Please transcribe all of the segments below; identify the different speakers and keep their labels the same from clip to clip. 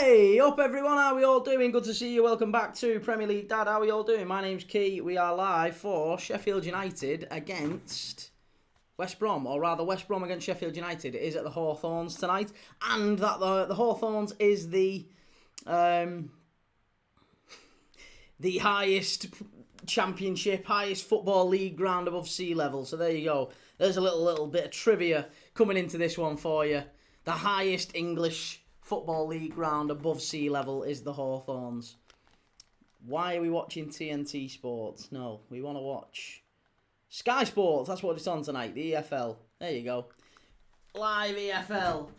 Speaker 1: Hey, up everyone, how are we all doing? Good to see you, welcome back to Premier League Dad, how are we all doing? My name's Key, we are live for Sheffield United against West Brom, or rather West Brom against Sheffield United. It is at the Hawthorns tonight, and that the Hawthorns is the highest championship, highest football league ground above sea level, so there you go. There's a little bit of trivia coming into this one for you. The highest English football league ground above sea level is the Hawthorns. Why are we watching TNT Sports? No, we want to watch Sky Sports. That's what it's on tonight, the EFL. There you go. Live EFL.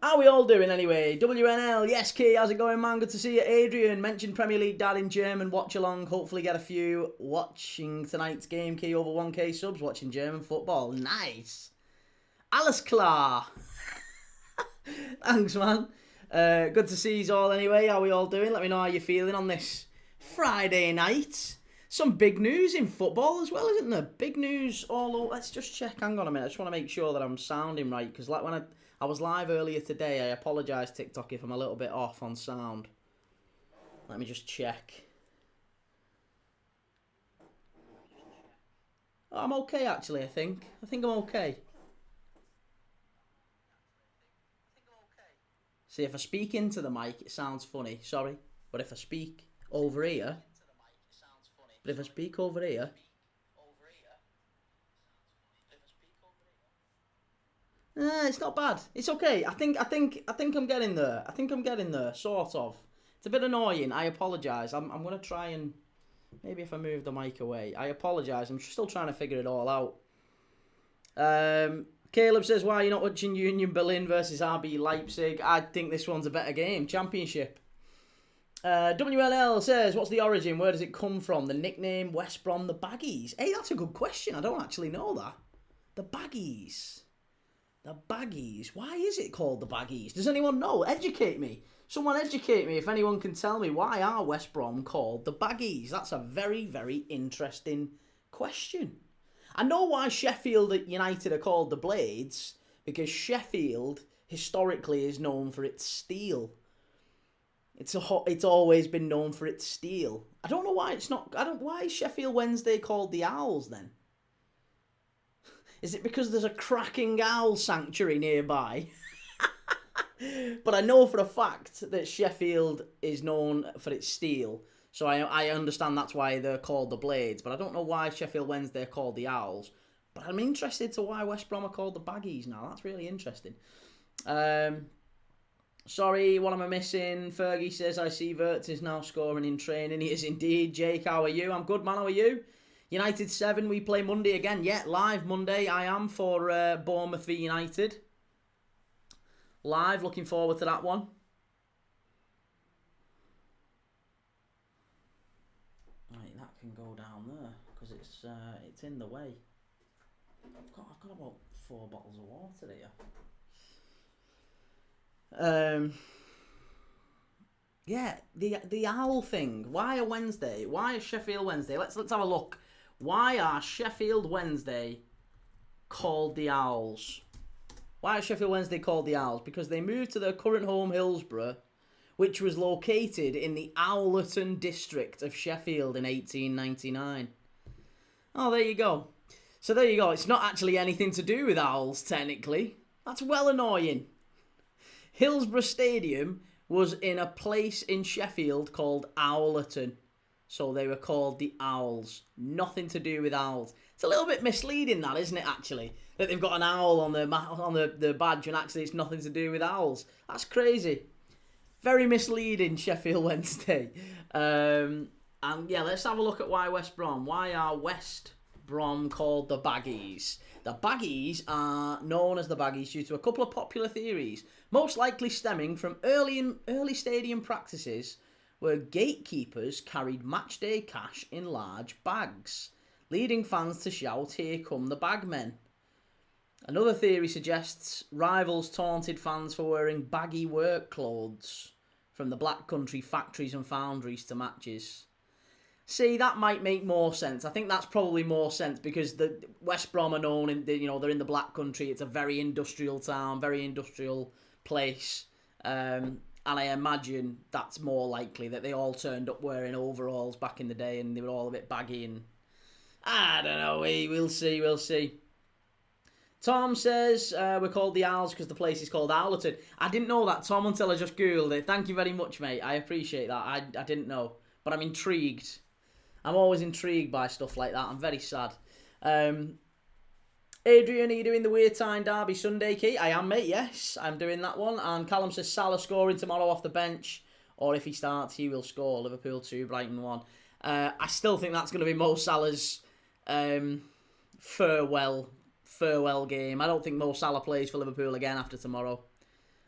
Speaker 1: How are we all doing anyway? WNL, yes, Key, how's it going, man? Good to see you. Adrian mentioned Premier League Dad in German. Watch along. Hopefully get a few watching tonight's game. Key over 1k subs watching German football. Nice. Alles klar. Thanks, man. Good to see you all anyway. How are we all doing? Let me know how you're feeling on this Friday night. Some big news in football as well, isn't there? Big news all over. Let's just check. Hang on a minute. I just want to make sure that I'm sounding right. Because like when I was live earlier today, I apologise, TikTok, if I'm a little bit off on sound. Let me just check. Oh, I'm okay, actually, I think. I think I'm okay. See, if I speak into the mic, it sounds funny. Sorry. But if I speak over here... But if I speak over here... it's not bad. It's okay. I think I'm getting there. I think I'm getting there, sort of. It's a bit annoying. I apologise. I'm going to try and... Maybe if I move the mic away. I apologise. I'm still trying to figure it all out. Caleb says, why are you not watching Union Berlin versus RB Leipzig? I think this one's a better game. Championship. WLL says, what's the origin? Where does it come from? The nickname West Brom, the Baggies. Hey, that's a good question. I don't actually know that. The Baggies. The Baggies. Why is it called the Baggies? Does anyone know? Educate me. Someone educate me if anyone can tell me why are West Brom called the Baggies? That's a very, very interesting question. I know why Sheffield United are called the Blades, because Sheffield historically is known for its steel. It's always been known for its steel. I don't know why it's not. Why is Sheffield Wednesday called the Owls then? Is it because there's a cracking owl sanctuary nearby? But I know for a fact that Sheffield is known for its steel. So I understand that's why they're called the Blades. But I don't know why Sheffield Wednesday are called the Owls. But I'm interested to why West Brom are called the Baggies now. That's really interesting. Sorry, what am I missing? Fergie says, I see Wirtz is now scoring in training. He is indeed. Jake, how are you? I'm good, man. How are you? United 7, we play Monday again. Yeah, live Monday I am for Bournemouth v United. Live, looking forward to that one. Right, that can go down there because it's in the way. I've got about 4 bottles of water here. Yeah, the owl thing. Why a Wednesday? Why is Sheffield Wednesday? Let's have a look. Why are Sheffield Wednesday called the Owls? Why is Sheffield Wednesday called the Owls? Because they moved to their current home, Hillsborough, which was located in the Owlerton district of Sheffield in 1899. Oh, there you go. So there you go. It's not actually anything to do with owls, technically. That's well annoying. Hillsborough Stadium was in a place in Sheffield called Owlerton. So they were called the Owls. Nothing to do with owls. It's a little bit misleading, that, isn't it, actually? That they've got an owl on the badge and actually it's nothing to do with owls. That's crazy. Very misleading, Sheffield Wednesday. And yeah, let's have a look at why West Brom. Why are West Brom called the Baggies? The Baggies are known as the Baggies due to a couple of popular theories, most likely stemming from early stadium practices where gatekeepers carried matchday cash in large bags, leading fans to shout, "Here come the bagmen." Another theory suggests rivals taunted fans for wearing baggy work clothes from the Black Country factories and foundries to matches. See, that might make more sense. I think that's probably more sense because the West Brom are known they're in the Black Country. It's a very industrial town, very industrial place. And I imagine that's more likely that they all turned up wearing overalls back in the day and they were all a bit baggy and... I don't know, we'll see. Tom says, we're called the Owls because the place is called Owlerton. I didn't know that, Tom, until I just Googled it. Thank you very much, mate. I appreciate that. I didn't know. But I'm intrigued. I'm always intrigued by stuff like that. I'm very sad. Adrian, are you doing the Weird Time Derby Sunday, Key? I am, mate, yes. I'm doing that one. And Callum says Salah scoring tomorrow off the bench. Or if he starts, he will score. Liverpool 2, Brighton 1. I still think that's going to be Mo Salah's farewell game. I don't think Mo Salah plays for Liverpool again after tomorrow.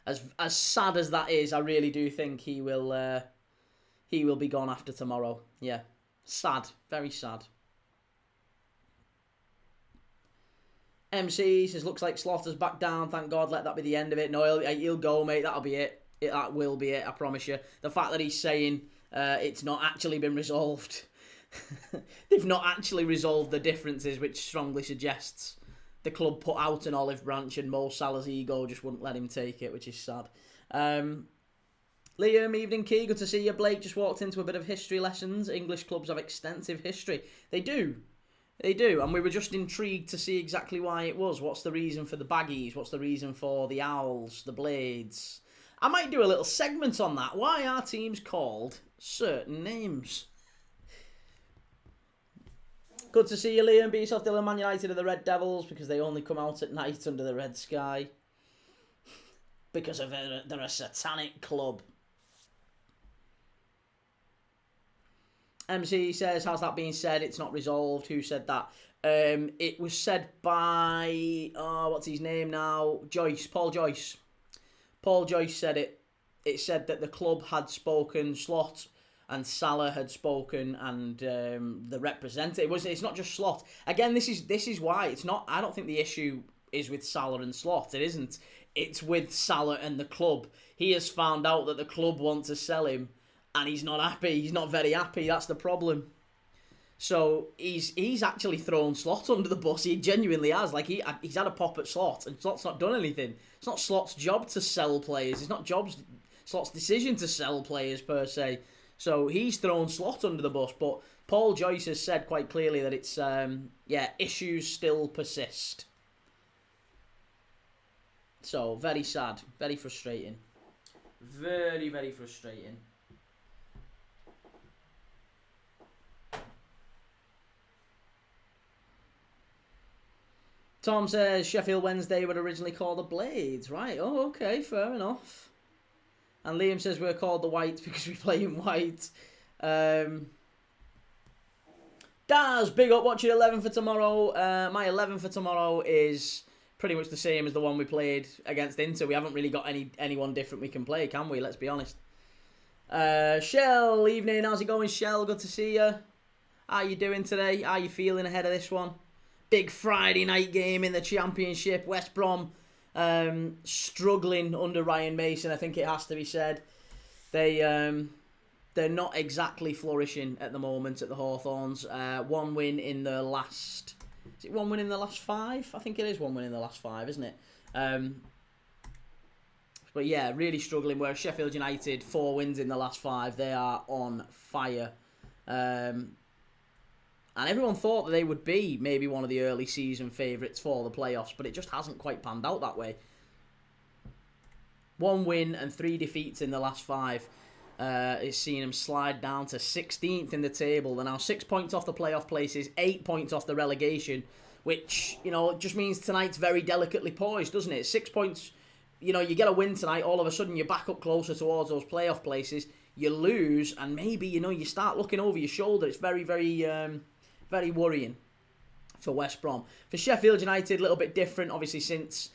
Speaker 1: As sad as that is, I really do think he will be gone after tomorrow. Yeah. Sad. Very sad. MC says, looks like Slaughter's back down. Thank God, let that be the end of it. No, he'll go, mate. That'll be it. That will be it, I promise you. The fact that he's saying it's not actually been resolved. They've not actually resolved the differences, which strongly suggests the club put out an olive branch and Mo Salah's ego just wouldn't let him take it, which is sad. Liam, evening, Key. Good to see you. Blake just walked into a bit of history lessons. English clubs have extensive history. They do. They do. And we were just intrigued to see exactly why it was. What's the reason for the Baggies? What's the reason for the Owls, the Blades? I might do a little segment on that. Why are teams called certain names? Good to see you, Liam. Be yourself, Dylan. Man United are the Red Devils because they only come out at night under the red sky. Because they're a satanic club. MC says, how's that being said? It's not resolved. Who said that? It was said by, what's his name now? Paul Joyce. Paul Joyce said it. It said that the club had spoken, Slot and Salah had spoken, and the representative it's not just Slot. Again, this is why it's not. I don't think the issue is with Salah and Slot. It isn't. It's with Salah and the club. He has found out that the club want to sell him, and he's not happy. He's not very happy. That's the problem. So he's actually thrown Slot under the bus. He genuinely has. Like he's had a pop at Slot, and Slot's not done anything. It's not Slot's job to sell players. It's not Slot's decision to sell players per se. So he's thrown Slot under the bus. But Paul Joyce has said quite clearly that it's issues still persist. So very sad, very frustrating, very, very frustrating. Tom says Sheffield Wednesday were originally called the Blades. Right, oh, okay, fair enough. And Liam says we're called the Whites because we play in white. Daz, big up, watching 11 for tomorrow. My 11 for tomorrow is pretty much the same as the one we played against Inter. We haven't really got anyone different we can play, can we? Let's be honest. Shell, evening, how's it going, Shell? Good to see you. How you doing today? How you feeling ahead of this one? Big Friday night game in the Championship. West Brom struggling under Ryan Mason, I think it has to be said. They're not exactly flourishing at the moment at the Hawthorns. One win in the last... Is it one win in the last 5? I think it is one win in the last 5, isn't it? But yeah, really struggling. Whereas Sheffield United, 4 wins in the last 5. They are on fire. And everyone thought that they would be maybe one of the early season favourites for the playoffs, but it just hasn't quite panned out that way. 1 win and 3 defeats in the last 5. It's seen them slide down to 16th in the table. They're now 6 points off the playoff places, 8 points off the relegation, which, just means tonight's very delicately poised, doesn't it? 6 points, you get a win tonight, all of a sudden you're back up closer towards those playoff places. You lose, and maybe, you start looking over your shoulder. It's very, very, very worrying for West Brom. For Sheffield United, a little bit different, obviously, since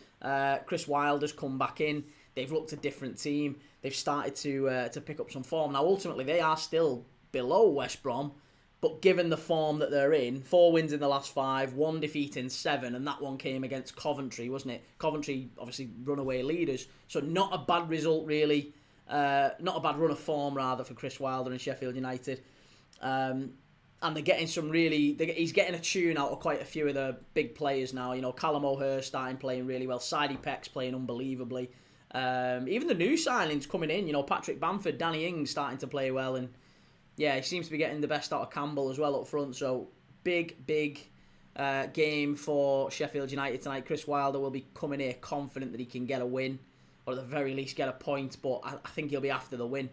Speaker 1: Chris Wilder's come back in. They've looked a different team. They've started to pick up some form. Now, ultimately, they are still below West Brom, but given the form that they're in, 4 wins in the last 5, 1 defeat in 7, and that one came against Coventry, wasn't it? Coventry, obviously, runaway leaders, so not a bad result, really. Not a bad run of form, rather, for Chris Wilder and Sheffield United. And they're getting he's getting a tune out of quite a few of the big players now. Callum O'Hare starting playing really well. Sydie Peck's playing unbelievably. Even the new signings coming in, you know, Patrick Bamford, Danny Ings starting to play well, and yeah, he seems to be getting the best out of Campbell as well up front. So big game for Sheffield United tonight. Chris Wilder will be coming here confident that he can get a win, or at the very least get a point, but I think he'll be after the win.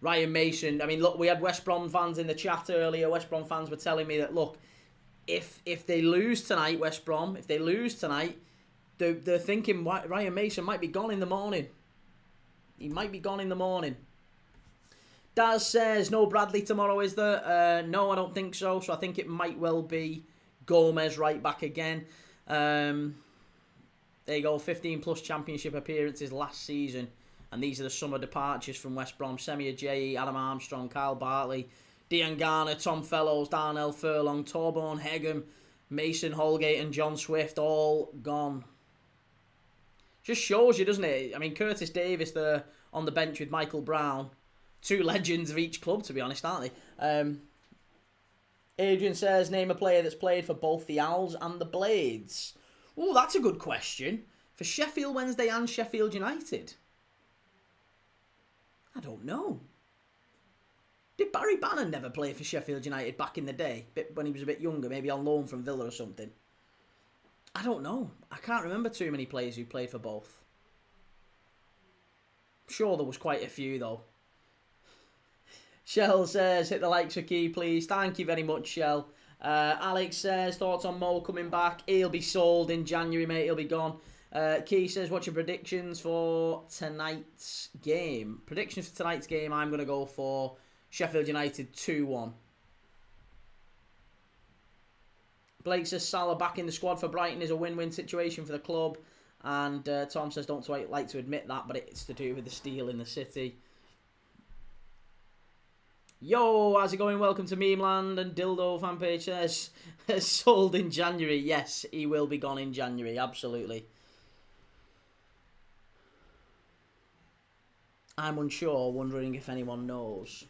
Speaker 1: Ryan Mason, I mean, look, we had West Brom fans in the chat earlier. West Brom fans were telling me that, look, if they lose tonight, West Brom, if they lose tonight, they're thinking Ryan Mason might be gone in the morning. He might be gone in the morning. Daz says, no Bradley tomorrow, is there? No, I don't think so. So I think it might well be Gomez right back again. There you go, 15 plus championship appearances last season. And these are the summer departures from West Brom. Semi Ajayi, Adam Armstrong, Kyle Bartley, Dean Garner, Tom Fellows, Darnell Furlong, Torborn, Hegem, Mason Holgate and John Swift all gone. Just shows you, doesn't it? I mean, Curtis Davis there on the bench with Michael Brown. Two legends of each club, to be honest, aren't they? Adrian says, name a player that's played for both the Owls and the Blades. Oh, that's a good question. For Sheffield Wednesday and Sheffield United. I don't know. Did Barry Bannon never play for Sheffield United back in the day? When he was a bit younger, maybe on loan from Villa or something? I don't know. I can't remember too many players who played for both. I'm sure there was quite a few, though. Shell says, hit the likes for Key, please. Thank you very much, Shell. Alex says, thoughts on Mo coming back? He'll be sold in January, mate. He'll be gone. Key says, what's your predictions for tonight's game? Predictions for tonight's game, I'm going to go for Sheffield United 2-1. Blake says, Salah back in the squad for Brighton is a win-win situation for the club. And Tom says, don't like to admit that, but it's to do with the steal in the city. Yo, how's it going? Welcome to Memeland. And Dildo fanpage says, sold in January. Yes, he will be gone in January, absolutely. I'm unsure, wondering if anyone knows.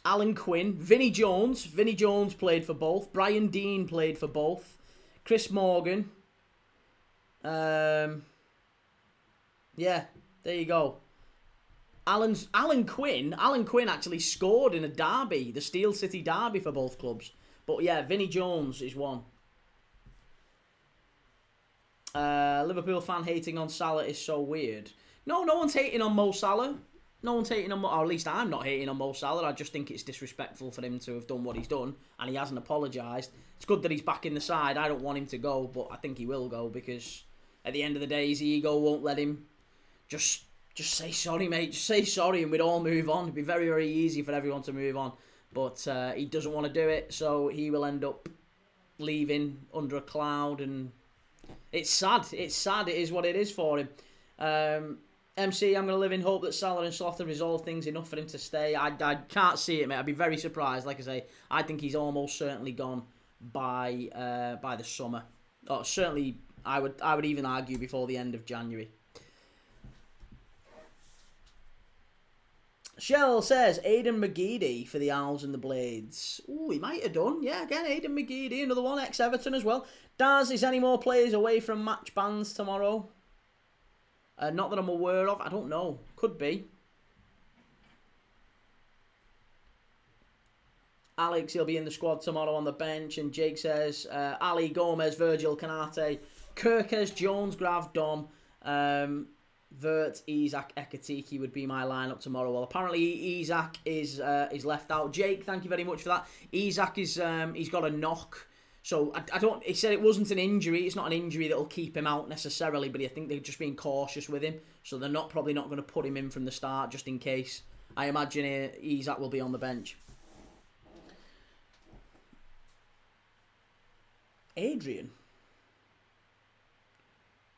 Speaker 1: Alan Quinn, Vinnie Jones. Vinnie Jones played for both. Brian Dean played for both. Chris Morgan. Yeah, there you go. Alan Quinn actually scored in a derby, the Steel City derby for both clubs. But yeah, Vinnie Jones is one. Liverpool fan hating on Salah is so weird. No one's hating on Mo Salah. No one's hating on Mo, or at least I'm not hating on Mo Salah. I just think it's disrespectful for him to have done what he's done, and he hasn't apologised. It's good that he's back in the side. I don't want him to go, but I think he will go because at the end of the day, his ego won't let him. Just say sorry, mate. Just say sorry, and we'd all move on. It'd be very, very easy for everyone to move on, but he doesn't want to do it, so he will end up leaving under a cloud, and it's sad. It's sad. It is what it is for him. MC, I'm going to live in hope that Salah and Slaughter resolve things enough for him to stay. I can't see it, mate. I'd be very surprised. Like I say, I think he's almost certainly gone by the summer. Or certainly, I would even argue before the end of January. Shell says, Aidan McGeady for the Owls and the Blades. Ooh, he might have done. Yeah, again, Aidan McGeady, another one, ex-Everton as well. Daz, is any more players away from match bans tomorrow? Not that I'm aware of. I don't know. Could be. Alex, he'll be in the squad tomorrow on the bench. And Jake says, Ali, Gomez, Virgil, Canate, Kirkes, Jones, Grav, Dom, Vert, Isaac, Ekatiki would be my lineup tomorrow. Well, apparently Isaac is left out. Jake, thank you very much for that. Isaac is he's got a knock. So, I don't... He said it wasn't an injury. It's not an injury that'll keep him out necessarily, but I think they're just being cautious with him. So, they're probably not going to put him in from the start, just in case. I imagine Isaac will be on the bench. Adrian?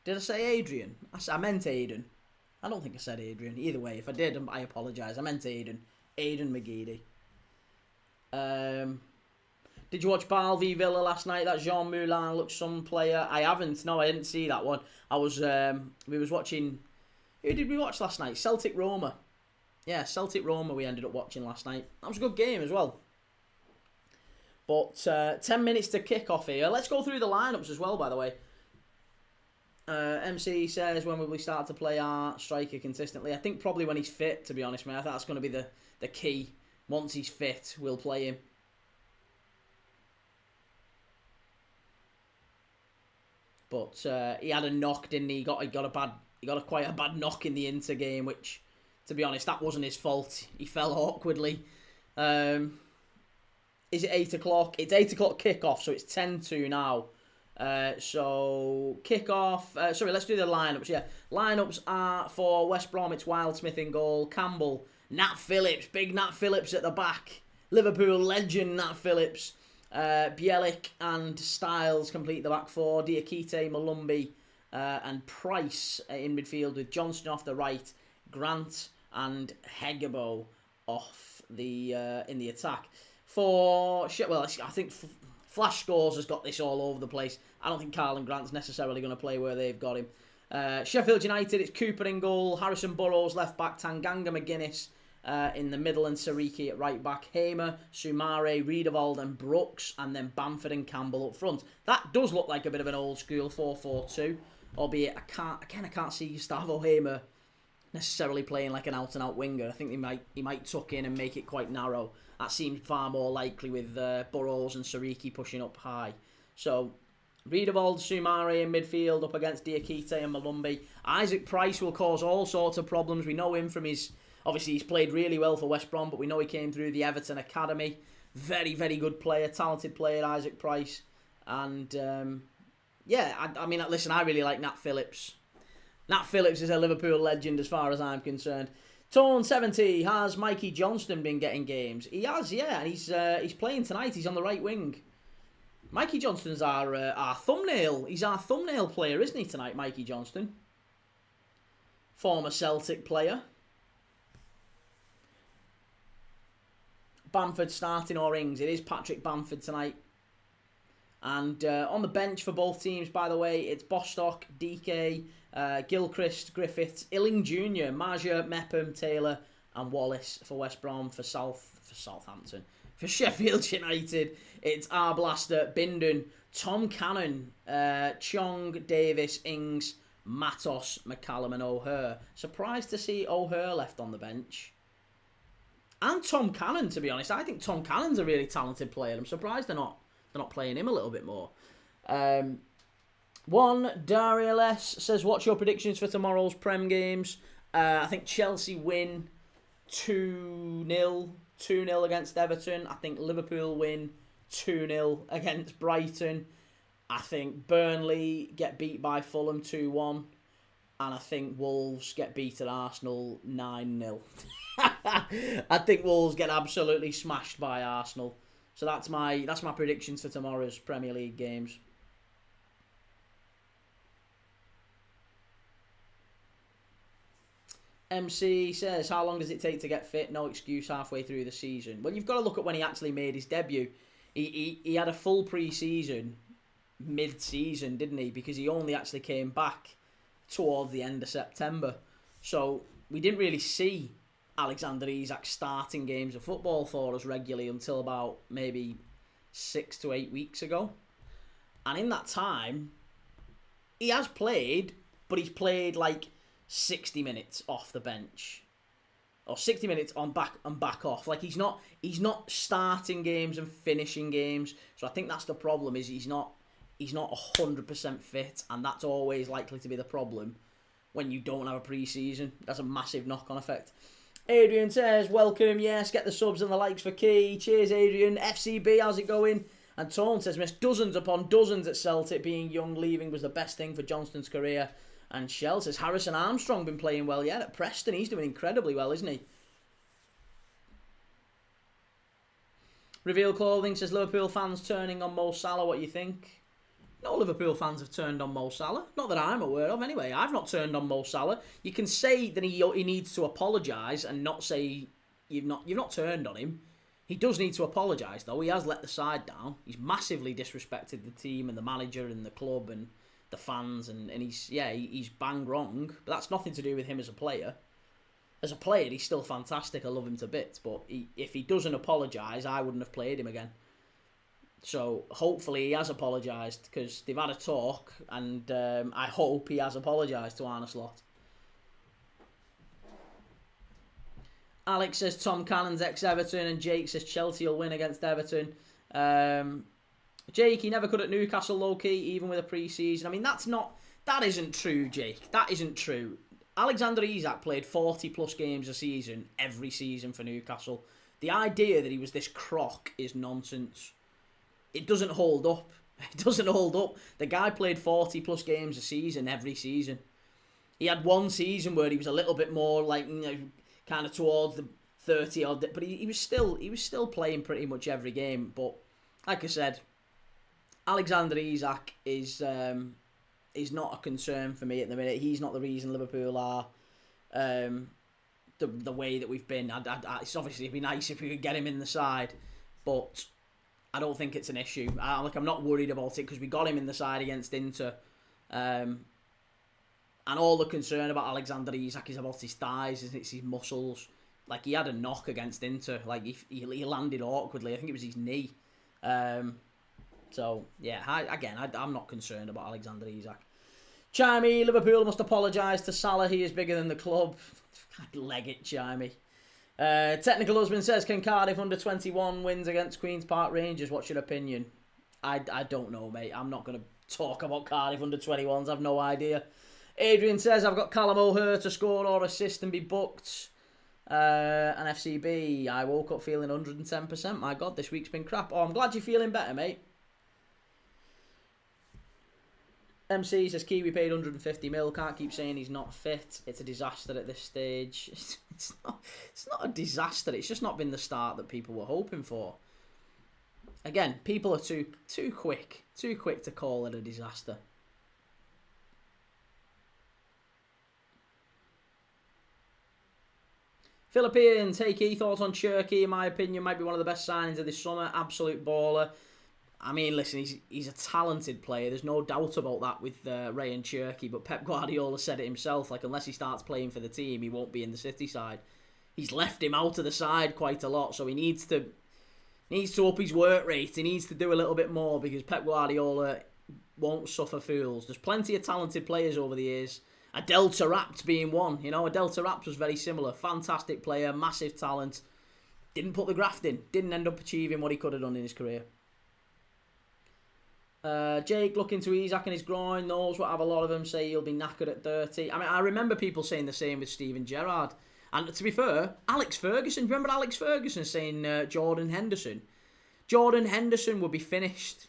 Speaker 1: Did I say Adrian? I meant Aiden. I don't think I said Adrian. Either way, if I did, I apologise. I meant Aiden. Aidan McGeady. Did you watch Bâle v Villa last night? That Jean Moulin looks some player. I haven't. No, I didn't see that one. We was watching... Who did we watch last night? Celtic Roma. Yeah, Celtic Roma we ended up watching last night. That was a good game as well. But 10 minutes to kick off here. Let's go through the lineups as well, by the way. MC says, when will we start to play our striker consistently? I think probably when he's fit, to be honest, mate. I think that's going to be the key. Once he's fit, we'll play him. But he had a knock, didn't he? He got quite a bad knock in the Inter game, which, to be honest, that wasn't his fault. He fell awkwardly. Is it 8 o'clock? It's 8 o'clock kickoff, so it's 10-2 now. So kickoff. Sorry, let's do the lineups. Yeah, lineups are for West Brom. It's Wildsmith in goal, Campbell, Nat Phillips, big Nat Phillips at the back. Liverpool legend Nat Phillips. Bielik and Styles complete the back four. Diakite, Malumbi, and Price in midfield with Johnston off the right, Grant and Hegebo off the in the attack. I think Flash Scores has got this all over the place. I don't think Carlin Grant's necessarily going to play where they've got him. Sheffield United, it's Cooper in goal, Harrison Burrows left back, Tanganga McGuinness in the middle, and Sariki at right back. Hamer, Sumare, Riedewald and Brooks, and then Bamford and Campbell up front. That does look like a bit of an old school 4-4-2, albeit I can't see Gustavo Hamer necessarily playing like an out-and-out winger. I think he might tuck in and make it quite narrow. That seems far more likely with Burrows and Sariki pushing up high. So, Riedewald, Sumare in midfield up against Diakite and Malumbi. Isaac Price will cause all sorts of problems. We know him from his... Obviously, he's played really well for West Brom, but we know he came through the Everton Academy. Very, very good player, talented player, Isaac Price. And, I mean, listen, I really like Nat Phillips. Nat Phillips is a Liverpool legend as far as I'm concerned. Torn70, has Mikey Johnston been getting games? He has, yeah, and he's playing tonight. He's on the right wing. Mikey Johnston's our thumbnail. He's our thumbnail player, isn't he, tonight, Mikey Johnston? Former Celtic player. Bamford starting or Ings. It is Patrick Bamford tonight. And on the bench for both teams, by the way, it's Bostock, DK, Gilchrist, Griffiths, Illing Jr., Maja, Mepham, Taylor and Wallace for West Brom. For Southampton. For Sheffield United, it's Arblaster, Bindon, Tom Cannon, Chong, Davis, Ings, Matos, McCallum and O'Hare. Surprised to see O'Hare left on the bench. And Tom Cannon, to be honest. I think Tom Cannon's a really talented player. I'm surprised they're not playing him a little bit more. Daria S says, what's your predictions for tomorrow's Prem games? I think Chelsea win 2-0 against Everton. I think Liverpool win 2-0 against Brighton. I think Burnley get beat by Fulham 2-1. And I think Wolves get beat at Arsenal 9-0. I think Wolves get absolutely smashed by Arsenal. So that's my predictions for tomorrow's Premier League games. MC says, how long does it take to get fit? No excuse halfway through the season. Well, you've got to look at when he actually made his debut. He had a full pre-season, mid-season, didn't he? Because he only actually came back towards the end of September. So we didn't really see Alexander Isak starting games of football for us regularly until about maybe 6 to 8 weeks ago. And in that time, he has played, but he's played like 60 minutes off the bench. Or 60 minutes on back off. Like he's not starting games and finishing games. So I think that's the problem, is he's not 100% fit, and that's always likely to be the problem when you don't have a pre-season. That's a massive knock-on effect. Adrian says, welcome, yes, get the subs and the likes for Key. Cheers, Adrian. FCB, how's it going? And Tone says, missed dozens upon dozens at Celtic. Being young, leaving was the best thing for Johnston's career. And Shell says, Harrison Armstrong been playing well, yeah, at Preston. He's doing incredibly well, isn't he? Reveal Clothing says, Liverpool fans turning on Mo Salah, what do you think? No Liverpool fans have turned on Mo Salah. Not that I'm aware of, anyway. I've not turned on Mo Salah. You can say that he needs to apologise and not say you've not turned on him. He does need to apologise, though. He has let the side down. He's massively disrespected the team and the manager and the club and the fans, and he's bang wrong. But that's nothing to do with him as a player. As a player, he's still fantastic. I love him to bits. But if he doesn't apologise, I wouldn't have played him again. So hopefully he has apologised, because they've had a talk, and I hope he has apologised to Arne Slot. Alex says Tom Cannon's ex-Everton, and Jake says Chelsea will win against Everton. Jake, he never could at Newcastle, low-key, even with a pre-season. I mean, that isn't true, Jake. That isn't true. Alexander Isak played 40-plus games a season, every season for Newcastle. The idea that he was this crock is nonsense. It doesn't hold up. It doesn't hold up. The guy played 40-plus games a season, every season. He had one season where he was a little bit more, like, you know, kind of towards the 30 odd, but he was still playing pretty much every game. But like I said, Alexander Isak is not a concern for me at the minute. He's not the reason Liverpool are the way that we've been. It's obviously it'd be nice if we could get him in the side, but I don't think it's an issue. I'm not worried about it, because we got him in the side against Inter. And all the concern about Alexander Isak is about his thighs, and it's his muscles. Like, he had a knock against Inter. Like, he landed awkwardly. I think it was his knee. So, yeah, I'm not concerned about Alexander Isak. Chimey, Liverpool must apologise to Salah. He is bigger than the club. Leg it, Chimey. Technical Husband says, can Cardiff under 21 wins against Queen's Park Rangers? What's your opinion? I don't know, mate. I'm not going to talk about Cardiff under 21s. I've no idea. Adrian says, I've got Callum O'Hare to score or assist and be booked. And FCB, I woke up feeling 110%. My God, this week's been crap. Oh, I'm glad you're feeling better, mate. MC says, Kiwi paid 150 mil. Can't keep saying he's not fit. It's a disaster at this stage. It's not a disaster. It's just not been the start that people were hoping for. Again, people are too quick to call it a disaster. Philippines, hey Key, thoughts on Cherky? In my opinion, might be one of the best signings of this summer. Absolute baller. I mean, listen, he's a talented player. There's no doubt about that with Ray and Cherky. But Pep Guardiola said it himself. Like, unless he starts playing for the team, he won't be in the City side. He's left him out of the side quite a lot, so he needs to up his work rate. He needs to do a little bit more, because Pep Guardiola won't suffer fools. There's plenty of talented players over the years. Adel Taarabt being one. You know, Adel Taarabt was very similar. Fantastic player, massive talent. Didn't put the graft in. Didn't end up achieving what he could have done in his career. Jake looking to Isak and his groin. Knows what have a lot of them say he'll be knackered at 30. I mean, I remember people saying the same with Steven Gerrard. And to be fair, Alex Ferguson. Remember Alex Ferguson saying Jordan Henderson? Jordan Henderson would be finished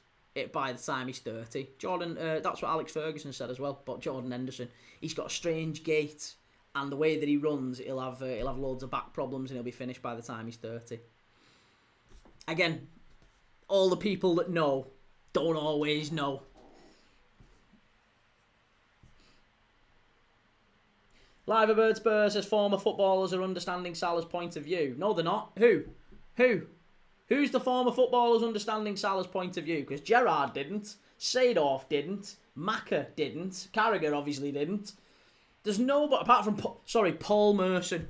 Speaker 1: by the time he's 30. That's what Alex Ferguson said as well. But Jordan Henderson, he's got a strange gait, and the way that he runs, he'll have loads of back problems, and he'll be finished by the time he's 30. Again, all the people that know don't always know. Liverbird Spurs says former footballers are understanding Salah's point of view. No, they're not. Who? Who's the former footballers understanding Salah's point of view? Because Gerrard didn't. Seedorf didn't. Maka didn't. Carragher obviously didn't. There's nobody, apart from, Paul Merson.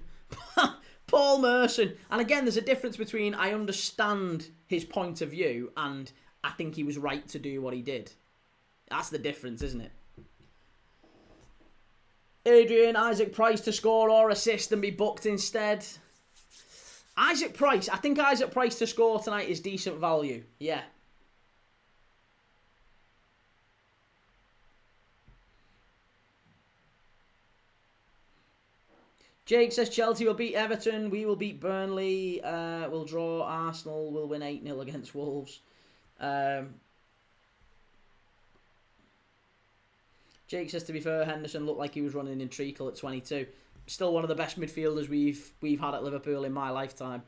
Speaker 1: Paul Merson. And again, there's a difference between I understand his point of view and I think he was right to do what he did. That's the difference, isn't it? Adrian, Isaac Price to score or assist and be booked instead. Isaac Price. I think Isaac Price to score tonight is decent value. Yeah. Jake says Chelsea will beat Everton. We will beat Burnley. We'll draw Arsenal. We'll win 8-0 against Wolves. Jake says, to be fair, Henderson looked like he was running in treacle at 22. Still one of the best midfielders we've had at Liverpool in my lifetime.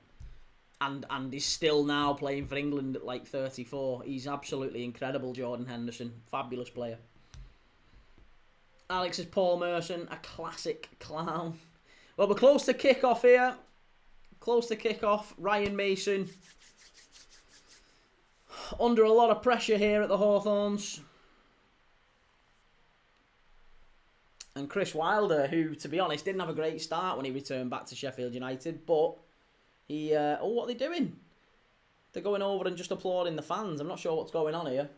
Speaker 1: And is still now playing for England at like 34. He's absolutely incredible, Jordan Henderson. Fabulous player. Alex is Paul Merson, a classic clown. Well, we're close to kickoff here. Close to kickoff. Ryan Mason under a lot of pressure here at the Hawthorns. And Chris Wilder, who, to be honest, didn't have a great start when he returned back to Sheffield United. But he... what are they doing? They're going over and just applauding the fans. I'm not sure what's going on here.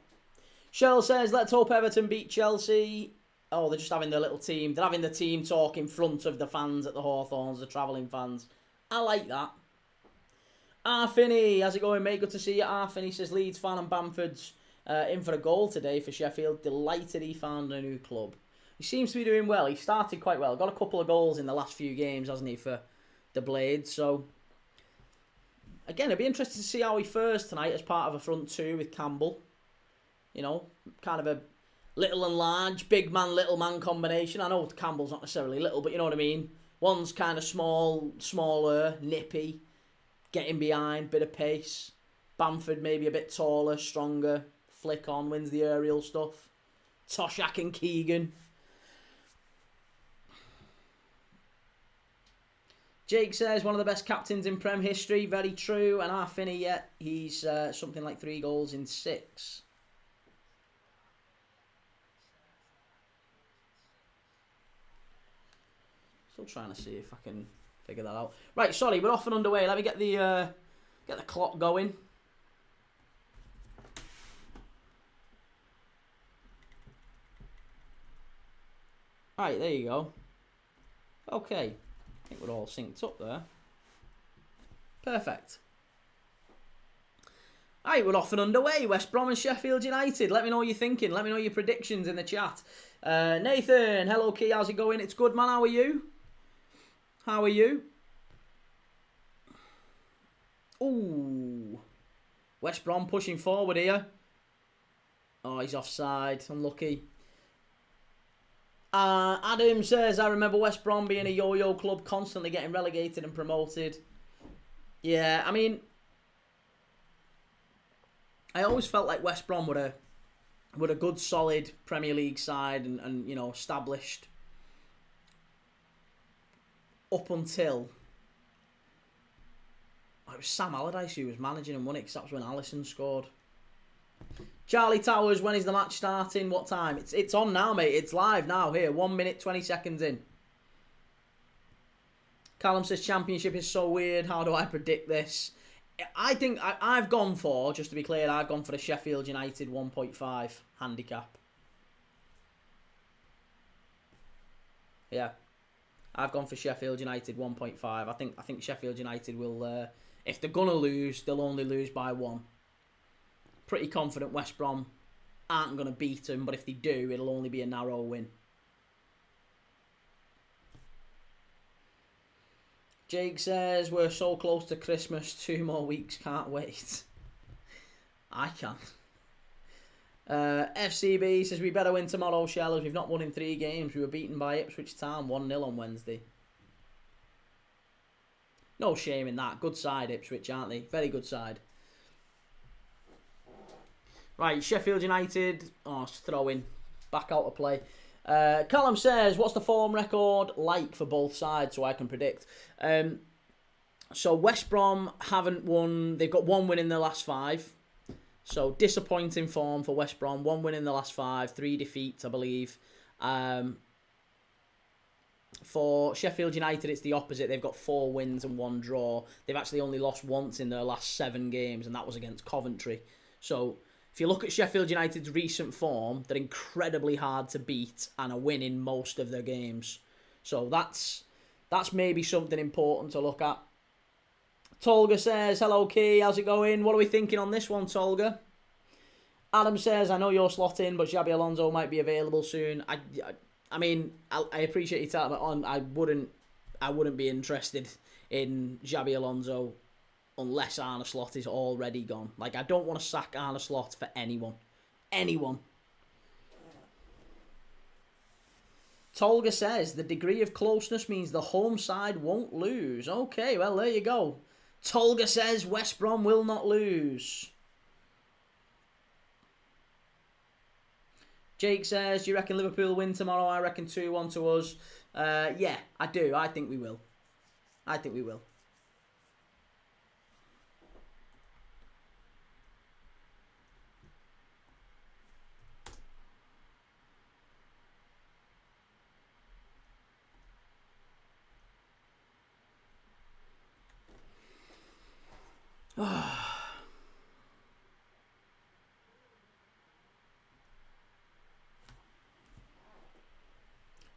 Speaker 1: Shell says, let's hope Everton beat Chelsea. Oh, they're just having their little team. They're having the team talk in front of the fans at the Hawthorns, the travelling fans. I like that. Finney, how's it going, mate? Good to see you. Finney says, Leeds fan and Bamford's in for a goal today for Sheffield. Delighted he found a new club. He seems to be doing well. He started quite well. Got a couple of goals in the last few games, hasn't he, for the Blades. So, again, it'd be interesting to see how he fares tonight as part of a front two with Campbell. You know, kind of a little and large, big man, little man combination. I know Campbell's not necessarily little, but you know what I mean. One's kind of smaller, nippy, getting behind, bit of pace. Bamford maybe a bit taller, stronger, flick on, wins the aerial stuff. Toshak and Keegan. Jake says, one of the best captains in Prem history. Very true. And Finney, yet he's something like 3 goals in 6. Still trying to see if I can figure that out. Right, sorry, we're off and underway. Let me get the clock going. Right, there you go. Okay. I think we're all synced up there. Perfect. Right, we're off and underway. West Brom and Sheffield United. Let me know what you're thinking. Let me know your predictions in the chat. Nathan, hello Key, how's it going? It's good, man. How are you? How are you? Ooh. West Brom pushing forward here. Oh, he's offside. Unlucky. Adam says, I remember West Brom being a yo-yo club, constantly getting relegated and promoted. Yeah, I mean, I always felt like West Brom were a good, solid Premier League side and you know, established up until it was Sam Allardyce who was managing and won it, because that was when Alisson scored. Charlie Towers, when is the match starting? What time? It's on now, mate. It's live now here. 1 minute, 20 seconds in. Callum says Championship is so weird. How do I predict this? I think I've gone for, just to be clear, I've gone for the Sheffield United 1.5 handicap. Yeah. I've gone for Sheffield United 1.5. I think Sheffield United will, if they're going to lose, they'll only lose by 1. Pretty confident West Brom aren't going to beat them, but if they do, it'll only be a narrow win. Jake says, we're so close to Christmas, 2 more weeks, can't wait. I can't. FCB says, we better win tomorrow, Shell, as we've not won in 3 games. We were beaten by Ipswich Town 1-0 on Wednesday. No shame in that. Good side, Ipswich, aren't they? Very good side. Right, Sheffield United. Oh, it's throwing. Back out of play. Callum says, what's the form record like for both sides so I can predict? So West Brom haven't won. They've got 1 win in the last 5. So disappointing form for West Brom. 1 win in the last 5. 3 defeats, I believe. For Sheffield United, it's the opposite. They've got 4 wins and 1 draw. They've actually only lost once in their last 7 games, and that was against Coventry. So if you look at Sheffield United's recent form, they're incredibly hard to beat and are winning most of their games. So that's maybe something important to look at. Tolga says, hello Key, how's it going? What are we thinking on this one, Tolga? Adam says, I know you're slotting, but Xabi Alonso might be available soon. I mean, I appreciate you telling me on. I wouldn't be interested in Xabi Alonso unless Arne Slot is already gone. Like, I don't want to sack Arne Slot for anyone. Anyone. Tolga says, the degree of closeness means the home side won't lose. Okay, well, there you go. Tolga says West Brom will not lose. Jake says, do you reckon Liverpool win tomorrow? I reckon 2-1 to us. Yeah, I do. I think we will. I think we will.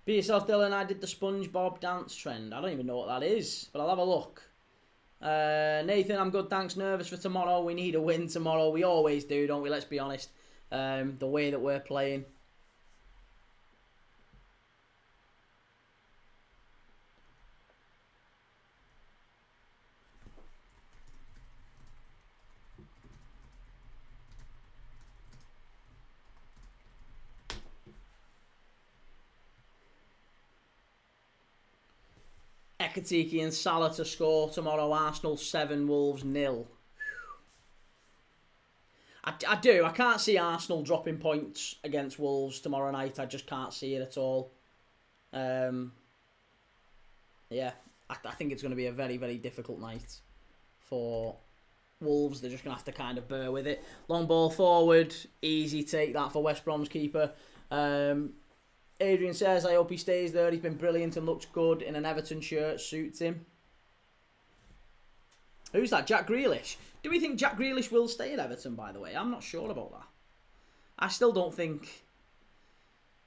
Speaker 1: Be yourself, Dylan. I did the SpongeBob dance trend. I don't even know what that is, but I'll have a look. Nathan, I'm good, thanks. Nervous for tomorrow. We need a win tomorrow. We always do, don't we? Let's be honest. The way that we're playing. Ekatike and Salah to score tomorrow. Arsenal 7, Wolves 0. I do. I can't see Arsenal dropping points against Wolves tomorrow night. I just can't see it at all. Yeah, I think it's going to be a very, very difficult night for Wolves. They're just going to have to kind of bear with it. Long ball forward. Easy take that for West Brom's keeper. Adrian says, I hope he stays there. He's been brilliant and looks good in an Everton shirt. Suits him. Who's that? Jack Grealish. Do we think Jack Grealish will stay at Everton, by the way? I'm not sure about that. I still don't think...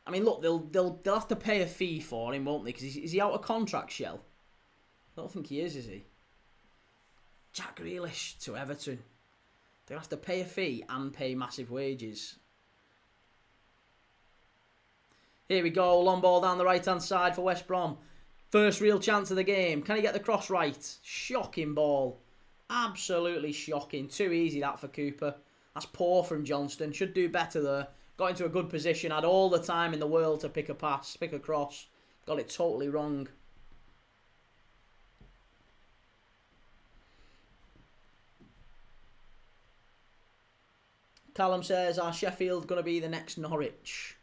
Speaker 1: I mean, look, they'll have to pay a fee for him, won't they? Because is he out of contract, Shell? I don't think he is he? Jack Grealish to Everton. They'll have to pay a fee and pay massive wages. Here we go. Long ball down the right-hand side for West Brom. First real chance of the game. Can he get the cross right? Shocking ball. Absolutely shocking. Too easy that for Cooper. That's poor from Johnston. Should do better there. Got into a good position. Had all the time in the world to pick a pass. Pick a cross. Got it totally wrong. Callum says, are Sheffield going to be the next Norwich?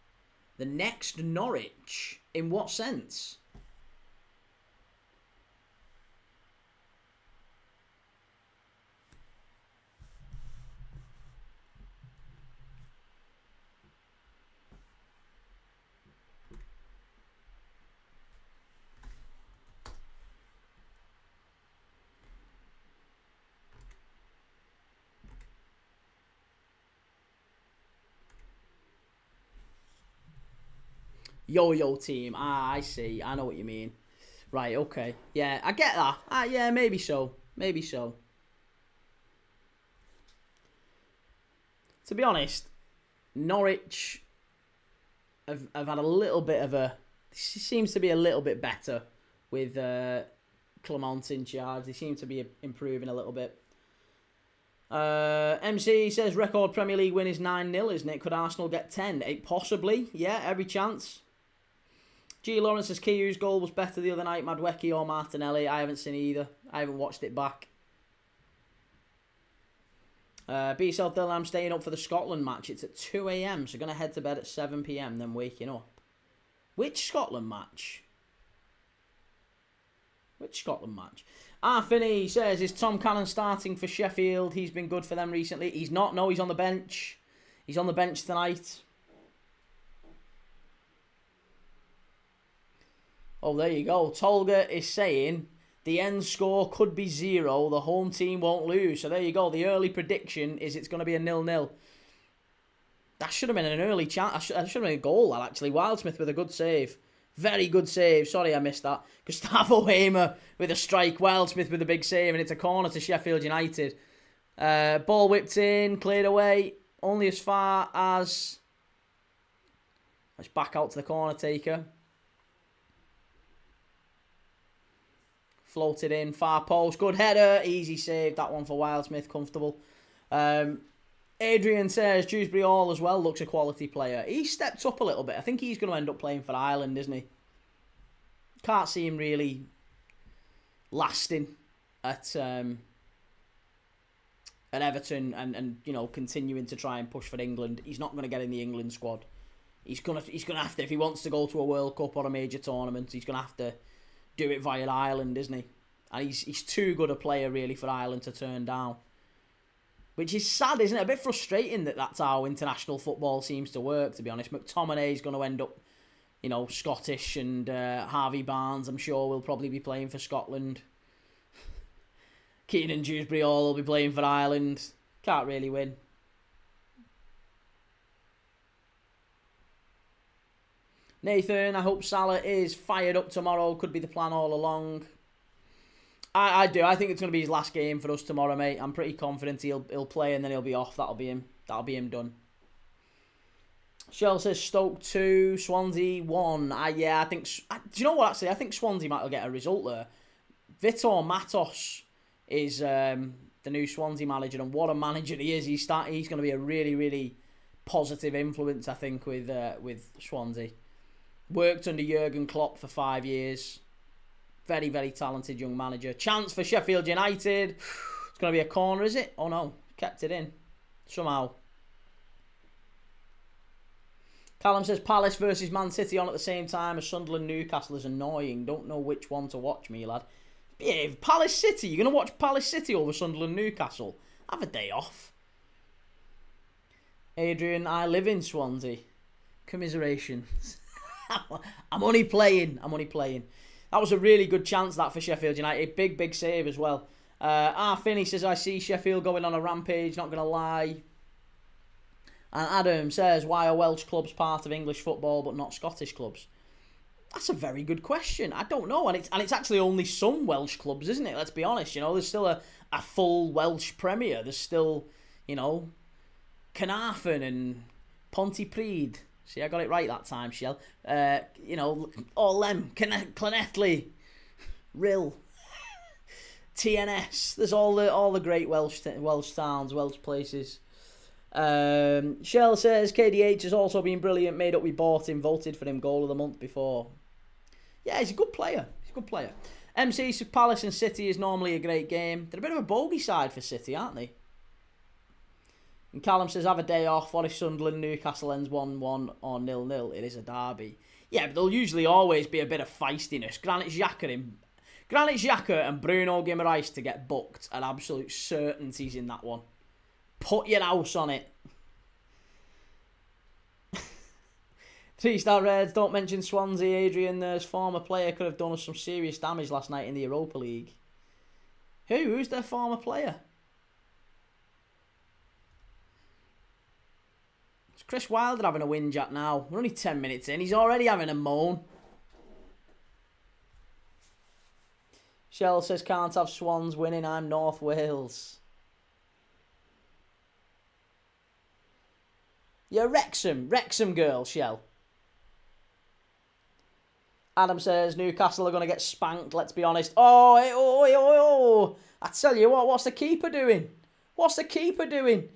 Speaker 1: The next Norwich? In what sense? Yo-yo team. Ah, I see. I know what you mean. Right, okay. Yeah, I get that. Yeah, maybe so. Maybe so. To be honest, Norwich have had a little bit of a... Seems to be a little bit better with Clement in charge. They seem to be improving a little bit. MC says record Premier League win is 9-0, isn't it? Could Arsenal get 10? Possibly. Yeah, every chance. G. Lawrence says Kiyu's goal was better the other night. Madwecki or Martinelli? I haven't seen either. I haven't watched it back. Be yourself, Dylan. I'm staying up for the Scotland match. It's at 2 a.m. So going to head to bed at 7 p.m. Then waking up. Which Scotland match? Which Scotland match? Finney says, is Tom Cannon starting for Sheffield? He's been good for them recently. He's not. No, he's on the bench. He's on the bench tonight. Oh, there you go. Tolga is saying the end score could be 0. The home team won't lose. So there you go. The early prediction is it's going to be a 0-0. That should have been an early chance. That should have been a goal, that actually. Wildsmith with a good save. Very good save. Sorry I missed that. Gustavo Hamer with a strike. Wildsmith with a big save. And it's a corner to Sheffield United. Ball whipped in. Cleared away. Only as far as... Let's back out to the corner taker. Floated in. Far post. Good header. Easy save. That one for Wildsmith. Comfortable. Adrian says Dewsbury Hall as well looks a quality player. He stepped up a little bit. I think he's going to end up playing for Ireland, isn't he? Can't see him really lasting at Everton and you know continuing to try and push for England. He's not going to get in the England squad. He's gonna have to, if he wants to go to a World Cup or a major tournament, he's gonna have to do it via Ireland, isn't he? And he's too good a player really for Ireland to turn down. Which is sad, isn't it? A bit frustrating that that's how international football seems to work, to be honest. McTominay's going to end up, you know, Scottish, and Harvey Barnes, I'm sure, will probably be playing for Scotland. Keane and Dewsbury Hall will be playing for Ireland. Can't really win. Nathan, I hope Salah is fired up tomorrow. Could be the plan all along. I do. I think it's going to be his last game for us tomorrow, mate. I'm pretty confident he'll play and then he'll be off. That'll be him. That'll be him done. Shell says Stoke 2, Swansea 1. Yeah, I think... Do you know what, actually? I think Swansea might get a result there. Vitor Matos is the new Swansea manager, and what a manager he is. He's going to be a really, really positive influence, I think, with Swansea. Worked under Jurgen Klopp for 5 years. Very, very talented young manager. Chance for Sheffield United. It's going to be a corner, is it? Oh, no. Kept it in. Somehow. Callum says Palace versus Man City on at the same time as Sunderland Newcastle is annoying. Don't know which one to watch, me lad. Yeah, Palace City. You're going to watch Palace City over Sunderland Newcastle. Have a day off. Adrian, I live in Swansea. Commiserations. I'm only playing. That was a really good chance, that, for Sheffield United. Big, big save as well. Finney says, I see Sheffield going on a rampage, not going to lie. And Adam says, why are Welsh clubs part of English football but not Scottish clubs? That's a very good question. I don't know. And it's actually only some Welsh clubs, isn't it? Let's be honest. You know, there's still a full Welsh Premier. There's still, you know, Carnarvon and Pontypridd. See, I got it right that time, Shell. You know, all them. Llanelli, Rill, TNS. There's all the great Welsh towns, Welsh places. Shell says KDH has also been brilliant. Made up we bought him, voted for him goal of the month before. Yeah, he's a good player. MC says Palace and City is normally a great game. They're a bit of a bogey side for City, aren't they? And Callum says, have a day off. What if Sunderland Newcastle ends 1-1 or 0-0? It is a derby. Yeah, but there'll usually always be a bit of feistiness. Granit Xhaka and Bruno Guimaraes to get booked are absolute certainties in that one. Put your house on it. 3-star Reds, don't mention Swansea. Adrian, there's former player could have done us some serious damage last night in the Europa League. Who's their former player? Chris Wilder having a whinge at now. We're only 10 minutes in. He's already having a moan. Shell says, can't have Swans winning. I'm North Wales. You're Wrexham girl, Shell. Adam says, Newcastle are going to get spanked, let's be honest. Oh. I tell you what, what's the keeper doing?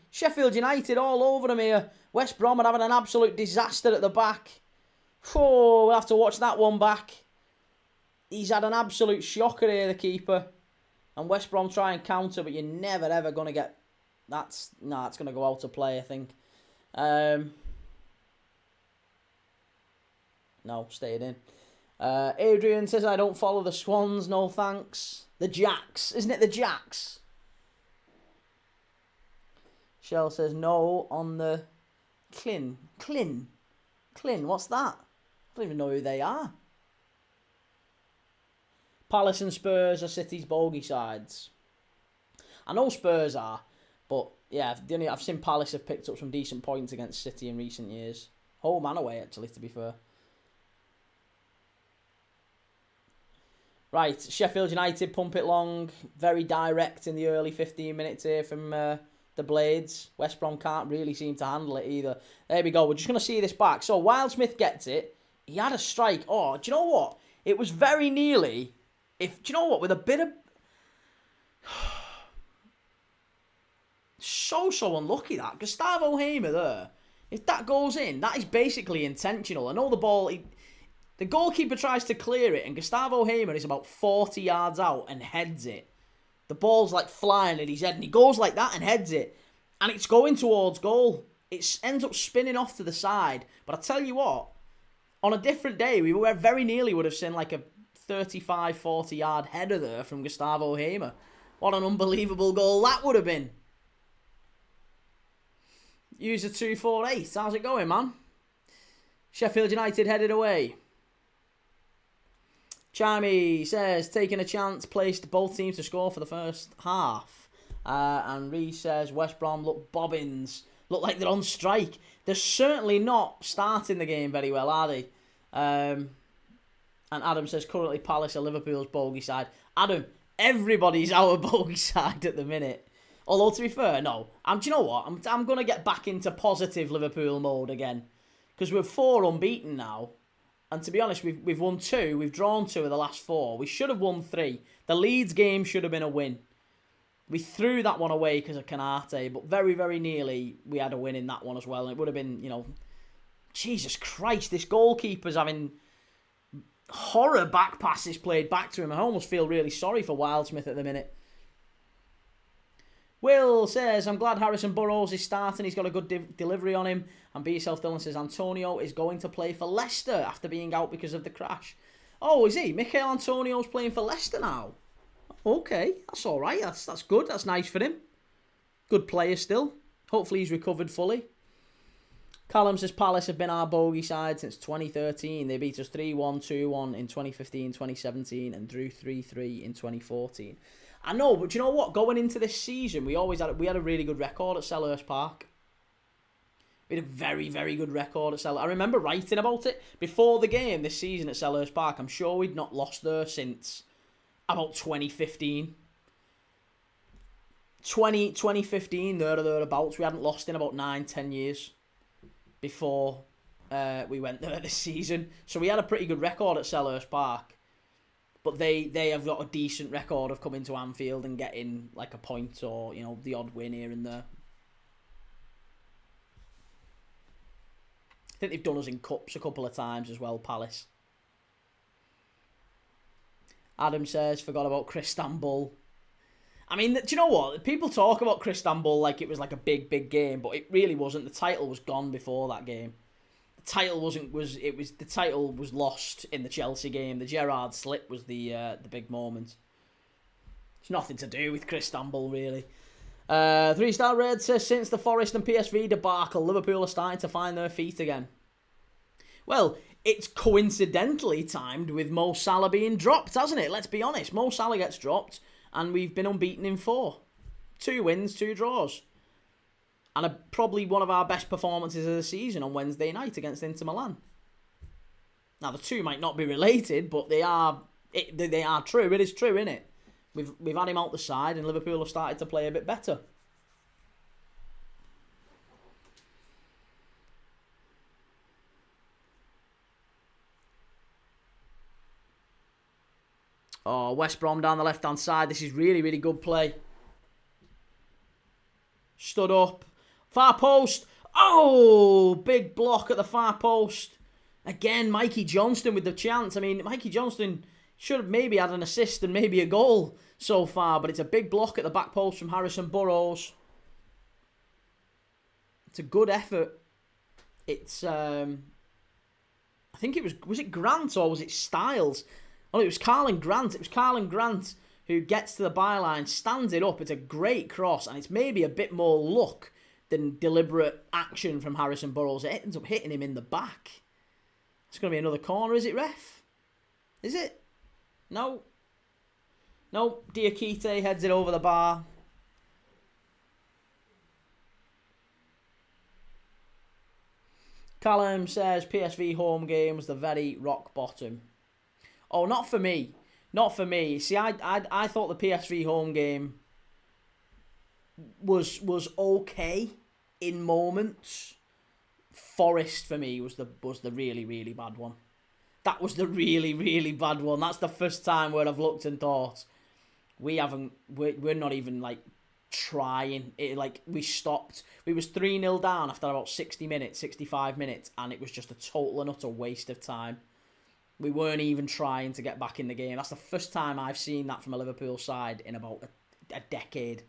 Speaker 1: Sheffield United all over him here. West Brom are having an absolute disaster at the back. Oh, we'll have to watch that one back. He's had an absolute shocker here, the keeper. And West Brom try and counter, but you're never, ever going to get... it's going to go out of play, I think. No, stayed in. Adrian says, I don't follow the Swans, no thanks. The Jacks. Isn't it the Jacks? Shell says, no on the... Clin, what's that? I don't even know who they are. Palace and Spurs are City's bogey sides. I know Spurs are, but yeah, I've seen Palace have picked up some decent points against City in recent years. Home and away, actually, to be fair. Right, Sheffield United pump it long. Very direct in the early 15 minutes here from... the Blades. West Brom can't really seem to handle it either. There we go. We're just going to see this back. So Wildsmith gets it. He had a strike. Oh, do you know what? It was very nearly... Do you know what? With a bit of... So unlucky that. Gustavo Hamer there. If that goes in, that is basically intentional. I know the ball... The goalkeeper tries to clear it and Gustavo Hamer is about 40 yards out and heads it. The ball's like flying at his head and he goes like that and heads it. And it's going towards goal. It ends up spinning off to the side. But I tell you what, on a different day, we very nearly would have seen like a 35, 40 yard header there from Gustavo Hamer. What an unbelievable goal that would have been. User 248. How's it going, man? Sheffield United headed away. Chimey says, taking a chance, placed both teams to score for the first half. And Reece says, West Brom look bobbins. Look like they're on strike. They're certainly not starting the game very well, are they? And Adam says, currently Palace are Liverpool's bogey side. Adam, everybody's our bogey side at the minute. Although, to be fair, no. Do you know what? I'm going to get back into positive Liverpool mode again. Because we're 4 unbeaten now. And to be honest, we've won 2. We've drawn 2 of the last 4. We should have won 3. The Leeds game should have been a win. We threw that one away because of Canate, but very, very nearly we had a win in that one as well. And it would have been, Jesus Christ, this goalkeeper's having horror back passes played back to him. I almost feel really sorry for Wildsmith at the minute. Will says, I'm glad Harrison Burrows is starting. He's got a good delivery on him. And Be Yourself Dylan says, Antonio is going to play for Leicester after being out because of the crash. Oh, is he? Mikel Antonio's playing for Leicester now. Okay, that's all right. That's good. That's nice for him. Good player still. Hopefully he's recovered fully. Callum says, Palace have been our bogey side since 2013. They beat us 3-1, 2-1 in 2015, 2017 and drew 3-3 in 2014. I know, but you know what? Going into this season, we had a really good record at Selhurst Park. We had a very, very good record at Selhurst. I remember writing about it before the game this season at Selhurst Park. I'm sure we'd not lost there since about 2015. 2015, thereabouts. We hadn't lost in about 9-10 years before we went there this season. So we had a pretty good record at Selhurst Park. But they have got a decent record of coming to Anfield and getting like a point or, the odd win here and there. I think they've done us in cups a couple of times as well, Palace. Adam says, forgot about Cristambul. I mean, do you know what? People talk about Cristambul like it was like a big, big game, but it really wasn't. The title was gone before that game. The title the title was lost in the Chelsea game. The Gerrard slip was the big moment. It's nothing to do with Cristambul, really. 3-star Red says, since the Forest and PSV debacle, Liverpool are starting to find their feet again. Well, it's coincidentally timed with Mo Salah being dropped, hasn't it? Let's be honest. Mo Salah gets dropped, and we've been unbeaten in 4. 2 wins, 2 draws. And probably one of our best performances of the season on Wednesday night against Inter Milan. Now, the two might not be related, but they are true. It is true, isn't it? We've had him out the side, and Liverpool have started to play a bit better. Oh, West Brom down the left-hand side. This is really, really good play. Stood up. Far post. Oh, big block at the far post. Again, Mikey Johnston with the chance. I mean, Mikey Johnston should have maybe had an assist and maybe a goal so far, but it's a big block at the back post from Harrison Burrows. It's a good effort. It's, I think it was it Grant or was it Styles? Oh, it was Carlin Grant. It was Carlin Grant who gets to the byline, stands it up. It's a great cross, and it's maybe a bit more luck than deliberate action from Harrison Burrows. It ends up hitting him in the back. It's going to be another corner, is it, ref? Is it? No. No, Diakite heads it over the bar. Callum says PSV home game was the very rock bottom. Oh, not for me. Not for me. See, I thought the PSV home game was okay in moments. Forest for me was the really, really bad one. That was the really, really bad one. That's the first time where I've looked and thought we're not even like trying. We stopped. We was 3-0 down after about 60 minutes, 65 minutes, and it was just a total and utter waste of time. We weren't even trying to get back in the game. That's the first time I've seen that from a Liverpool side in about a decade.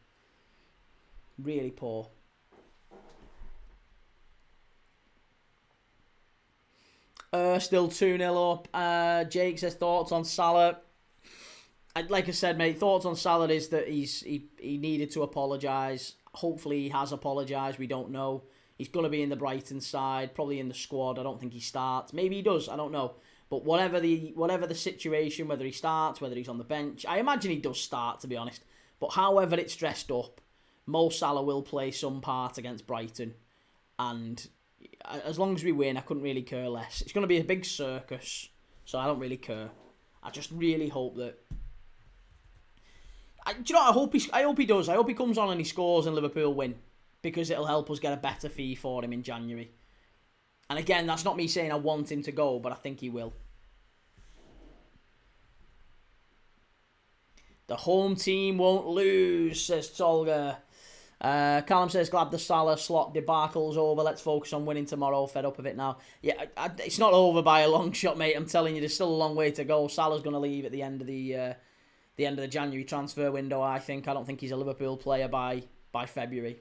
Speaker 1: Really poor. Still 2-0 up. Jake says thoughts on Salah. Like I said, mate, thoughts on Salah is that he needed to apologise. Hopefully he has apologised. We don't know. He's going to be in the Brighton side, probably in the squad. I don't think he starts. Maybe he does. I don't know. But whatever the situation, whether he starts, whether he's on the bench, I imagine he does start, to be honest. But however it's dressed up, Mo Salah will play some part against Brighton. And, as long as we win, I couldn't really care less. It's going to be a big circus, so I don't really care. I just really hope that... do you know what? I hope he does. I hope he comes on and he scores and Liverpool win, because it'll help us get a better fee for him in January. And again, that's not me saying I want him to go, but I think he will. The home team won't lose, says Tolga. Callum says, glad the Salah slot debacle's over. Let's focus on winning tomorrow. Fed up of it now. Yeah, it's not over by a long shot, mate. I'm telling you, there's still a long way to go. Salah's going to leave at the end of the January transfer window, I think. I don't think he's a Liverpool player by February.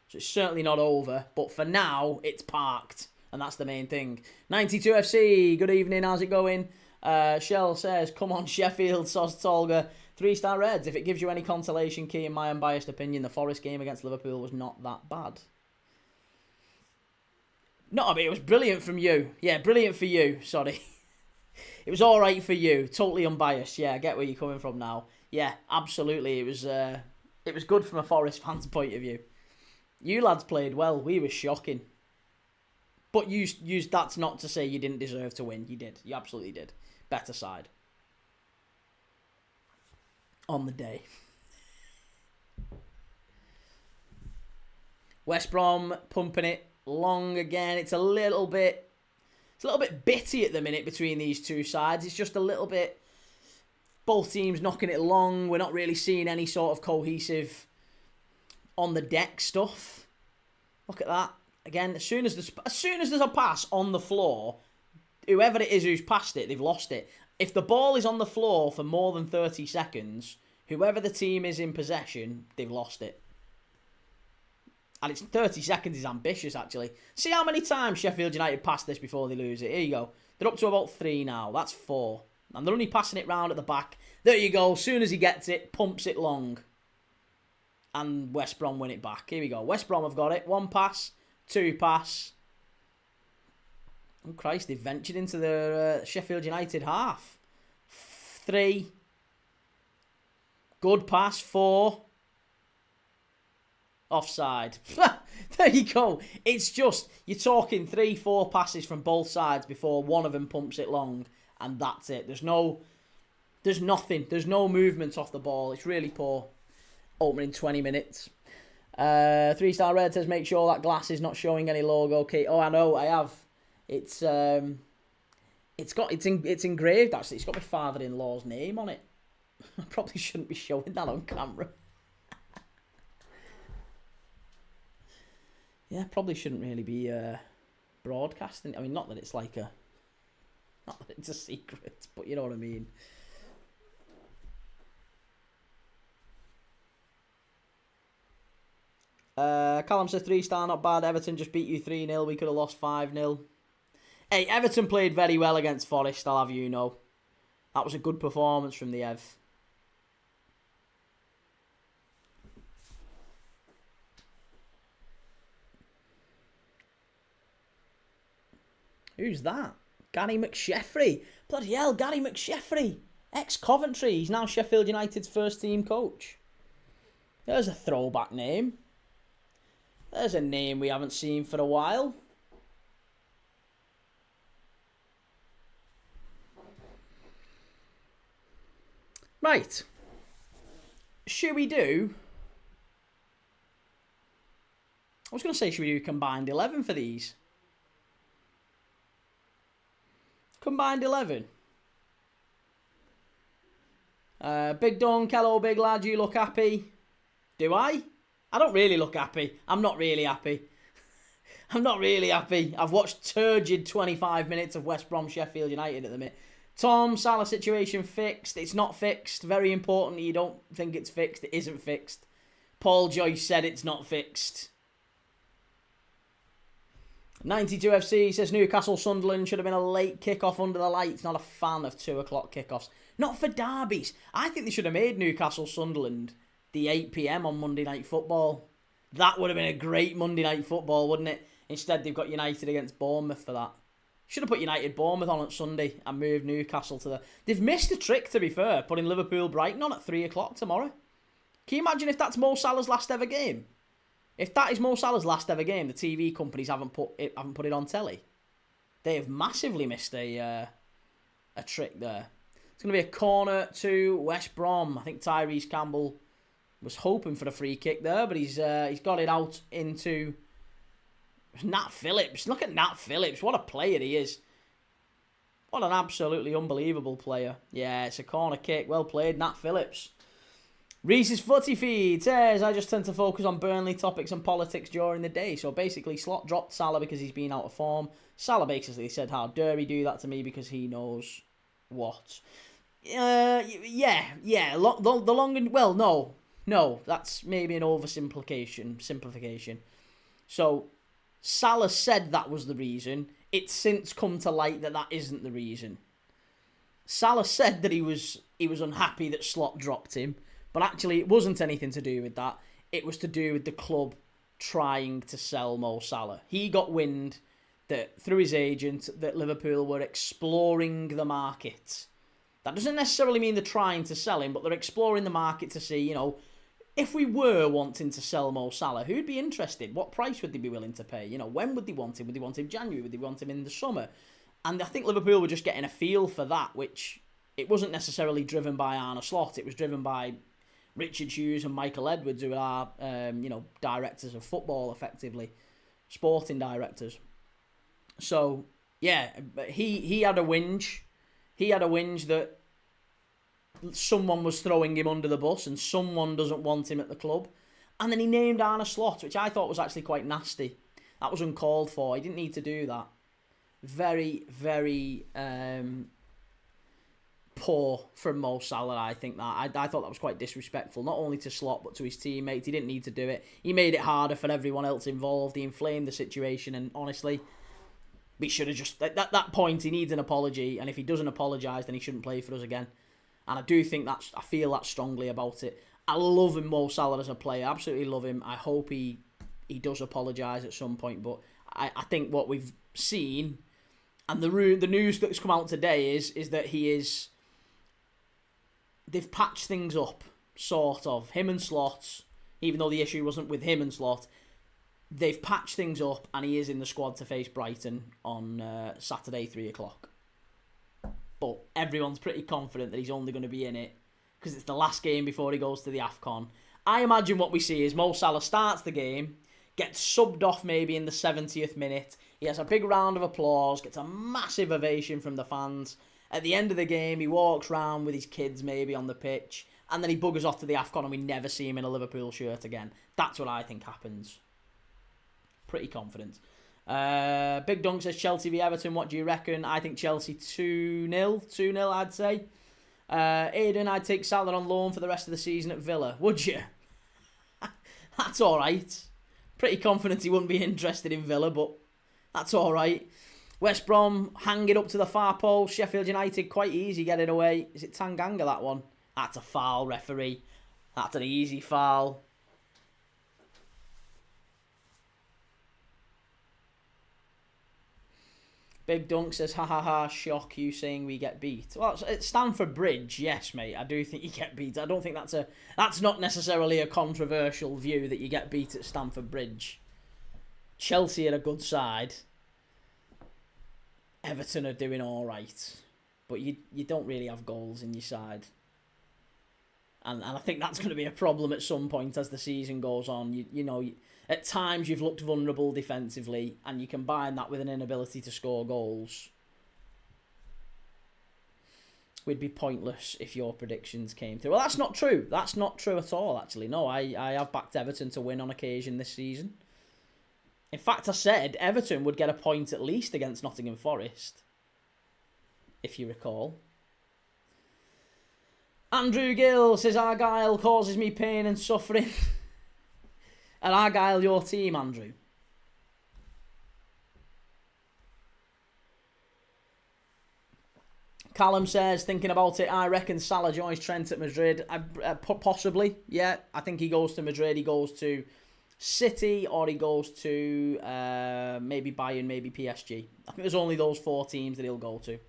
Speaker 1: So it's certainly not over. But for now, it's parked. And that's the main thing. 92FC, good evening. How's it going? Shell says, come on Sheffield, Sos Tolga. 3-star Reds. If it gives you any consolation, key in my unbiased opinion, the Forest game against Liverpool was not that bad. No, I mean, it was brilliant from you. Yeah, brilliant for you. Sorry. It was alright for you. Totally unbiased. Yeah, I get where you're coming from now. Yeah, absolutely. It was good from a Forest fan's point of view. You lads played well. We were shocking. But that's not to say you didn't deserve to win. You did. You absolutely did. Better side. On the day. West Brom pumping it long again. It's a little bit bitty at the minute between these two sides. It's just a little bit, both teams knocking it long. We're not really seeing any sort of cohesive on the deck stuff. Look at that. Again, as soon as there's a pass on the floor, whoever it is who's passed it, they've lost it. If the ball is on the floor for more than 30 seconds, whoever the team is in possession, they've lost it. And it's 30 seconds is ambitious, actually. See how many times Sheffield United passed this before they lose it. Here you go. They're up to about 3 now. That's 4. And they're only passing it round at the back. There you go. As soon as he gets it, pumps it long. And West Brom win it back. Here we go. West Brom have got it. 1 pass, 2 pass. Oh, Christ, they've ventured into the Sheffield United half. 3. Good pass, 4. Offside. There you go. It's just, you're talking 3, 4 passes from both sides before one of them pumps it long. And that's it. There's nothing. There's no movement off the ball. It's really poor. Opening 20 minutes. 3-star Red says, make sure that glass is not showing any logo. Okay. Oh, I know. I have. It's engraved, actually. It's got my father-in-law's name on it. I probably shouldn't be showing that on camera. Yeah, probably shouldn't really be broadcasting. I mean, not that it's a secret, but you know what I mean. Callum says 3-star, not bad. Everton just beat you 3-0. We could have lost 5-0. Hey, Everton played very well against Forest, I'll have you know. That was a good performance from the Ev. Who's that? Gary McSheffrey. Bloody hell, Gary McSheffrey. Ex-Coventry. He's now Sheffield United's first team coach. There's a throwback name. There's a name we haven't seen for a while. Right. Should we do... I was going to say, should we do combined 11 for these? Combined 11. Big Dunk, hello big lad, you look happy. Do I? I don't really look happy. I'm not really happy. I'm not really happy. I've watched turgid 25 minutes of West Brom Sheffield United at the minute. Tom, Salah situation fixed. It's not fixed. Very important. You don't think it's fixed. It isn't fixed. Paul Joyce said it's not fixed. 92FC says Newcastle Sunderland should have been a late kickoff under the lights. Not a fan of 2 o'clock kickoffs. Not for derbies. I think they should have made Newcastle Sunderland the 8 PM on Monday Night Football. That would have been a great Monday Night Football, wouldn't it? Instead, they've got United against Bournemouth for that. Should have put United Bournemouth on Sunday and moved Newcastle to the... They've missed a trick, to be fair, putting Liverpool Brighton on at 3 o'clock tomorrow. Can you imagine if that's Mo Salah's last ever game? If that is Mo Salah's last ever game, the TV companies haven't put it on telly. They have massively missed a trick there. It's going to be a corner to West Brom. I think Tyrese Campbell was hoping for a free kick there, but he's got it out into Nat Phillips. Look at Nat Phillips. What a player he is. What an absolutely unbelievable player. Yeah, it's a corner kick. Well played, Nat Phillips. Reese's Footy Feed says, I just tend to focus on Burnley topics and politics during the day. So basically, Slot dropped Salah because he's been out of form. Salah basically said, how dare he do that to me because he knows what. The long and... Well, no. That's maybe an simplification. So, Salah said that was the reason. It's since come to light that isn't the reason. Salah said that he was unhappy that Slot dropped him. But actually, it wasn't anything to do with that. It was to do with the club trying to sell Mo Salah. He got wind that, through his agent, that Liverpool were exploring the market. That doesn't necessarily mean they're trying to sell him, but they're exploring the market to see, if we were wanting to sell Mo Salah, who'd be interested? What price would they be willing to pay? When would they want him? Would they want him in January? Would they want him in the summer? And I think Liverpool were just getting a feel for that, which it wasn't necessarily driven by Arne Slot. It was driven by Richard Hughes and Michael Edwards, who are, directors of football, effectively, sporting directors. So, yeah, he had a whinge. He had a whinge that someone was throwing him under the bus and someone doesn't want him at the club. And then he named Arne Slot, which I thought was actually quite nasty. That was uncalled for. He didn't need to do that. Very, very... poor from Mo Salah, I think that. I thought that was quite disrespectful, not only to Slot, but to his teammates. He didn't need to do it. He made it harder for everyone else involved. He inflamed the situation, and honestly, we should have just... At that point, he needs an apology, and if he doesn't apologise, then he shouldn't play for us again. And I do think I feel that strongly about it. I love him, Mo Salah, as a player. Absolutely love him. I hope he does apologise at some point, but I think what we've seen, and the news that's come out today is that he is... They've patched things up, sort of. Him and Slot, even though the issue wasn't with him and Slot, they've patched things up, and he is in the squad to face Brighton on Saturday, 3 o'clock. But everyone's pretty confident that he's only going to be in it because it's the last game before he goes to the AFCON. I imagine what we see is Mo Salah starts the game, gets subbed off maybe in the 70th minute. He has a big round of applause, gets a massive ovation from the fans. At the end of the game, he walks round with his kids maybe on the pitch, and then he buggers off to the AFCON and we never see him in a Liverpool shirt again. That's what I think happens. Pretty confident. Big Dunk says Chelsea v Everton, what do you reckon? I think Chelsea 2-0. 2-0, I'd say. Aiden, I'd take Salah on loan for the rest of the season at Villa. Would you? That's alright. Pretty confident he wouldn't be interested in Villa, but that's alright. West Brom hanging up to the far post. Sheffield United quite easy getting away. Is it Tanganga, that one? That's a foul, referee. That's an easy foul. Big Dunk says, ha ha ha, shock you saying we get beat. Well, at Stamford Bridge, yes, mate, I do think you get beat. I don't think that's not necessarily a controversial view that you get beat at Stamford Bridge. Chelsea are a good side. Everton are doing all right, but you don't really have goals in your side, and I think that's going to be a problem at some point as the season goes on. You know, at times you've looked vulnerable defensively, and you combine that with an inability to score goals. We'd be pointless if your predictions came through. Well, that's not true. That's not true at all, actually. No, I have backed Everton to win on occasion this season. In fact, I said Everton would get a point at least against Nottingham Forest, if you recall. Andrew Gill says, Argyle causes me pain and suffering. And Argyle your team, Andrew? Callum says, thinking about it, I reckon Salah joins Trent at Madrid. Possibly, yeah. I think he goes to Madrid, he goes to City, or he goes to maybe Bayern, maybe PSG. I think there's only those 4 teams that he'll go to.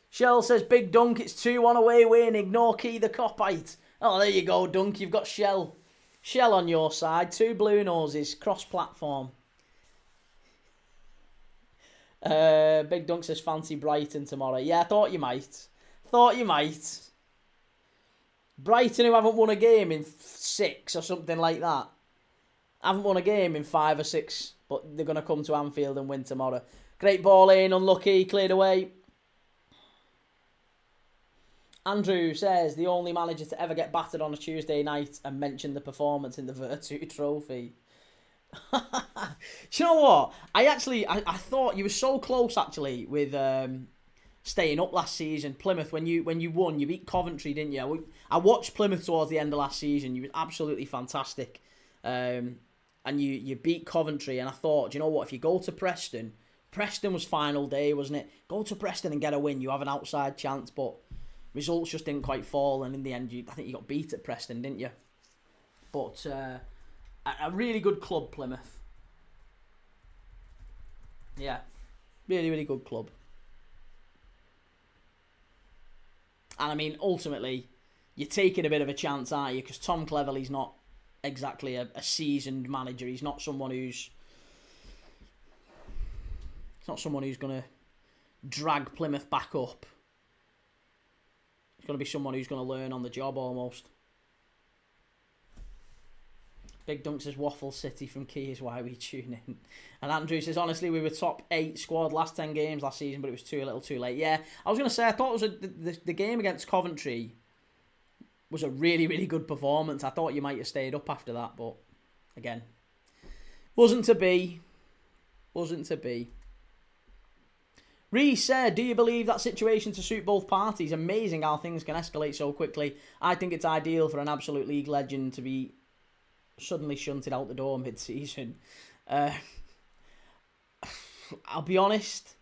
Speaker 1: Shell says, Big Dunk, it's 2-1 away win. Ignore Key the Copite. Oh, there you go, Dunk. You've got Shell Shell on your side. 2 blue noses. Cross-platform. Big Dunk says fancy Brighton tomorrow. Yeah, I thought you might. Brighton, who haven't won a game in 6 or something like that. Haven't won a game in 5 or 6. But they're going to come to Anfield and win tomorrow. Great ball in. Unlucky. Cleared away. Andrew says, the only manager to ever get battered on a Tuesday night and mention the performance in the Virtue Trophy. Do you know what? I thought you were so close, actually, with staying up last season. Plymouth, when you won, you beat Coventry, didn't you? I watched Plymouth towards the end of last season. You were absolutely fantastic. And you beat Coventry, and I thought, do you know what? If you go to Preston was final day, wasn't it? Go to Preston and get a win. You have an outside chance, but results just didn't quite fall, and in the end, I think you got beat at Preston, didn't you? But a really good club, Plymouth. Yeah, really, really good club. And I mean, ultimately, you're taking a bit of a chance, aren't you? Because Tom Cleverley's not exactly a seasoned manager. He's not someone who's going to drag Plymouth back up. It's going to be someone who's going to learn on the job almost. Big Dunk says Waffle City from Key is why we tune in. And Andrew says, honestly, we were top 8 squad last 10 games last season, but it was a little too late. Yeah, I was going to say, I thought it was the game against Coventry was a really, really good performance. I thought you might have stayed up after that, but again, wasn't to be. Reece said, do you believe that situation to suit both parties? Amazing how things can escalate so quickly. I think it's ideal for an absolute league legend to be suddenly shunted out the door mid-season. I'll be honest,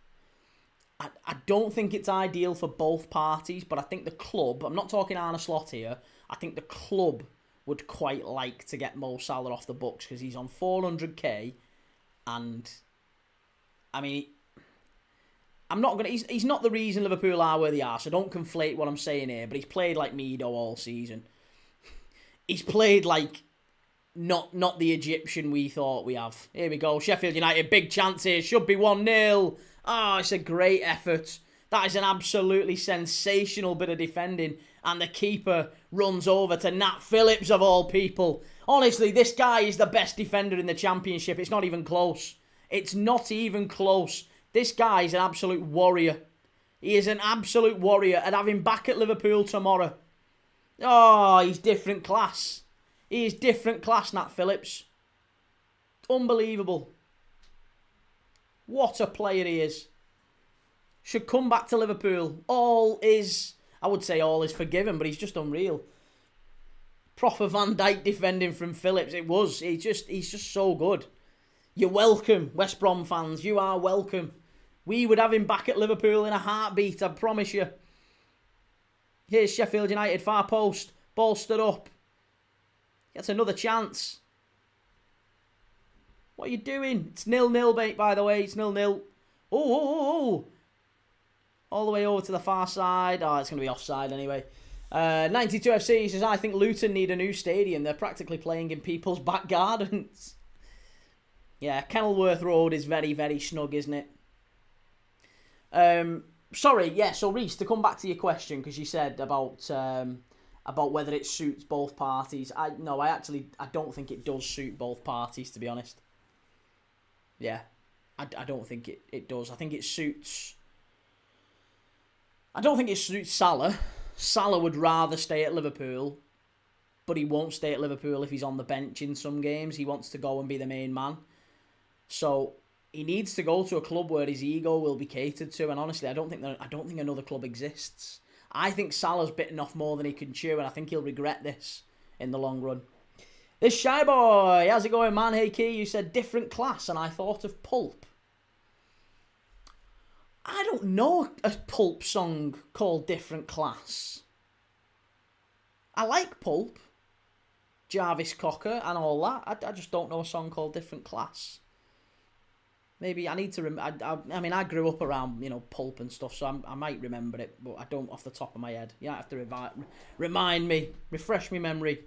Speaker 1: I don't think it's ideal for both parties, but I think the club, I'm not talking Arne Slot here, I think the club would quite like to get Mo Salah off the books because he's on 400k, and I mean, he's not the reason Liverpool are where they are, so don't conflate what I'm saying here, but he's played like Mido all season. He's played like not the Egyptian we thought we have. Here we go, Sheffield United, big chance here, should be 1-0. Oh, it's a great effort. That is an absolutely sensational bit of defending, and the keeper runs over to Nat Phillips of all people. Honestly, this guy is the best defender in the Championship. It's not even close. It's not even close. This guy is an absolute warrior. He is an absolute warrior, and have him back at Liverpool tomorrow. Oh, he's different class. He is different class, Nat Phillips. Unbelievable. What a player he is. Should come back to Liverpool. I would say all is forgiven, but he's just unreal. Proper Van Dijk defending from Phillips. He's just so good. You're welcome, West Brom fans. You are welcome. We would have him back at Liverpool in a heartbeat, I promise you. Here's Sheffield United, far post. Ball stood up. Gets another chance. What are you doing? It's 0-0, mate, by the way. It's 0-0. Oh. All the way over to the far side. Oh, it's going to be offside anyway. 92 FC says, I think Luton need a new stadium. They're practically playing in people's back gardens. Yeah, Kenilworth Road is very, very snug, isn't it? Sorry, yeah, so Reece, to come back to your question, because you said about whether it suits both parties. I don't think it does suit both parties, to be honest. Yeah, I don't think it does. I think it suits Salah. Salah would rather stay at Liverpool, but he won't stay at Liverpool if he's on the bench in some games. He wants to go and be the main man. So he needs to go to a club where his ego will be catered to. And honestly, I don't think another club exists. I think Salah's bitten off more than he can chew, and I think he'll regret this in the long run. This Shy Boy, how's it going, man? Hey, Key, you said different class, and I thought of Pulp. I don't know a Pulp song called Different Class. I like Pulp, Jarvis Cocker, and all that. I just don't know a song called Different Class. Maybe I need to I mean, I grew up around, Pulp and stuff, so I might remember it, but I don't off the top of my head. You have to remind me, refresh my memory.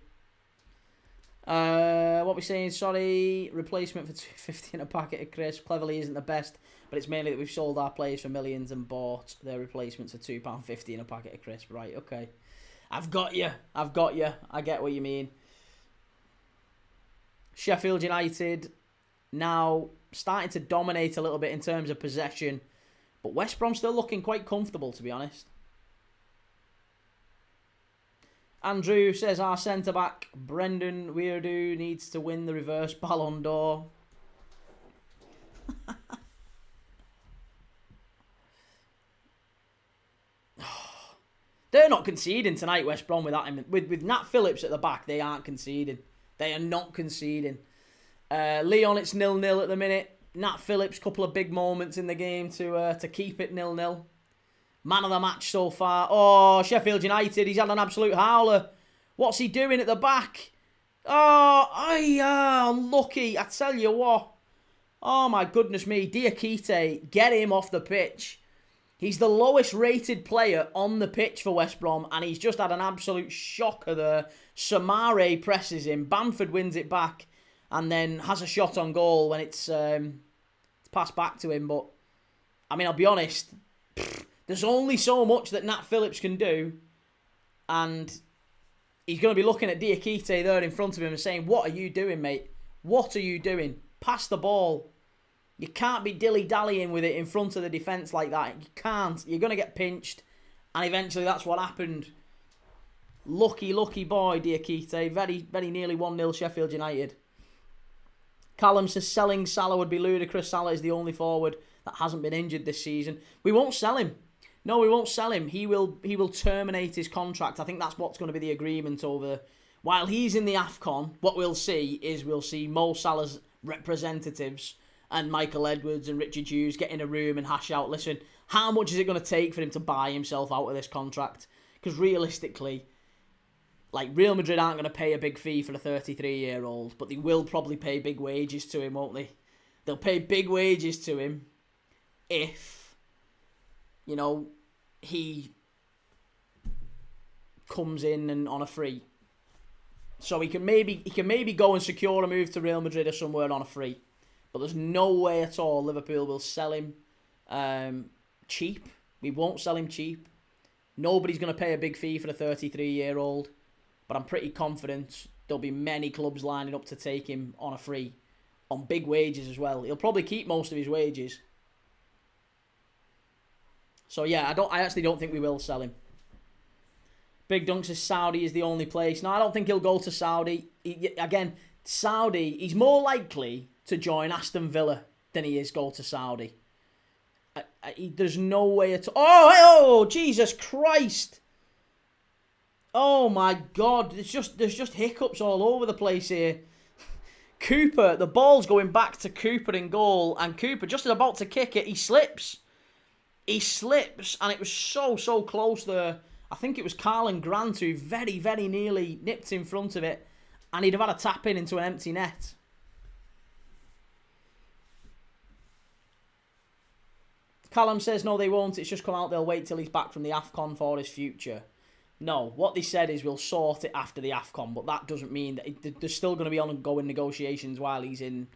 Speaker 1: What we saying? Sorry, replacement for $2.50 in a packet of crisps. Cleverly isn't the best, but it's mainly that we've sold our players for millions and bought their replacements for £2.50 in a packet of crisps. Right, okay. I've got you. I get what you mean. Sheffield United now starting to dominate a little bit in terms of possession, but West Brom still looking quite comfortable, to be honest. Andrew says our centre-back, Brendan Weirdo, needs to win the reverse Ballon d'Or. They're not conceding tonight, West Brom, with Nat Phillips at the back. They aren't conceding. They are not conceding. Leon, it's 0-0 at the minute. Nat Phillips, couple of big moments in the game to keep it 0-0. Man of the match so far. Oh, Sheffield United, he's had an absolute howler. What's he doing at the back? Oh, unlucky. I tell you what. Oh, my goodness me. Diakite, get him off the pitch. He's the lowest rated player on the pitch for West Brom, and he's just had an absolute shocker there. Samare presses him. Bamford wins it back, and then has a shot on goal when it's passed back to him. But, I mean, I'll be honest, there's only so much that Nat Phillips can do, and he's going to be looking at Diakite there in front of him and saying, what are you doing, mate? What are you doing? Pass the ball. You can't be dilly-dallying with it in front of the defence like that. You can't. You're going to get pinched. And eventually that's what happened. Lucky boy, Diakite. Very, very nearly 1-0 Sheffield United. Callum says selling Salah would be ludicrous. Salah is the only forward that hasn't been injured this season. We won't sell him. No, we won't sell him. He will terminate his contract. I think that's what's going to be the agreement over... While he's in the AFCON, what we'll see Mo Salah's representatives and Michael Edwards and Richard Hughes get in a room and hash out, listen, how much is it going to take for him to buy himself out of this contract? Because realistically, like, Real Madrid aren't going to pay a big fee for a 33-year-old, but they will probably pay big wages to him, won't they? They'll pay big wages to him if, you know, he comes in and on a free. So he can maybe go and secure a move to Real Madrid or somewhere on a free. But there's no way at all Liverpool will sell him cheap. We won't sell him cheap. Nobody's going to pay a big fee for a 33-year-old. But I'm pretty confident there'll be many clubs lining up to take him on a free. On big wages as well. He'll probably keep most of his wages. So yeah, I actually don't think we will sell him. Big Dunk says Saudi is the only place. No, I don't think he'll go to Saudi. Saudi, he's more likely to join Aston Villa than he is go to Saudi. There's no way at all. Oh, Jesus Christ. Oh my God. There's just hiccups all over the place here. Cooper, the ball's going back to Cooper in goal, and Cooper just is about to kick it. He slips. And it was so close there. I think it was Carlin Grant who very, very nearly nipped in front of it, and he'd have had a tap in into an empty net. Callum says, no, they won't. It's just come out. They'll wait till he's back from the AFCON for his future. No, what they said is we'll sort it after the AFCON, but that doesn't mean that there's still going to be ongoing negotiations while he's in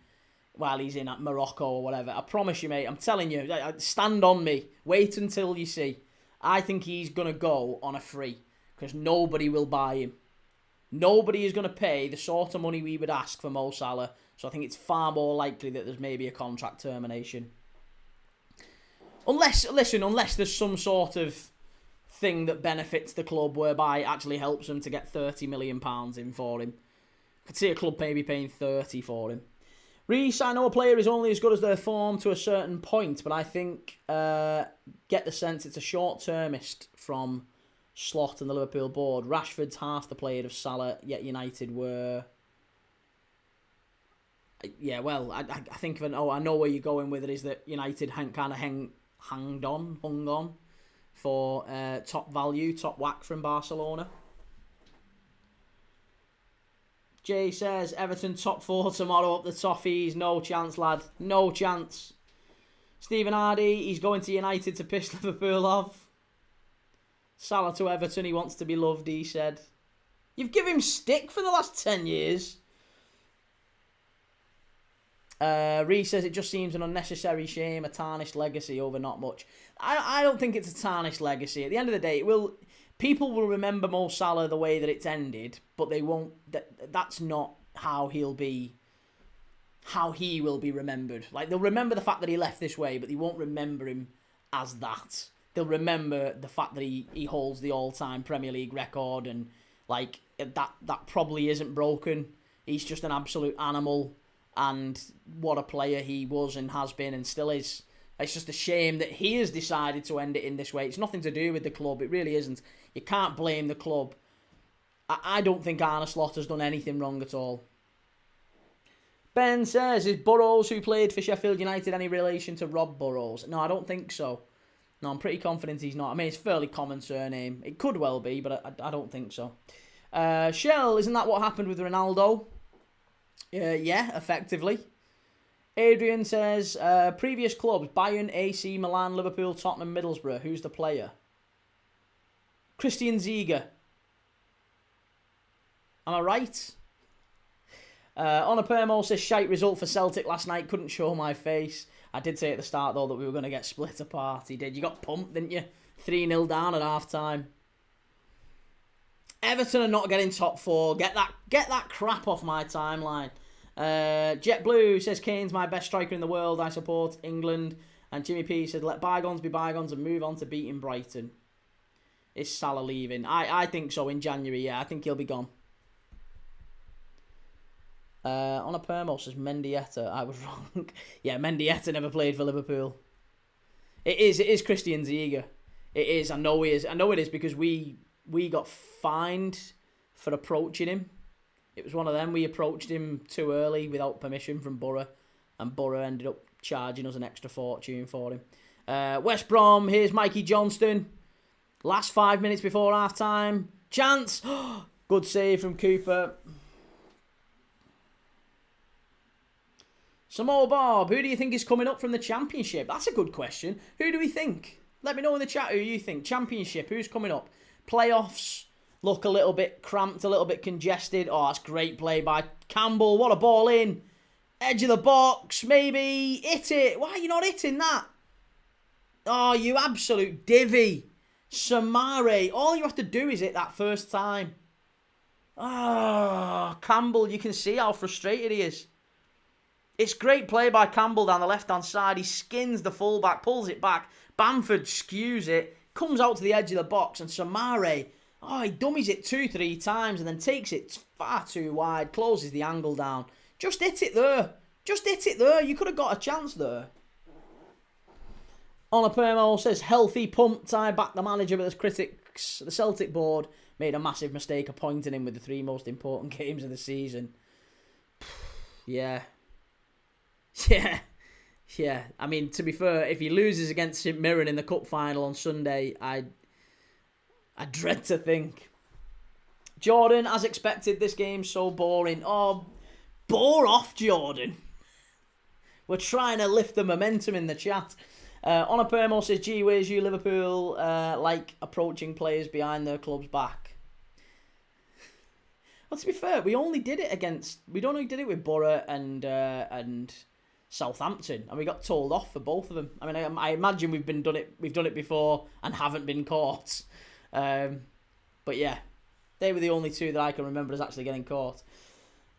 Speaker 1: at Morocco or whatever. I promise you, mate. I'm telling you. Stand on me. Wait until you see. I think he's going to go on a free because nobody will buy him. Nobody is going to pay the sort of money we would ask for Mo Salah. So I think it's far more likely that there's maybe a contract termination. Unless there's some sort of thing that benefits the club whereby it actually helps them to get £30 million in for him. I could see a club maybe paying 30 for him. Reece, I know a player is only as good as their form to a certain point, but I think, get the sense it's a short-termist from Slot and the Liverpool board. Rashford's half the player of Salah, yet United were... Yeah, well, I think I know where you're going with it, is that United hung on for top value, top whack from Barcelona. Jay says, Everton top 4 tomorrow up the Toffees. No chance, lad. No chance. Stephen Hardy, he's going to United to piss Liverpool off. Salah to Everton, he wants to be loved, he said. You've given him stick for the last 10 years. Reece says it just seems an unnecessary shame, a tarnished legacy over not much. I don't think it's a tarnished legacy. At the end of the day, people will remember Mo Salah the way that it's ended, but they won't. That's not how he will be remembered. Like, they'll remember the fact that he left this way, but they won't remember him as that. They'll remember the fact that he holds the all-time Premier League record, and like that probably isn't broken. He's just an absolute animal, and what a player he was and has been and still is. It's just a shame that he has decided to end it in this way. It's nothing to do with the club. It really isn't. You can't blame the club. I don't think Arne Slot has done anything wrong at all. Ben says, is Burrows, who played for Sheffield United, any relation to Rob Burrows? No, I don't think so. No, I'm pretty confident he's not. I mean, it's a fairly common surname. It could well be, but I don't think so. Shell, isn't that what happened with Ronaldo? Yeah, effectively. Adrian says, previous clubs, Bayern, AC, Milan, Liverpool, Tottenham, Middlesbrough. Who's the player? Christian Ziege. Am I right? Honor Permo says, shite result for Celtic last night. Couldn't show my face. I did say at the start, though, that we were going to get split apart. He did. You got pumped, didn't you? 3-0 down at half-time. Everton are not getting top four. Get that crap off my timeline. JetBlue says, Kane's my best striker in the world. I support England. And Jimmy P said, let bygones be bygones and move on to beating Brighton. Is Salah leaving? I think so in January, yeah. I think he'll be gone. On a Permo says Mendieta. I was wrong. Yeah, Mendieta never played for Liverpool. It is Christian Ziege. It is. I know it is because we got fined for approaching him. It was one of them. We approached him too early without permission from Borough, and Borough ended up charging us an extra fortune for him. West Brom. Here's Mikey Johnston. Last 5 minutes before half time. Chance. Good save from Cooper. Samo Bob, who do you think is coming up from the Championship? That's a good question. Who do we think? Let me know in the chat who you think. Championship, who's coming up? Playoffs look a little bit cramped, a little bit congested. Oh, that's great play by Campbell. What a ball in. Edge of the box, maybe. Hit it. Why are you not hitting that? Oh, you absolute divvy. Samare, all you have to do is hit that first time. Oh, Campbell, you can see how frustrated he is. It's great play by Campbell down the left-hand side. He skins the fullback, pulls it back. Bamford skews it, comes out to the edge of the box, and Samare, he dummies it 2-3 times and then takes it far too wide, closes the angle down. Just hit it there. Just hit it there. You could have got a chance there. Honor Permo says, healthy pump tie back the manager, but as critics, the Celtic board made a massive mistake appointing him with the 3 most important games of the season. Yeah. Yeah. I mean, to be fair, if he loses against St Mirren in the cup final on Sunday, I dread to think. Jordan, as expected, this game's so boring. Oh, bore off, Jordan. We're trying to lift the momentum in the chat. Honor Permo says, gee whiz, you Liverpool like approaching players behind their club's back. Well, to be fair, we only did it with Borough and Southampton, and we got told off for both of them. I mean, I imagine we've done it before and haven't been caught. But yeah, they were the only 2 that I can remember as actually getting caught.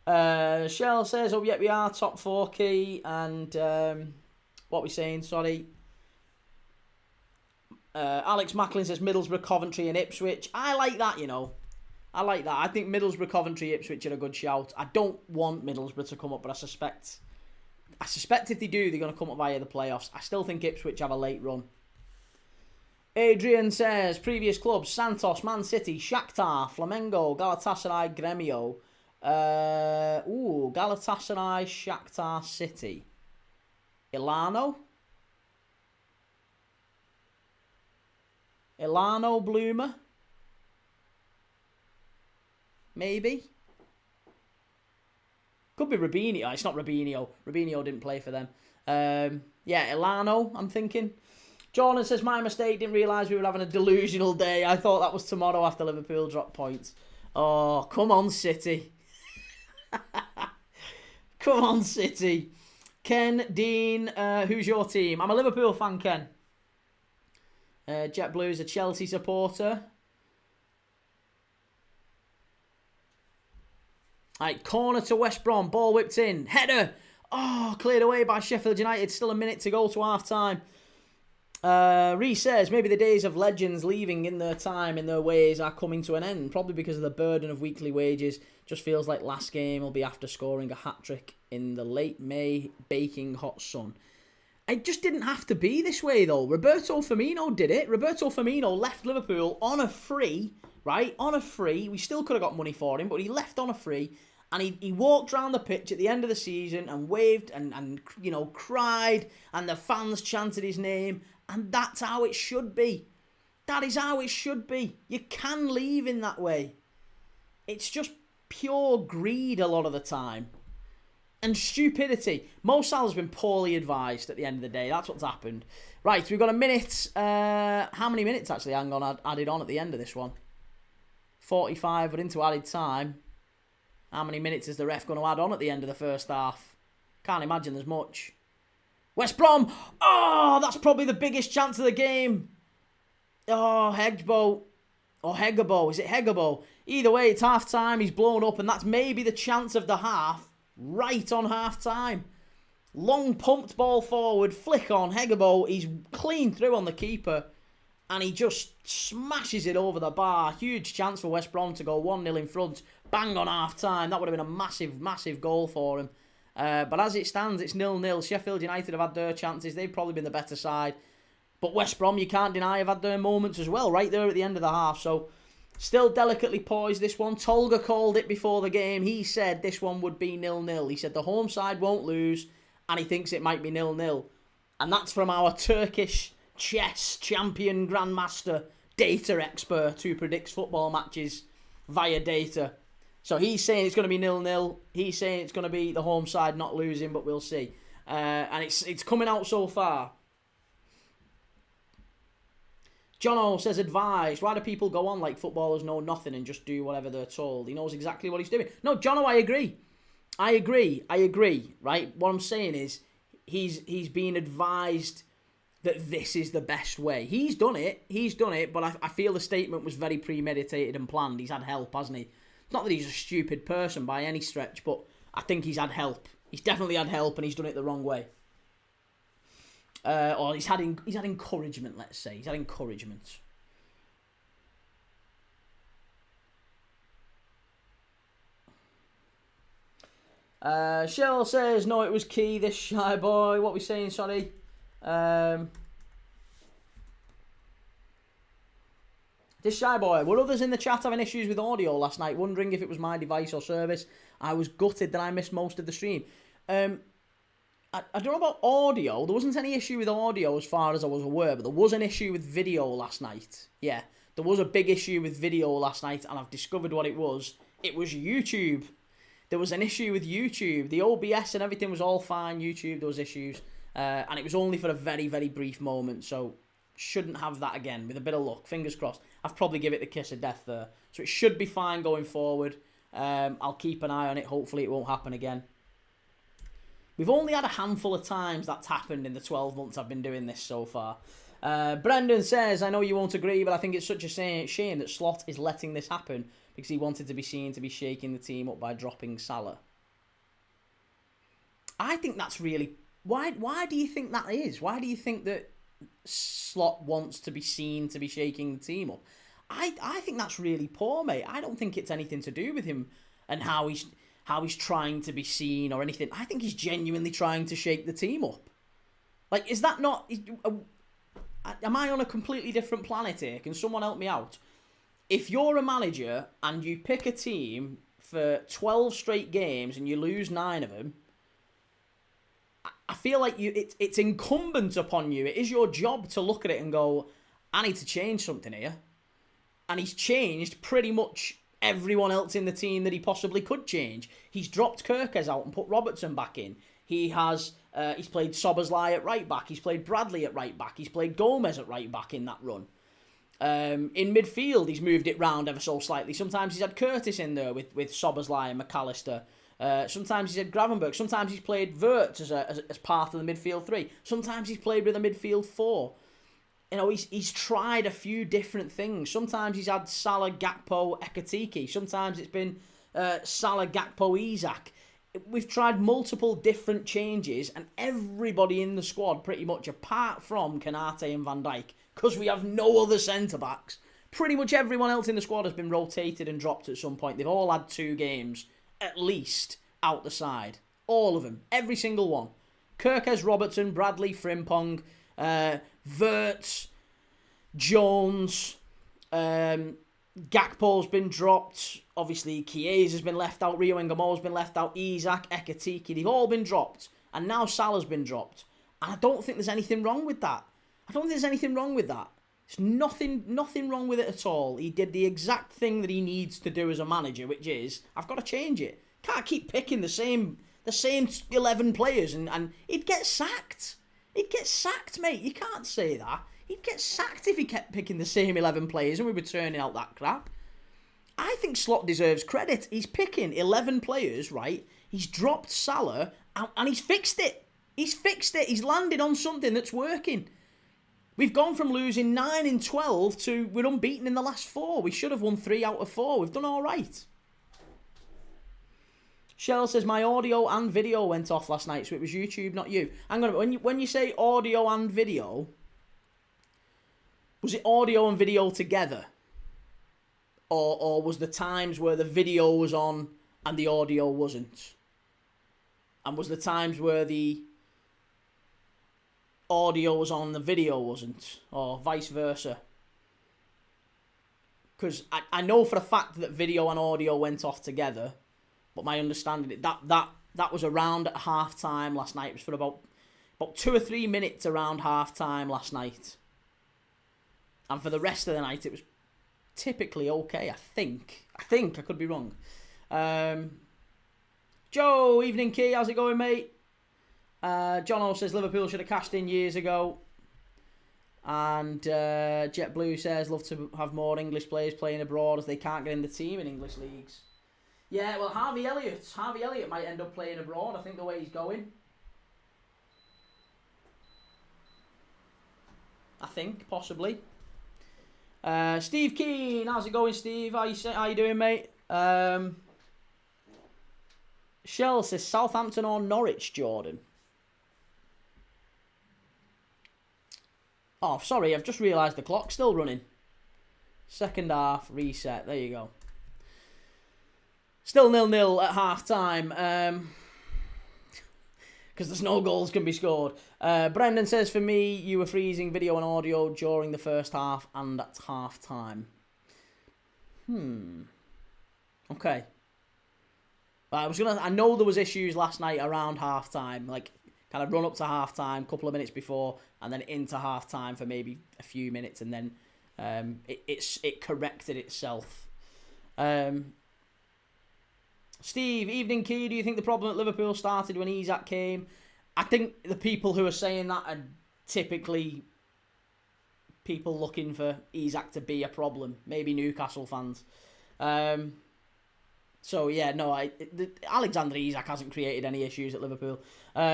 Speaker 1: Shell says, oh yeah, we are top 4 key, and what we saying? Sorry. Alex Macklin says Middlesbrough, Coventry, and Ipswich. I like that, you know. I like that. I think Middlesbrough, Coventry, Ipswich are a good shout. I don't want Middlesbrough to come up, but I suspect if they do, they're going to come up via the playoffs. I still think Ipswich have a late run. Adrian says, previous clubs, Santos, Man City, Shakhtar, Flamengo, Galatasaray, Gremio. Galatasaray, Shakhtar, City. Ilano, Bloomer. Maybe. Could be Robinho. It's not Robinho. Robinho didn't play for them. Ilano, I'm thinking. Jordan says, my mistake, didn't realise we were having a delusional day. I thought that was tomorrow after Liverpool dropped points. Oh, come on, City. Come on, City. Ken Dean, who's your team? I'm a Liverpool fan, Ken. JetBlue's a Chelsea supporter. Right, corner to West Brom. Ball whipped in. Header. Oh, cleared away by Sheffield United. Still a minute to go to half-time. Reece says, maybe the days of legends leaving in their time, in their ways, are coming to an end. Probably because of the burden of weekly wages. Just feels like last game will be after scoring a hat-trick in the late May baking hot sun. It just didn't have to be this way, though. Roberto Firmino did it. Roberto Firmino left Liverpool on a free, right? On a free. We still could have got money for him, but he left on a free. And he walked around the pitch at the end of the season and waved and you know, cried. And the fans chanted his name. And that's how it should be. That is how it should be. You can leave in that way. It's just pure greed a lot of the time. And stupidity. Mo Salah's been poorly advised at the end of the day. That's what's happened. Right, we've got a minute. How many minutes, actually, hang on, added on at the end of this one? 45, but into added time. How many minutes is the ref going to add on at the end of the first half? Can't imagine there's much. West Brom. Oh, that's probably the biggest chance of the game. Oh, Hegbo. Or Hegabo. Is it Hegabo? Either way, it's half-time. He's blown up, and that's maybe the chance of the half. Right on half-time. Long pumped ball forward. Flick on. Hegabo. He's clean through on the keeper. And he just smashes it over the bar. Huge chance for West Brom to go 1-0 in front. Bang on half-time. That would have been a massive, massive goal for him. But as it stands, it's 0-0. Sheffield United have had their chances. They've probably been the better side. But West Brom, you can't deny, have had their moments as well. Right there at the end of the half. So, still delicately poised, this one. Tolga called it before the game. He said this one would be 0-0. He said the home side won't lose. And he thinks it might be 0-0. And that's from our Turkish chess champion grandmaster data expert who predicts football matches via data. So he's saying it's going to be 0-0. He's saying it's going to be the home side not losing, but we'll see. And it's coming out so far. Jono says, advised. Why do people go on like footballers know nothing and just do whatever they're told? He knows exactly what he's doing. No, Jono, I agree. Right? What I'm saying is he's being advised that this is the best way. He's done it, but I feel the statement was very premeditated and planned. He's had help, hasn't he? Not that he's a stupid person by any stretch, but I think he's had help. He's definitely had help, and he's done it the wrong way. Or he's had encouragement, let's say. He's had encouragement. Cheryl says, no, it was key, this shy boy. What are we saying, sorry? This shy boy. Were others in the chat having issues with audio last night, wondering if it was my device or service? I was gutted that I missed most of the stream. I don't know about audio. There wasn't any issue with audio as far as I was aware, but there was an issue with video last night. Yeah, there was a big issue with video last night, and I've discovered what it was. It was YouTube. There was an issue with YouTube. The OBS and everything was all fine. YouTube, there was issues. And it was only for a very, very brief moment, so shouldn't have that again, with a bit of luck. Fingers crossed. I've probably give it the kiss of death there. So it should be fine going forward. I'll keep an eye on it. Hopefully it won't happen again. We've only had a handful of times that's happened in the 12 months I've been doing this so far. Brendan says, I know you won't agree, but I think it's such a shame that Slot is letting this happen because he wanted to be seen to be shaking the team up by dropping Salah. I think that's really... Why do you think that is? Why do you think that Slot wants to be seen to be shaking the team up? I think that's really poor, mate. I don't think it's anything to do with him and how he's trying to be seen or anything. I think he's genuinely trying to shake the team up. Like, is that not... Am I on a completely different planet here? Can someone help me out? If you're a manager and you pick a team for 12 straight games and you lose 9 of them, I feel like it's incumbent upon you. It is your job to look at it and go, I need to change something here. And he's changed pretty much everyone else in the team that he possibly could change. He's dropped Kirkes out and put Robertson back in. He's played Szoboszlai at right back. He's played Bradley at right back. He's played Gomez at right back in that run. In midfield, he's moved it round ever so slightly. Sometimes he's had Curtis in there with Szoboszlai and McAllister. Sometimes he's had Gravenberch. Sometimes he's played Wirtz as part of the midfield three. Sometimes he's played with a midfield four. You know, he's tried a few different things. Sometimes he's had Salah, Gakpo, Ekitike. Sometimes it's been Salah, Gakpo, Isak. We've tried multiple different changes, and everybody in the squad, pretty much apart from Konate and Van Dijk, because we have no other centre-backs, pretty much everyone else in the squad has been rotated and dropped at some point. They've all had 2 games, at least, out the side. All of them. Every single one. Kirkes, Robertson, Bradley, Frimpong, Wirtz, Jones, Gakpo's been dropped. Obviously, Chiesa has been left out. Rio Ngamo's been left out. Isak, Ekitike, they've all been dropped. And now Salah's been dropped. And I don't think there's anything wrong with that. There's nothing wrong with it at all. He did the exact thing that he needs to do as a manager, which is, I've got to change it. Can't keep picking the same 11 players and he'd get sacked. He'd get sacked, mate. You can't say that. He'd get sacked if he kept picking the same 11 players and we were turning out that crap. I think Slot deserves credit. He's picking 11 players, right? He's dropped Salah and he's fixed it. He's landed on something that's working. We've gone from losing 9 in 12 to we're unbeaten in the last 4. We should have won 3 out of 4. We've done all right. Shell says, my audio and video went off last night, so it was YouTube, not you. Hang on, when you say audio and video, was it audio and video together? Or was the times where the video was on and the audio wasn't? And was the times where the audio was on, the video wasn't? Or vice versa? Because I know for a fact that video and audio went off together, but my understanding that was around at half time last night. It was for about 2 or 3 minutes around half time last night. And for the rest of the night, it was typically okay, I think. I could be wrong. Joe, evening key, how's it going, mate? John O says Liverpool should have cashed in years ago. And JetBlue says love to have more English players playing abroad as they can't get in the team in English leagues. Yeah, well, Harvey Elliott might end up playing abroad, I think, the way he's going. I think, possibly. Steve Keane, how's it going, Steve? How you doing, mate? Shell says Southampton or Norwich, Jordan. Oh, sorry, I've just realised the clock's still running. Second half, reset, there you go. Still 0-0 at half-time. Because there's no goals can be scored. Brendan says, for me, you were freezing video and audio during the first half and at half-time. Okay. I know there was issues last night around half-time. Like, kind of run up to half-time, couple of minutes before, and then into half-time for maybe a few minutes, and then it corrected itself. Steve, evening key, do you think the problem at Liverpool started when Isak came? I think the people who are saying that are typically people looking for Isak to be a problem. Maybe Newcastle fans. So, yeah, no, Alexander Isak hasn't created any issues at Liverpool.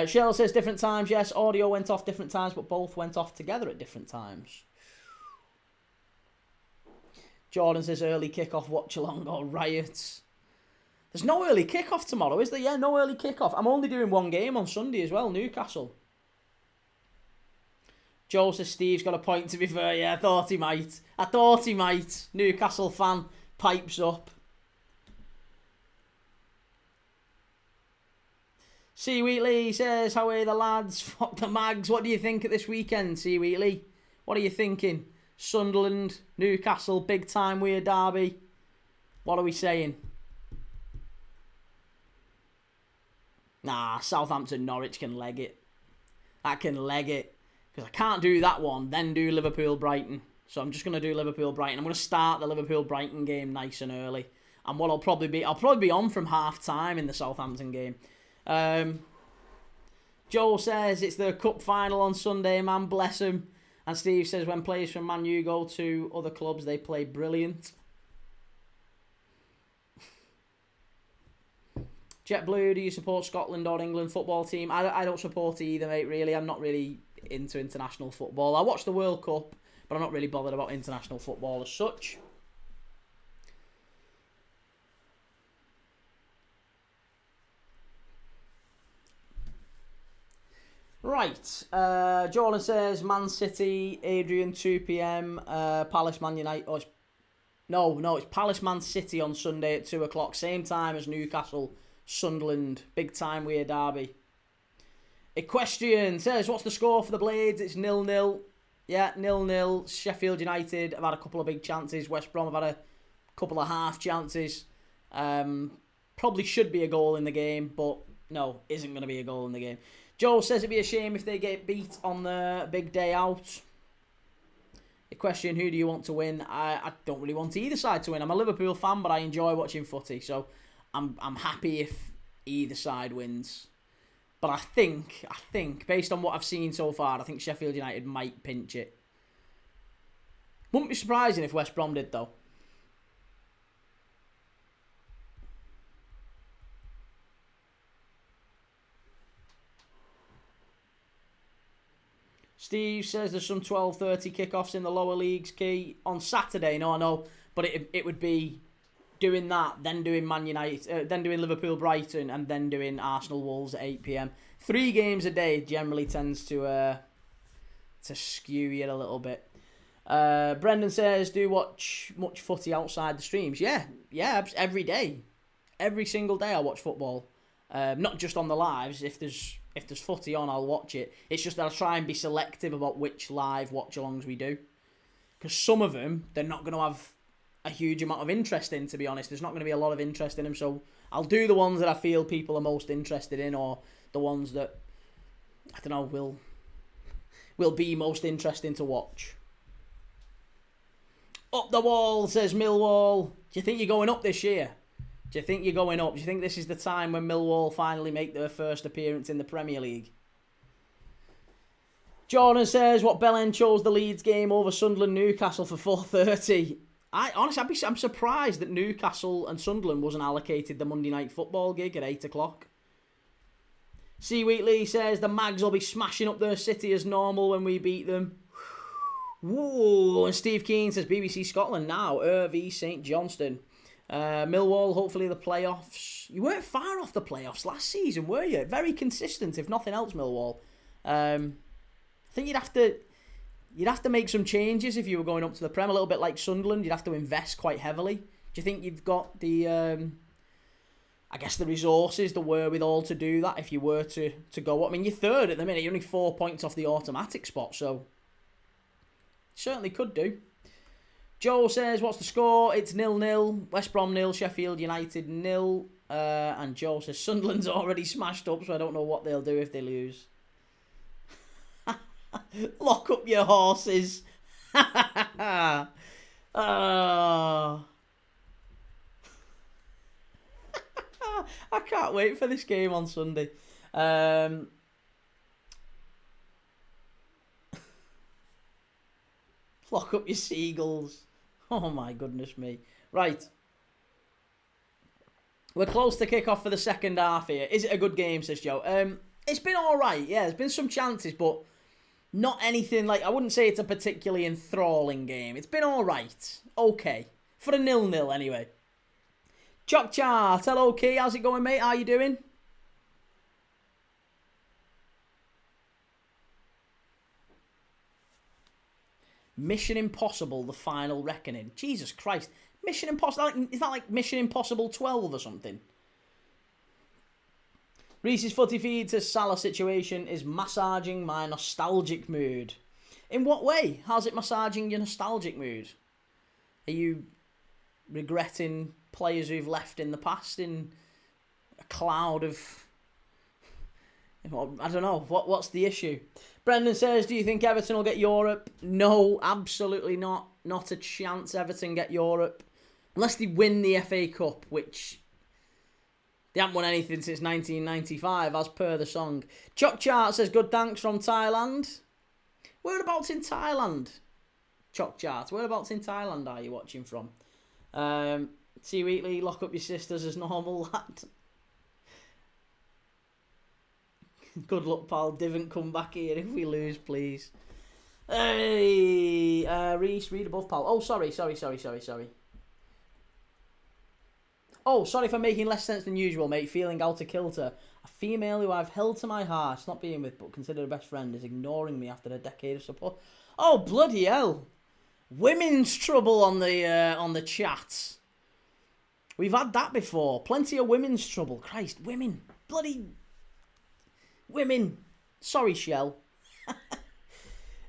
Speaker 1: Shell says different times. Yes, audio went off different times, but both went off together at different times. Jordan says early kickoff, Watchalong or riots. There's no early kickoff tomorrow, is there? Yeah, no early kickoff. I'm only doing one game on Sunday as well, Newcastle. Joe says Steve's got a point, to be fair. Yeah, I thought he might. Newcastle fan pipes up. C. Wheatley says, how are the lads? Fuck the mags. What do you think of this weekend, C. Wheatley? What are you thinking? Sunderland, Newcastle, big time weird derby. What are we saying? Nah, Southampton, Norwich can leg it. That can leg it. Because I can't do that one, then do Liverpool-Brighton. So I'm just going to do Liverpool-Brighton. I'm going to start the Liverpool-Brighton game nice and early. And what I'll probably be on from half-time in the Southampton game. Joel says it's the cup final on Sunday, man, bless him. And Steve says when players from Man U go to other clubs, they play brilliant. JetBlue, do you support Scotland or England football team? I don't support either, mate, really. I'm not really into international football. I watch the World Cup, but I'm not really bothered about international football as such. Right, Jordan says Man City, Adrian, 2 p.m, Palace, Man United. Oh, it's Palace, Man City on Sunday at 2 o'clock. Same time as Newcastle, Sunderland. Big time weird derby. Equestrian says, what's the score for the Blades? It's 0-0. Yeah, 0-0. Sheffield United have had a couple of big chances. West Brom have had a couple of half chances. Probably should be a goal in the game, but no, isn't going to be a goal in the game. Joe says it'd be a shame if they get beat on the big day out. The question, who do you want to win? I don't really want either side to win. I'm a Liverpool fan, but I enjoy watching footy, so I'm happy if either side wins. But I think, based on what I've seen so far, I think Sheffield United might pinch it. Wouldn't be surprising if West Brom did, though. Steve says there's some 12:30 kickoffs in the lower leagues, Key. On Saturday, no, I know. But it would be doing that, then doing Man United, then doing Liverpool Brighton, and then doing Arsenal Wolves at 8 p.m. 3 games a day generally tends to skew you a little bit. Brendan says, do you watch much footy outside the streams? Yeah, every day. Every single day I watch football. Not just on the lives. If there's footy on, I'll watch it. It's just that I try and be selective about which live watch-alongs we do. Because some of them, they're not going to have a huge amount of interest in, to be honest. There's not going to be a lot of interest in them. So I'll do the ones that I feel people are most interested in, or the ones that, I don't know, will be most interesting to watch. Up the wall, says Millwall. Do you think you're going up this year? Do you think you're going up? Do you think this is the time when Millwall finally make their first appearance in the Premier League? Jordan says, what Bellend chose the Leeds game over Sunderland Newcastle for 4:30. Honestly, I'm surprised that Newcastle and Sunderland wasn't allocated the Monday Night Football gig at 8 o'clock. C. Wheatley says, the Mags will be smashing up their City as normal when we beat them. Whoa. And Steve Keane says, BBC Scotland now, v St Johnstone. Millwall, hopefully the playoffs. You weren't far off the playoffs last season, were you? Very consistent, if nothing else, Millwall. I think you'd have to make some changes if you were going up to the Prem. A little bit like Sunderland, you'd have to invest quite heavily. Do you think you've got the, I guess, the resources, the wherewithal to do that if you were to go up? I mean, you're third at the minute. You're only 4 points off the automatic spot, so certainly could do. Joe says, what's the score? It's 0-0. West Brom 0, Sheffield United 0. And Joe says, Sunderland's already smashed up, so I don't know what they'll do if they lose. Lock up your horses. Oh. I can't wait for this game on Sunday. Lock up your seagulls. Oh my goodness me. Right. We're close to kick-off for the second half here. Is it a good game, says Joe? It's been alright, yeah. There's been some chances, but not anything like... I wouldn't say it's a particularly enthralling game. It's been alright. Okay. For a 0-0 anyway. Chuck Chart. Hello, Key. How's it going, mate? How you doing? Mission Impossible, The Final Reckoning. Jesus Christ. Mission Impossible. Is that like Mission Impossible 12 or something? Reese's Footy Feed says Salah situation is massaging my nostalgic mood. In what way? How's it massaging your nostalgic mood? Are you regretting players who've left in the past in a cloud of... I don't know. What's the issue? Brendan says, do you think Everton will get Europe? No, absolutely not. Not a chance Everton get Europe. Unless they win the FA Cup, which they haven't won anything since 1995, as per the song. Chuck Chart says, good thanks from Thailand. Whereabouts in Thailand? Chuck Chart, whereabouts in Thailand are you watching from? T. Wheatley, lock up your sisters as normal, lad. Good luck, pal. Divin, come back here if we lose, please. Hey, Reese, read above, pal. Oh, sorry. Oh, sorry for making less sense than usual, mate. Feeling out of kilter. A female who I've held to my heart, not being with, but considered a best friend, is ignoring me after a decade of support. Oh, bloody hell. Women's trouble on the chat. We've had that before. Plenty of women's trouble. Christ, women. Bloody women. Sorry, Shell.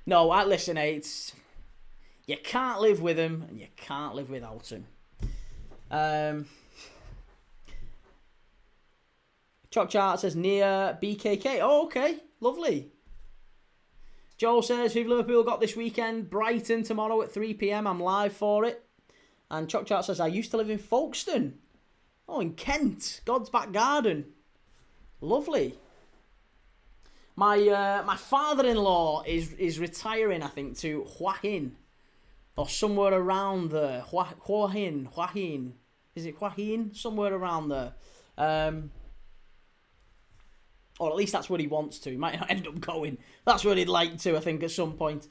Speaker 1: No, listen, it's... You can't live with them, and you can't live without them. Chalk Chart says near BKK. Oh, okay. Lovely. Joe says, who've Liverpool got this weekend? Brighton tomorrow at 3 p.m. I'm live for it. And Chalk Chart says, I used to live in Folkestone. Oh, in Kent. God's back garden. Lovely. My father-in-law is retiring, I think, to Hua Hin. Or somewhere around there. Hua Hin. Is it Hua Hin? Somewhere around there. Or at least that's where he wants to. He might not end up going. That's where he'd like to, I think, at some point.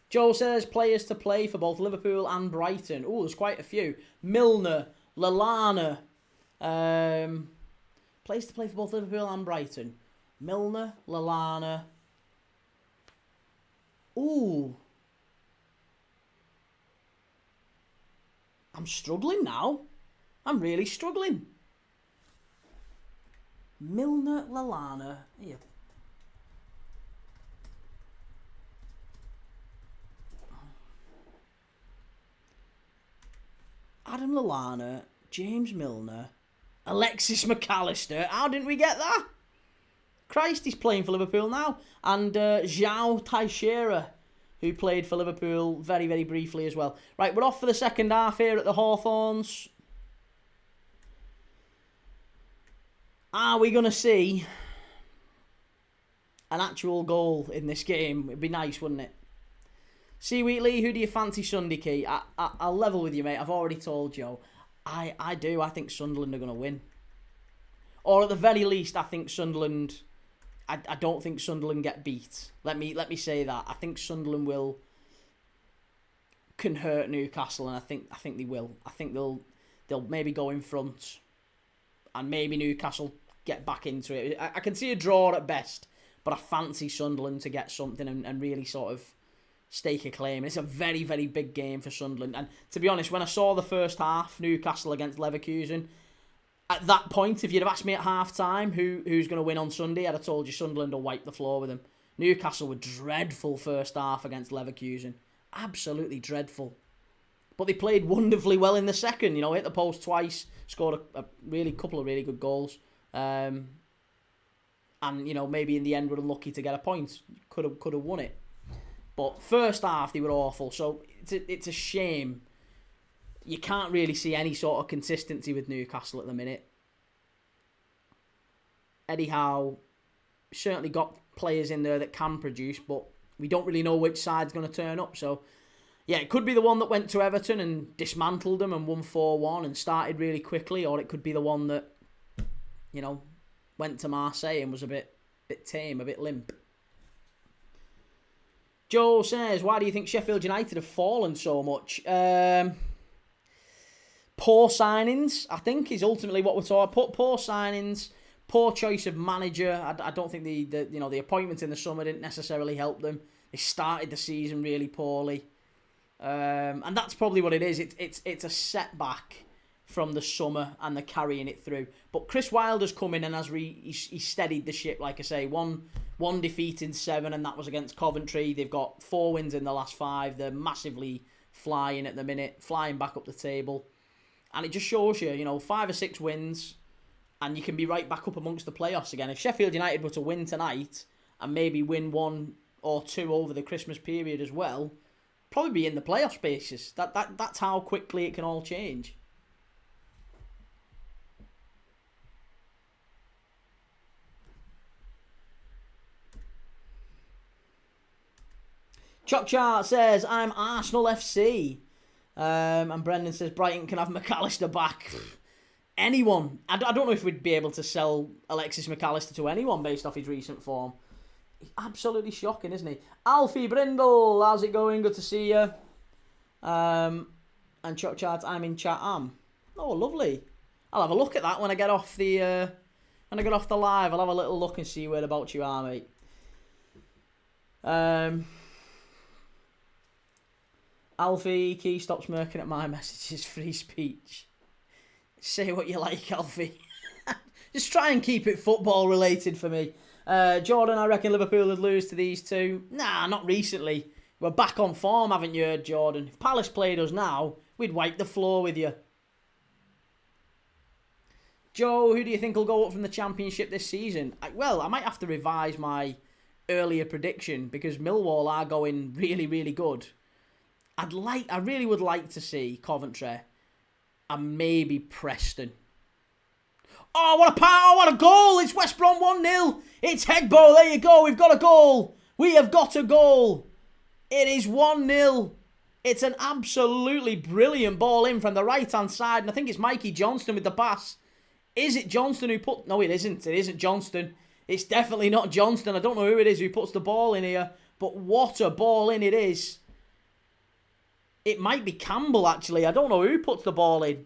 Speaker 1: Joe says players to play for both Liverpool and Brighton. Oh, there's quite a few. Milner, Lallana. Players to play for both Liverpool and Brighton. Milner, Lallana. Ooh. I'm struggling now. I'm really struggling. Milner, Lallana. Here. Adam Lallana, James Milner, Alexis McAllister. How didn't we get that? Christ, he's playing for Liverpool now. And João Teixeira, who played for Liverpool very, very briefly as well. Right, we're off for the second half here at the Hawthorns. Are we going to see an actual goal in this game? It'd be nice, wouldn't it? See, Wheatley, who do you fancy Sunday, Key? I'll level with you, mate. I've already told you. I do. I think Sunderland are going to win. Or at the very least, I think Sunderland... I don't think Sunderland get beat. Let me say that. I think Sunderland can hurt Newcastle, and I think they will. I think they'll maybe go in front, and maybe Newcastle get back into it. I can see a draw at best, but I fancy Sunderland to get something and really sort of stake a claim. It's a very, very big game for Sunderland. And to be honest, when I saw the first half, Newcastle against Leverkusen, at that point, if you'd have asked me at half-time who's going to win on Sunday, I'd have told you Sunderland will wipe the floor with them. Newcastle were dreadful first half against Leverkusen. Absolutely dreadful. But they played wonderfully well in the second. You know, hit the post twice, scored a couple of really good goals. And, you know, maybe in the end were unlucky to get a point. Could have won it. But first half, they were awful. So it's a shame. You can't really see any sort of consistency with Newcastle at the minute. Eddie Howe certainly got players in there that can produce, but we don't really know which side's going to turn up. So, yeah, it could be the one that went to Everton and dismantled them and won 4-1 and started really quickly, or it could be the one that, you know, went to Marseille and was a bit tame, a bit limp. Joe says, why do you think Sheffield United have fallen so much? Poor signings, I think, is ultimately what we're talking. Poor signings, poor choice of manager. I don't think the appointment in the summer didn't necessarily help them. They started the season really poorly, and that's probably what it is. It's a setback from the summer, and they're carrying it through. But Chris Wilder's come in and he steadied the ship. Like I say, one defeat in 7, and that was against Coventry. They've got 4 wins in the last 5. They're massively flying at the minute, flying back up the table. And it just shows you, 5 or 6 wins, and you can be right back up amongst the playoffs again. If Sheffield United were to win tonight, and maybe win 1 or 2 over the Christmas period as well, probably be in the playoff spaces. That's how quickly it can all change. Chuck Chart says, I'm Arsenal FC. And Brendan says, Brighton can have McAllister back. anyone. I don't know if we'd be able to sell Alexis McAllister to anyone based off his recent form. He's absolutely shocking, isn't he? Alfie Brindle, how's it going? Good to see you. And Chuck Chart, I'm in Chatham. Oh, lovely. I'll have a look at that when I get off the live. I'll have a little look and see whereabouts you are, mate. Alfie, Key, stop smirking at my messages. Free speech. Say what you like, Alfie. Just try and keep it football related for me. Jordan, I reckon Liverpool would lose to these two. Nah, not recently. We're back on form, haven't you heard, Jordan? If Palace played us now, we'd wipe the floor with you. Joe, who do you think will go up from the Championship this season? I might have to revise my earlier prediction because Millwall are going really, really good. I really would like to see Coventry and maybe Preston. Oh, what a goal! It's West Brom 1-0. It's Hegbo. There you go. We've got a goal. We have got a goal. It is 1-0. It's an absolutely brilliant ball in from the right-hand side. And I think it's Mikey Johnston with the pass. Is it Johnston who put... No, it isn't. It isn't Johnston. It's definitely not Johnston. I don't know who it is who puts the ball in here. But what a ball in it is. It might be Campbell, actually. I don't know who puts the ball in.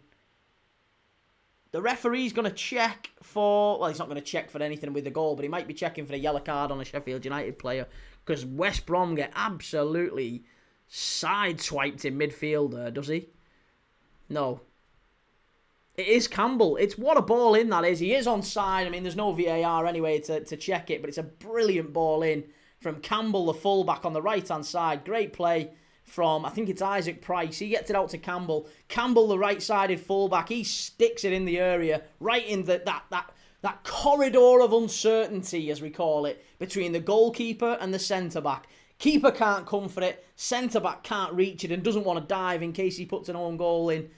Speaker 1: The referee's going to check for... Well, he's not going to check for anything with the goal, but he might be checking for a yellow card on a Sheffield United player. Because West Brom get absolutely sideswiped in midfield, does he? No. It is Campbell. It's what a ball in that is. He is onside. I mean, there's no VAR anyway to check it, but it's a brilliant ball in from Campbell, the fullback on the right-hand side. Great play from, I think it's Isaac Price. He gets it out to Campbell. Campbell, the right-sided fullback, he sticks it in the area, right in that corridor of uncertainty, as we call it, between the goalkeeper and the centre-back. Keeper can't come for it. Centre-back can't reach it and doesn't want to dive in case he puts an own goal in.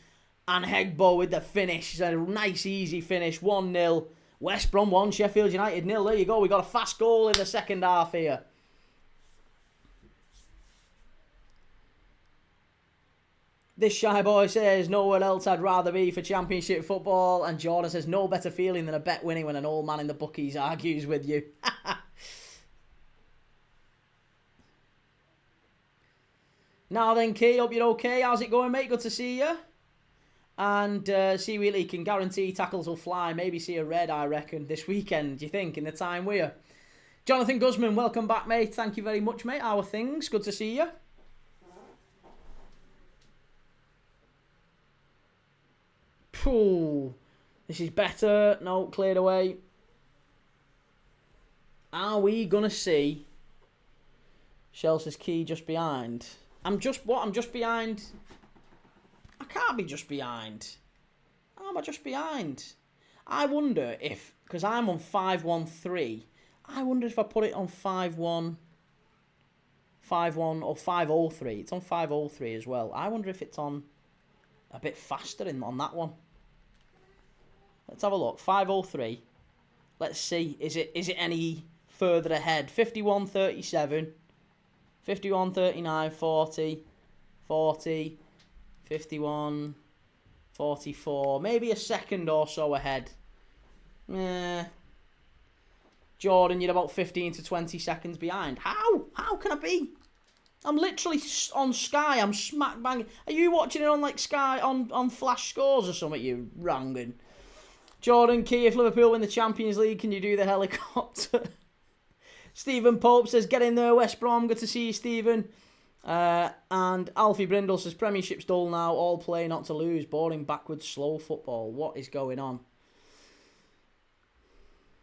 Speaker 1: And Hegbo with the finish. It's a nice, easy finish. 1-0. West Brom 1, Sheffield United 0. There you go. We got a fast goal in the second half here. This shy boy says, nowhere else I'd rather be for Championship football. And Jordan says, no better feeling than a bet winning when an old man in the bookies argues with you. Now then, Key, hope you're okay. How's it going, mate? Good to see you. And see Wheatley can guarantee tackles will fly. Maybe see a red, I reckon, this weekend, do you think, in the time we're. Jonathan Guzman, welcome back, mate. Thank you very much, mate. How are things? Good to see you. Pooh. This is better. No, cleared away. Are we going to see Chelsea's Key just behind? I'm just behind... I can't be just behind. How am I just behind? I wonder if, because I'm on 513, I wonder if I put it on 51, 51 or 503. It's on 503 as well. I wonder if it's on a bit faster on that one. Let's have a look. 503. Let's see. Is it any further ahead? 51.37, 51.39, 40, 40. 51, 44, maybe a second or so ahead. Jordan, you're about 15 to 20 seconds behind. How can I be? I'm literally on Sky. I'm smack bang. Are you watching it on like Sky on Flash Scores or something? You wronging. Jordan Key, if Liverpool win the Champions League, can you do the helicopter? Stephen Pope says, get in there, West Brom. Good to see you, Stephen. And Alfie Brindle says, Premiership's dull now, all play not to lose, boring, backwards, slow football. What is going on?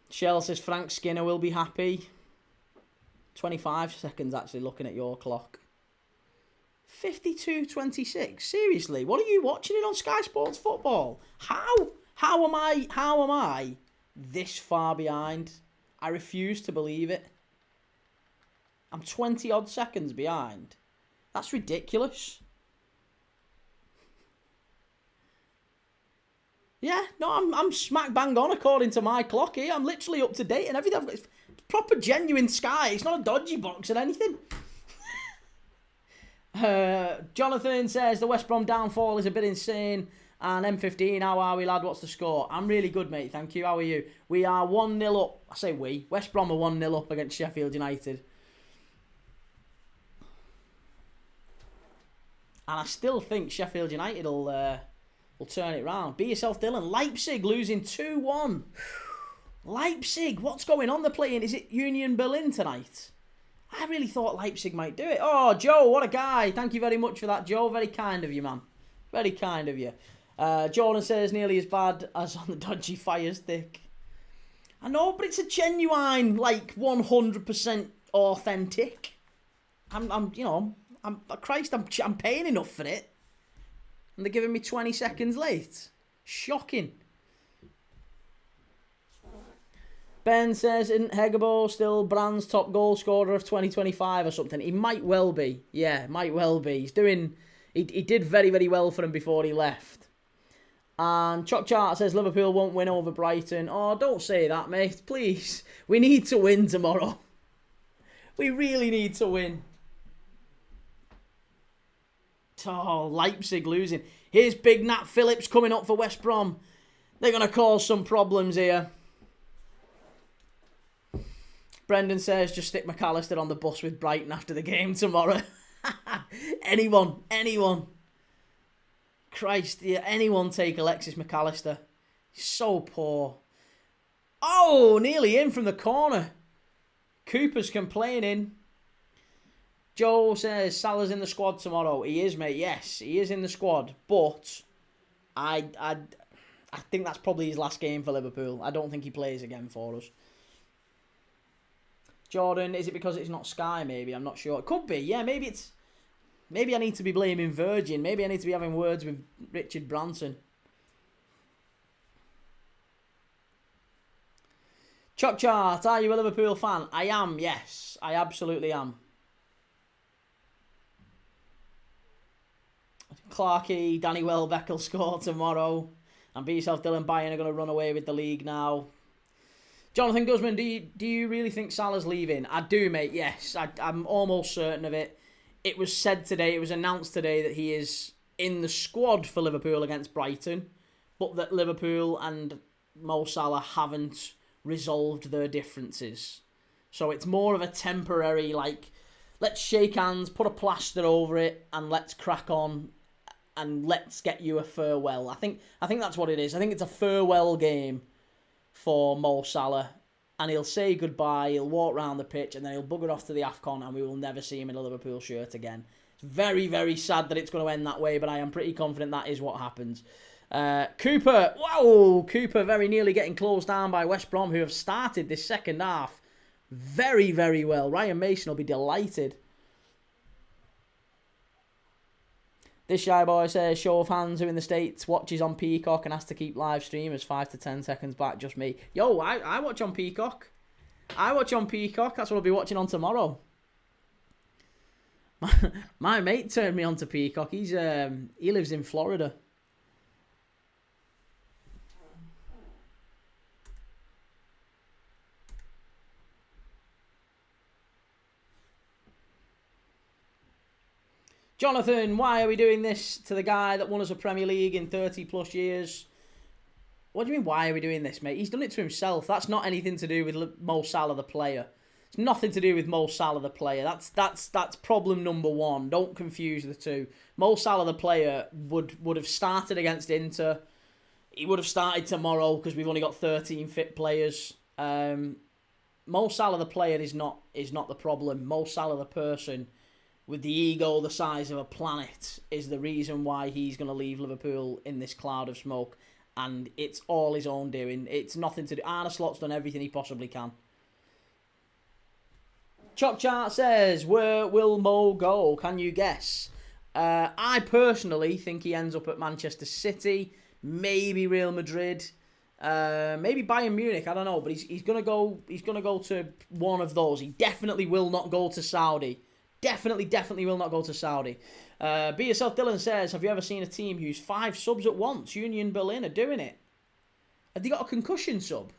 Speaker 1: Shell says, Frank Skinner will be happy. 25 seconds actually looking at your clock. 52.26. Seriously, what are you watching it on Sky Sports Football? How am I this far behind? I refuse to believe it. I'm 20 odd seconds behind. That's ridiculous. Yeah, no, I'm smack bang on according to my clock here. I'm literally up to date and everything. I've got proper genuine Sky. It's not a dodgy box or anything. Jonathan says the West Brom downfall is a bit insane And M15, how are we, lad? What's the score? I'm really good, mate. Thank you. How are you? We are 1-0 up. I say we. West Brom are 1-0 up against Sheffield United. And I still think Sheffield United will turn it round. Be yourself, Dylan. Leipzig losing 2-1. Leipzig, what's going on? They're playing, is it Union Berlin tonight? I really thought Leipzig might do it. Oh, Joe, what a guy. Thank you very much for that, Joe. Very kind of you, man. Very kind of you. Jordan says nearly as bad as on the dodgy Fire Stick. I know, but it's a genuine, like, 100% authentic. I'm paying enough for it. And they're giving me 20 seconds late. Shocking. Ben says, isn't Hegebo still Brand's top goal scorer of 2025 or something? He might well be. Yeah, might well be. He's doing... He did very, very well for him before he left. And Chuck Chart says Liverpool won't win over Brighton. Oh, don't say that, mate. Please. We need to win tomorrow. We really need to win. Oh, Leipzig losing. Here's Big Nat Phillips coming up for West Brom. They're going to cause some problems here. Brendan says, just stick McAllister on the bus with Brighton after the game tomorrow. Anyone. Christ, yeah, anyone take Alexis McAllister. He's so poor. Oh, nearly in from the corner. Cooper's complaining. Joe says Salah's in the squad tomorrow. He is, mate. Yes, he is in the squad. But I think that's probably his last game for Liverpool. I don't think he plays again for us. Jordan, is it because it's not Sky, maybe? I'm not sure. It could be. Yeah, maybe it's... Maybe I need to be blaming Virgin. Maybe I need to be having words with Richard Branson. Chuck Chart, are you a Liverpool fan? I am, yes. I absolutely am. Clarkey, Danny Welbeck will score tomorrow. And Be Yourself, Dylan Bayern are going to run away with the league now. Jonathan Guzman, do you really think Salah's leaving? I do, mate, yes. I'm almost certain of it. It was said today, it was announced today that he is in the squad for Liverpool against Brighton, but that Liverpool and Mo Salah haven't resolved their differences. So it's more of a temporary, like, let's shake hands, put a plaster over it, and let's crack on, and let's get you a farewell. I think that's what it is. I think it's a farewell game for Mo Salah, and he'll say goodbye, he'll walk round the pitch, and then he'll bugger off to the AFCON, and we will never see him in a Liverpool shirt again. It's very, very sad that it's going to end that way, but I am pretty confident that is what happens. Cooper, wow, Cooper very nearly getting closed down by West Brom, who have started this second half very, very well. Ryan Mason will be delighted. This shy boy says, show of hands who in the States watches on Peacock and has to keep live streamers 5 to 10 seconds back, just me. Yo, I watch on Peacock. I watch on Peacock. That's what I'll be watching on tomorrow. My mate turned me on to Peacock. He lives in Florida. Jonathan, why are we doing this to the guy that won us a Premier League in 30 plus years? What do you mean, why are we doing this, mate? He's done it to himself. That's not anything to do with Mo Salah, the player. It's nothing to do with Mo Salah, the player. That's problem number one. Don't confuse the two. Mo Salah, the player, would have started against Inter. He would have started tomorrow because we've only got 13 fit players. Mo Salah, the player, is not the problem. Mo Salah, the person, with the ego the size of a planet, is the reason why he's going to leave Liverpool in this cloud of smoke. And it's all his own doing. It's nothing to do. Arne Slot's done everything he possibly can. Chop Chart says, where will Mo go? Can you guess? I personally think he ends up at Manchester City, maybe Real Madrid, maybe Bayern Munich. I don't know, but he's gonna go. He's gonna go to one of those. He definitely will not go to Saudi. Definitely will not go to Saudi. Be Yourself Dylan says, have you ever seen a team who's 5 subs at once? Union Berlin are doing it. Have they got a concussion sub?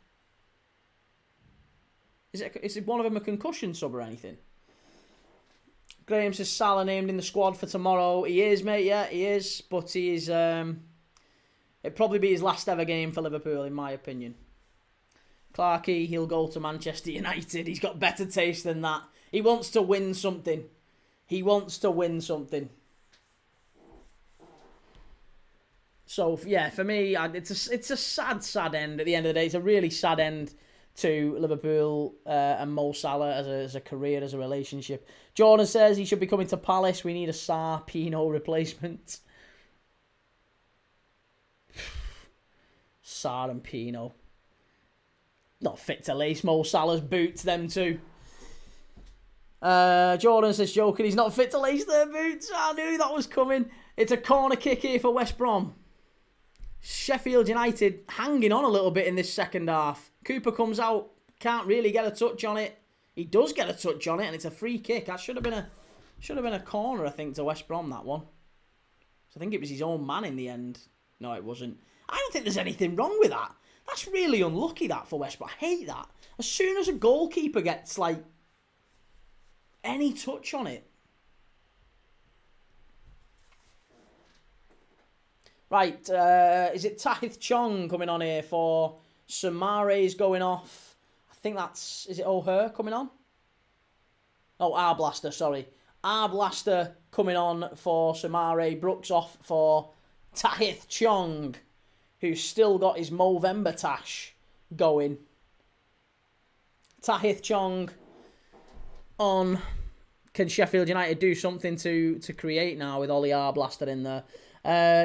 Speaker 1: Is one of them a concussion sub or anything? Graham says Salah named in the squad for tomorrow. He is, mate. Yeah, he is. But he is. It'd probably be his last ever game for Liverpool, in my opinion. Clarkey, he'll go to Manchester United. He's got better taste than that. He wants to win something. He wants to win something. So, yeah, for me, it's a sad end at the end of the day. It's a really sad end to Liverpool and Mo Salah as a career, as a relationship. Jordan says he should be coming to Palace. We need a Sarr Pino replacement. Sarr and Pino. Not fit to lace Mo Salah's boots, them two. Jordan says, joking, he's not fit to lace their boots. I knew that was coming. It's a corner kick here for West Brom. Sheffield United hanging on a little bit in this second half. Cooper comes out, can't really get a touch on it. He does get a touch on it, and it's a free kick. That should have been a corner, I think, to West Brom, that one. So I think it was his own man in the end. No, it wasn't. I don't think there's anything wrong with that. That's really unlucky, that, for West Brom. I hate that. As soon as a goalkeeper gets, like, any touch on it. Right, is it Tahith Chong coming on here for Samare's going off? I think that's... Is it O'Hare coming on? Oh, Arblaster, sorry. Arblaster coming on for Samare. Brooks off for Tahith Chong, who's still got his Movember tash going. Tahith Chong on... Can Sheffield United do something to create now with Ollie Arblaster in there?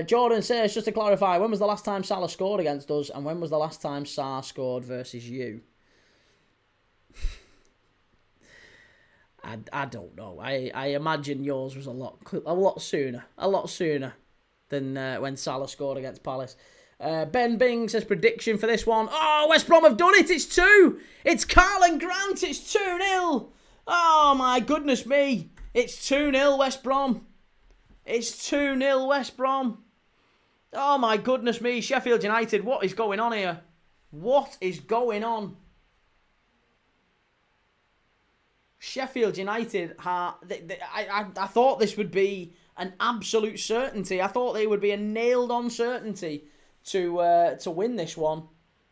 Speaker 1: Jordan says, just to clarify, when was the last time Salah scored against us, and when was the last time Sarr scored versus you? I don't know. I imagine yours was a lot sooner than when Salah scored against Palace. Ben Bing says, prediction for this one. Oh, West Brom have done it. It's 2. It's Carlin Grant. It's 2-0. Oh, my goodness me. It's 2-0 West Brom. It's 2-0 West Brom. Oh, my goodness me. Sheffield United, what is going on here? What is going on? Sheffield United, I thought this would be an absolute certainty. I thought they would be a nailed-on certainty to win this one.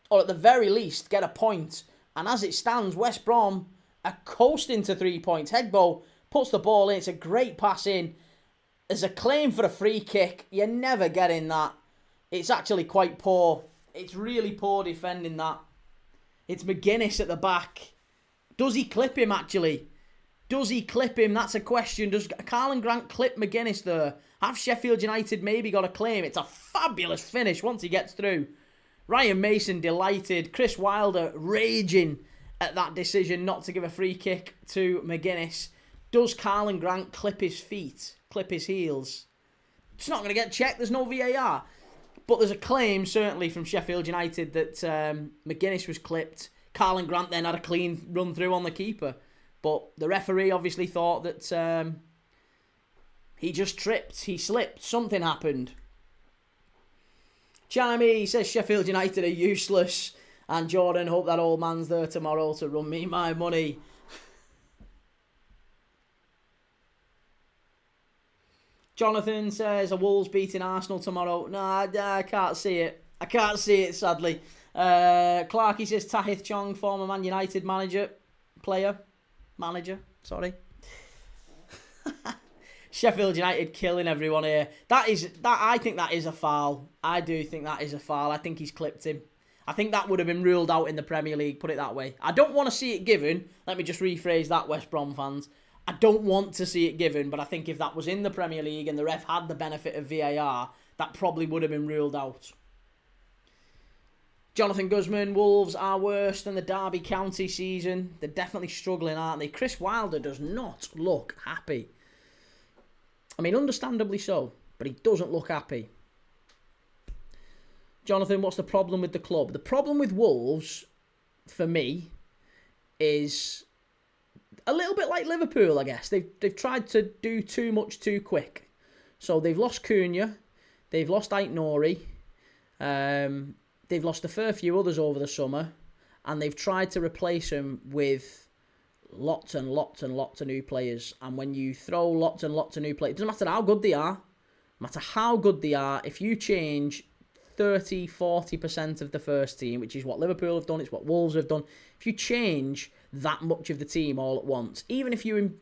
Speaker 1: Or at the very least, get a point. And as it stands, West Brom are coasting to 3 points. Hegbo puts the ball in. It's a great pass in. There's a claim for a free kick. You're never getting that. It's actually quite poor. It's really poor defending that. It's McGuinness at the back. Does he clip him, actually? Does he clip him? That's a question. Does Carlin Grant clip McGuinness there? Have Sheffield United maybe got a claim? It's a fabulous finish once he gets through. Ryan Mason delighted. Chris Wilder raging at that decision not to give a free kick to McGuinness. Does Carlin Grant clip his feet? Clip his heels? It's not going to get checked. There's no VAR. But there's a claim, certainly, from Sheffield United that McGuinness was clipped. Carlin Grant then had a clean run through on the keeper. But the referee obviously thought that he just tripped. He slipped. Something happened. Jamie says Sheffield United are useless. And Jordan, hope that old man's there tomorrow to run me my money. Jonathan says, are Wolves beating Arsenal tomorrow? Nah, I can't see it. I can't see it, sadly. Clarkey says, Tahith Chong, former Man United manager. Sheffield United killing everyone here. I think that is a foul. I do think that is a foul. I think he's clipped him. I think that would have been ruled out in the Premier League, put it that way. I don't want to see it given. Let me just rephrase that, West Brom fans. I don't want to see it given, but I think if that was in the Premier League and the ref had the benefit of VAR, that probably would have been ruled out. Jonathan Guzman, Wolves are worse than the Derby County season. They're definitely struggling, aren't they? Chris Wilder does not look happy. I mean, understandably so, but he doesn't look happy. Jonathan, what's the problem with the club? The problem with Wolves, for me, is a little bit like Liverpool, I guess. They've tried to do too much too quick. So they've lost Cunha, they've lost Aït-Nouri, they've lost a fair few others over the summer, and they've tried to replace them with lots and lots and lots of new players. And when you throw lots and lots of new players, it doesn't matter how good they are, if you change 30-40% of the first team, which is what Liverpool have done, it's what Wolves have done. If you change that much of the team all at once, even if you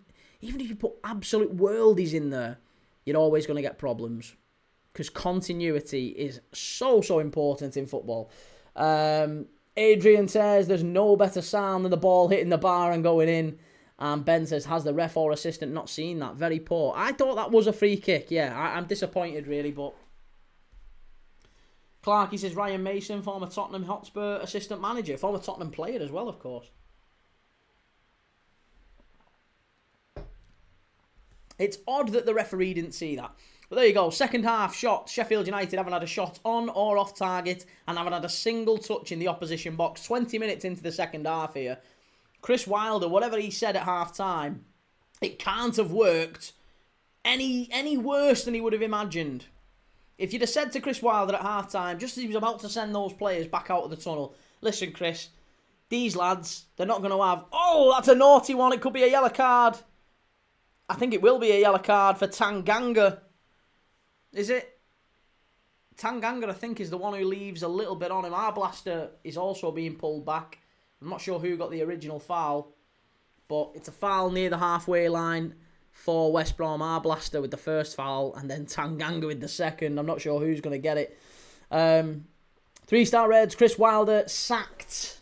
Speaker 1: put absolute worldies in there, you're always going to get problems. Because continuity is so important in football. Adrian says there's no better sound than the ball hitting the bar and going in. And Ben says, has the ref or assistant not seen that? Very poor. I thought that was a free kick. Yeah, I'm disappointed really, but... Clarky says Ryan Mason, former Tottenham Hotspur assistant manager. Former Tottenham player as well, of course. It's odd that the referee didn't see that. But there you go. Second half shot. Sheffield United haven't had a shot on or off target and haven't had a single touch in the opposition box. 20 minutes into the second half here. Chris Wilder, whatever he said at half-time, it can't have worked any worse than he would have imagined. If you'd have said to Chris Wilder at half-time, just as he was about to send those players back out of the tunnel, listen, Chris, these lads, they're not going to have, oh, that's a naughty one, it could be a yellow card. I think it will be a yellow card for Tanganga. Is it? Tanganga, I think, is the one who leaves a little bit on him. Our blaster is also being pulled back. I'm not sure who got the original foul, but it's a foul near the halfway line for West Brom. Our blaster with the first foul, and then Tanganga with the second. I'm not sure who's going to get it. 3-star Reds, Chris Wilder sacked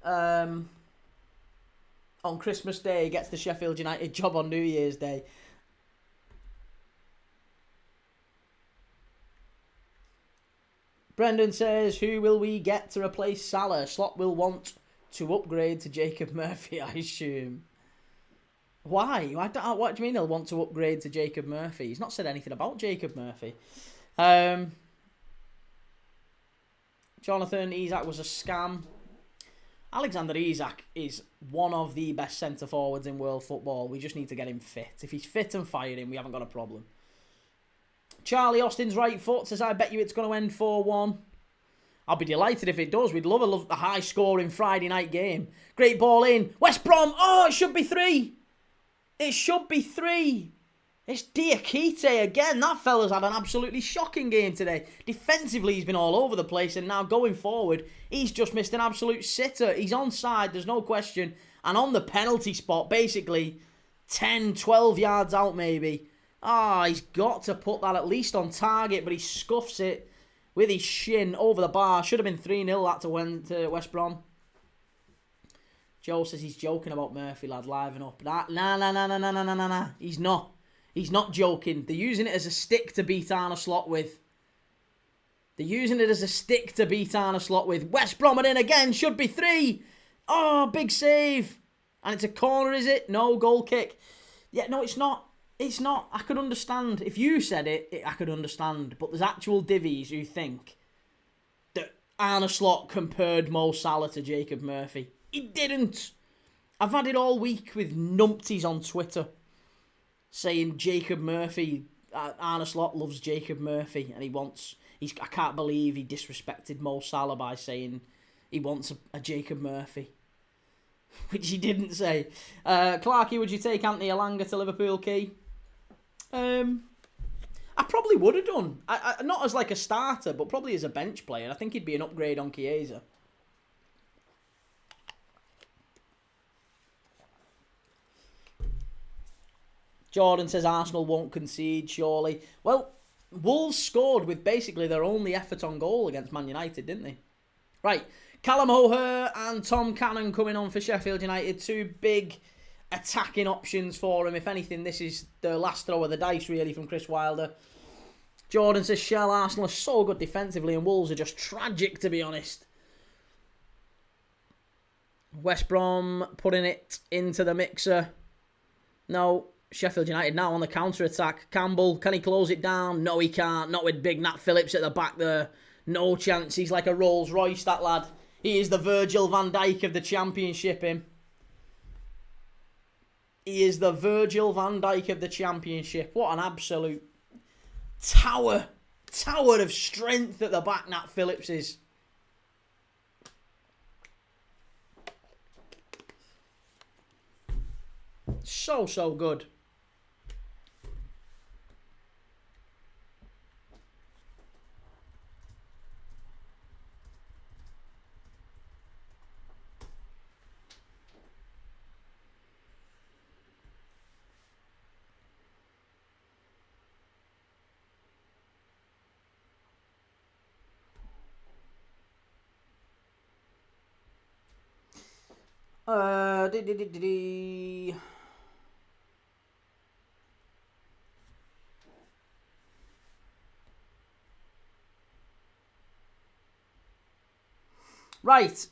Speaker 1: on Christmas Day. Gets the Sheffield United job on New Year's Day. Brendan says, who will we get to replace Salah? Slot will want to upgrade to Jacob Murphy, I assume. Why? What do you mean he'll want to upgrade to Jacob Murphy? He's not said anything about Jacob Murphy. Jonathan, Isak was a scam. Alexander Isak is one of the best centre-forwards in world football. We just need to get him fit. If he's fit and firing, we haven't got a problem. Charlie Austin's right foot says, I bet you it's going to end 4-1. I'll be delighted if it does. We'd love a high-scoring Friday night game. Great ball in. West Brom. Oh, it should be 3. It should be 3. It's Diakite again. That fella's had an absolutely shocking game today. Defensively, he's been all over the place. And now going forward, he's just missed an absolute sitter. He's onside, there's no question. And on the penalty spot, basically 10, 12 yards out maybe. He's got to put that at least on target. But he scuffs it with his shin over the bar. Should have been 3-0 that to West Brom. Joe says he's joking about Murphy, lad. Liven up. Nah. He's not. He's not joking. They're using it as a stick to beat Arne Slot with. West Brom are in again. Should be 3. Oh, big save. And it's a corner, is it? No, goal kick. Yeah, no, it's not. It's not. I could understand. If you said it, I could understand. But there's actual divvies who think that Arne Slot compared Mo Salah to Jacob Murphy. He didn't. I've had it all week with numpties on Twitter saying Jacob Murphy, Arne Slot loves Jacob Murphy and I can't believe he disrespected Mo Salah by saying he wants a Jacob Murphy. Which he didn't say. Clarky, would you take Anthony Elanga to Liverpool key? I probably would have done. Not as like a starter, but probably as a bench player. I think he'd be an upgrade on Chiesa. Jordan says Arsenal won't concede, surely. Well, Wolves scored with basically their only effort on goal against Man United, didn't they? Right, Callum O'Hare and Tom Cannon coming on for Sheffield United. 2 big attacking options for him. If anything, this is the last throw of the dice, really, from Chris Wilder. Jordan says, Shell, Arsenal are so good defensively and Wolves are just tragic, to be honest. West Brom putting it into the mixer. No. Sheffield United now on the counter-attack. Campbell, can he close it down? No, he can't. Not with big Nat Phillips at the back there. No chance. He's like a Rolls Royce, that lad. He is the Virgil van Dijk of the Championship, him. He is the Virgil van Dijk of the Championship. What an absolute tower of strength at the back Nat Phillips is. So good. Right,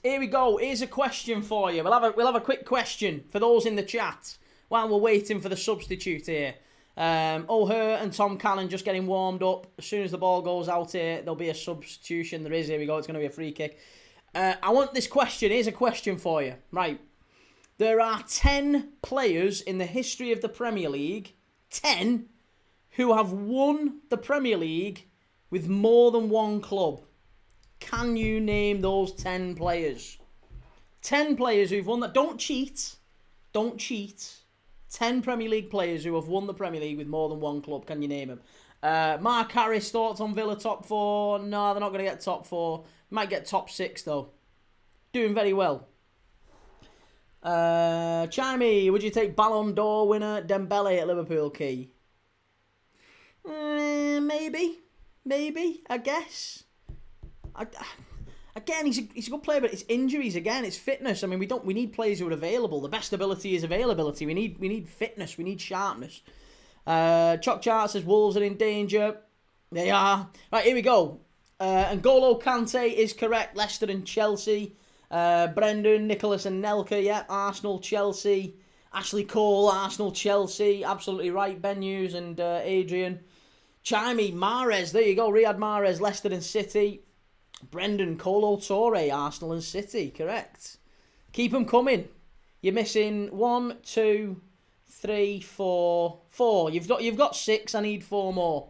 Speaker 1: here we go. Here's a question for you. We'll have a quick question for those in the chat while we're waiting for the substitute here. O'Hare and Tom Cannon just getting warmed up. As soon as the ball goes out here, there'll be a substitution. There is. Here we go. It's going to be a free kick. I want this question. Here's a question for you. Right. There are 10 players in the history of the Premier League, 10, who have won the Premier League with more than one club. Can you name those 10 players? 10 players who've won that. Don't cheat. Don't cheat. 10 Premier League players who have won the Premier League with more than one club. Can you name them? Mark Harris, thoughts on Villa top 4? No, they're not going to get top 4. Might get top 6 though. Doing very well. Chimey, would you take Ballon d'Or winner Dembele at Liverpool, Key? Maybe, I guess. Again, he's a good player, but it's injuries again. It's fitness. I mean, we need players who are available. The best ability is availability. We need fitness. We need sharpness. Choc Chart says Wolves are in danger. They are. Right, here we go. N'Golo Kante is correct. Leicester and Chelsea. Brendan, Nicholas and Nelka, yeah. Arsenal, Chelsea. Ashley Cole, Arsenal, Chelsea. Absolutely right. Ben Hughes and Adrian. Chimey, Mahrez, there you go. Riyad Mahrez, Leicester and City. Brendan, Kolo Toure, Arsenal and City. Correct. Keep them coming. You're missing 1, 2, 3, 4. 4. You've got 6. I need 4 more.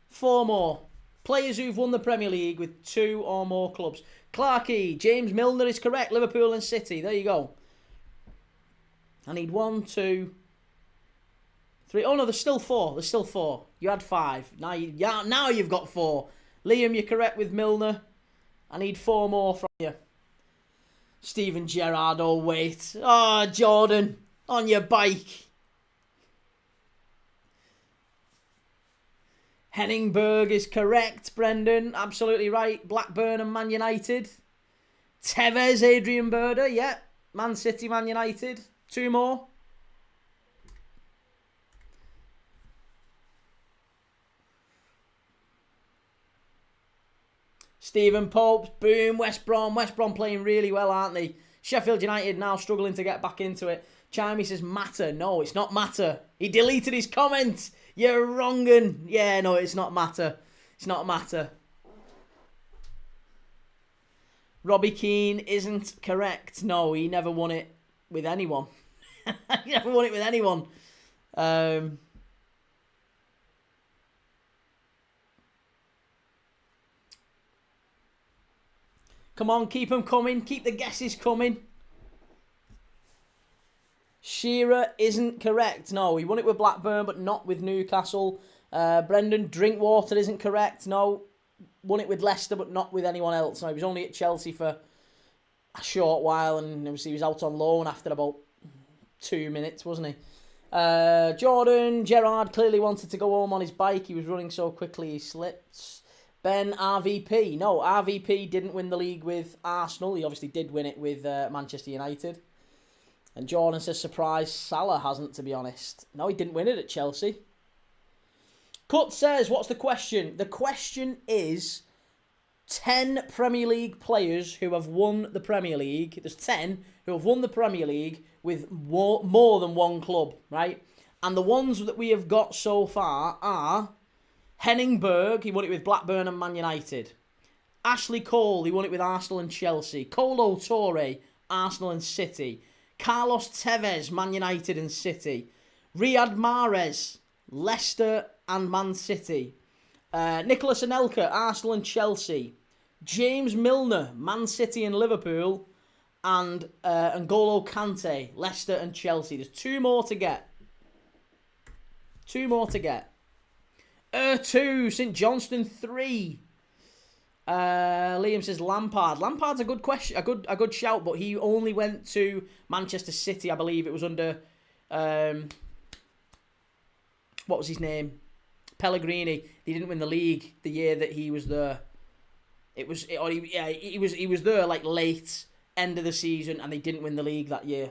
Speaker 1: 4 more. Players who've won the Premier League with 2 or more clubs. Clarkey, James Milner is correct. Liverpool and City. There you go. I need 1, 2, 3. Oh no, there's still 4. There's still 4. You had 5. Now you've got 4. Liam, you're correct with Milner. I need 4 more from you. Steven Gerrard, oh wait. Oh, Jordan, on your bike. Henningberg is correct, Brendan. Absolutely right. Blackburn and Man United. Tevez, Adrian Berder. Yeah. Man City, Man United. 2 more. Stephen Pope. Boom. West Brom. West Brom playing really well, aren't they? Sheffield United now struggling to get back into it. Chimey says Matter. No, it's not Matter. He deleted his comment. You're wrongin'. Yeah, no, it's not Matter. It's not Matter. Robbie Keane isn't correct. No, he never won it with anyone. He never won it with anyone. Come on, keep them coming. Keep the guesses coming. Shearer isn't correct. No, he won it with Blackburn, but not with Newcastle. Brendan, Drinkwater isn't correct. No, won it with Leicester, but not with anyone else. No, he was only at Chelsea for a short while, and obviously he was out on loan after about 2 minutes, wasn't he? Jordan, Gerrard clearly wanted to go home on his bike. He was running so quickly he slipped. Ben, RVP. No, RVP didn't win the league with Arsenal. He obviously did win it with Manchester United. And Jordan says, surprise, Salah hasn't, to be honest. No, he didn't win it at Chelsea. Cut says, what's the question? The question is 10 Premier League players who have won the Premier League. There's 10 who have won the Premier League with more than one club, right? And the ones that we have got so far are Henningberg, he won it with Blackburn and Man United. Ashley Cole, he won it with Arsenal and Chelsea. Kolo Toure, Arsenal and City. Carlos Tevez, Man United and City. Riyad Mahrez, Leicester and Man City. Nicholas Anelka, Arsenal and Chelsea. James Milner, Man City and Liverpool. And N'Golo Kante, Leicester and Chelsea. There's 2 more to get. 2 more to get. 2, St Johnstone 3. Liam says Lampard. Lampard's a good question, a good shout, but he only went to Manchester City, I believe. It was under what was his name? Pellegrini. He didn't win the league the year that he was there. He was there like late end of the season, and they didn't win the league that year.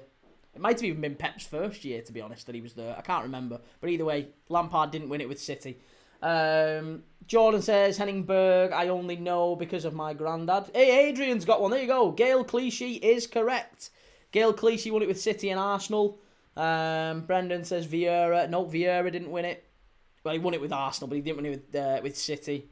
Speaker 1: It might have even been Pep's first year, to be honest, that he was there. I can't remember. But either way, Lampard didn't win it with City. Jordan says, Henningberg, I only know because of my granddad. Hey, Adrian's got one. There you go. Gail Clichy is correct. Gail Clichy won it with City and Arsenal. Brendan says Vieira. No, Vieira didn't win it. Well, he won it with Arsenal, but he didn't win it with City.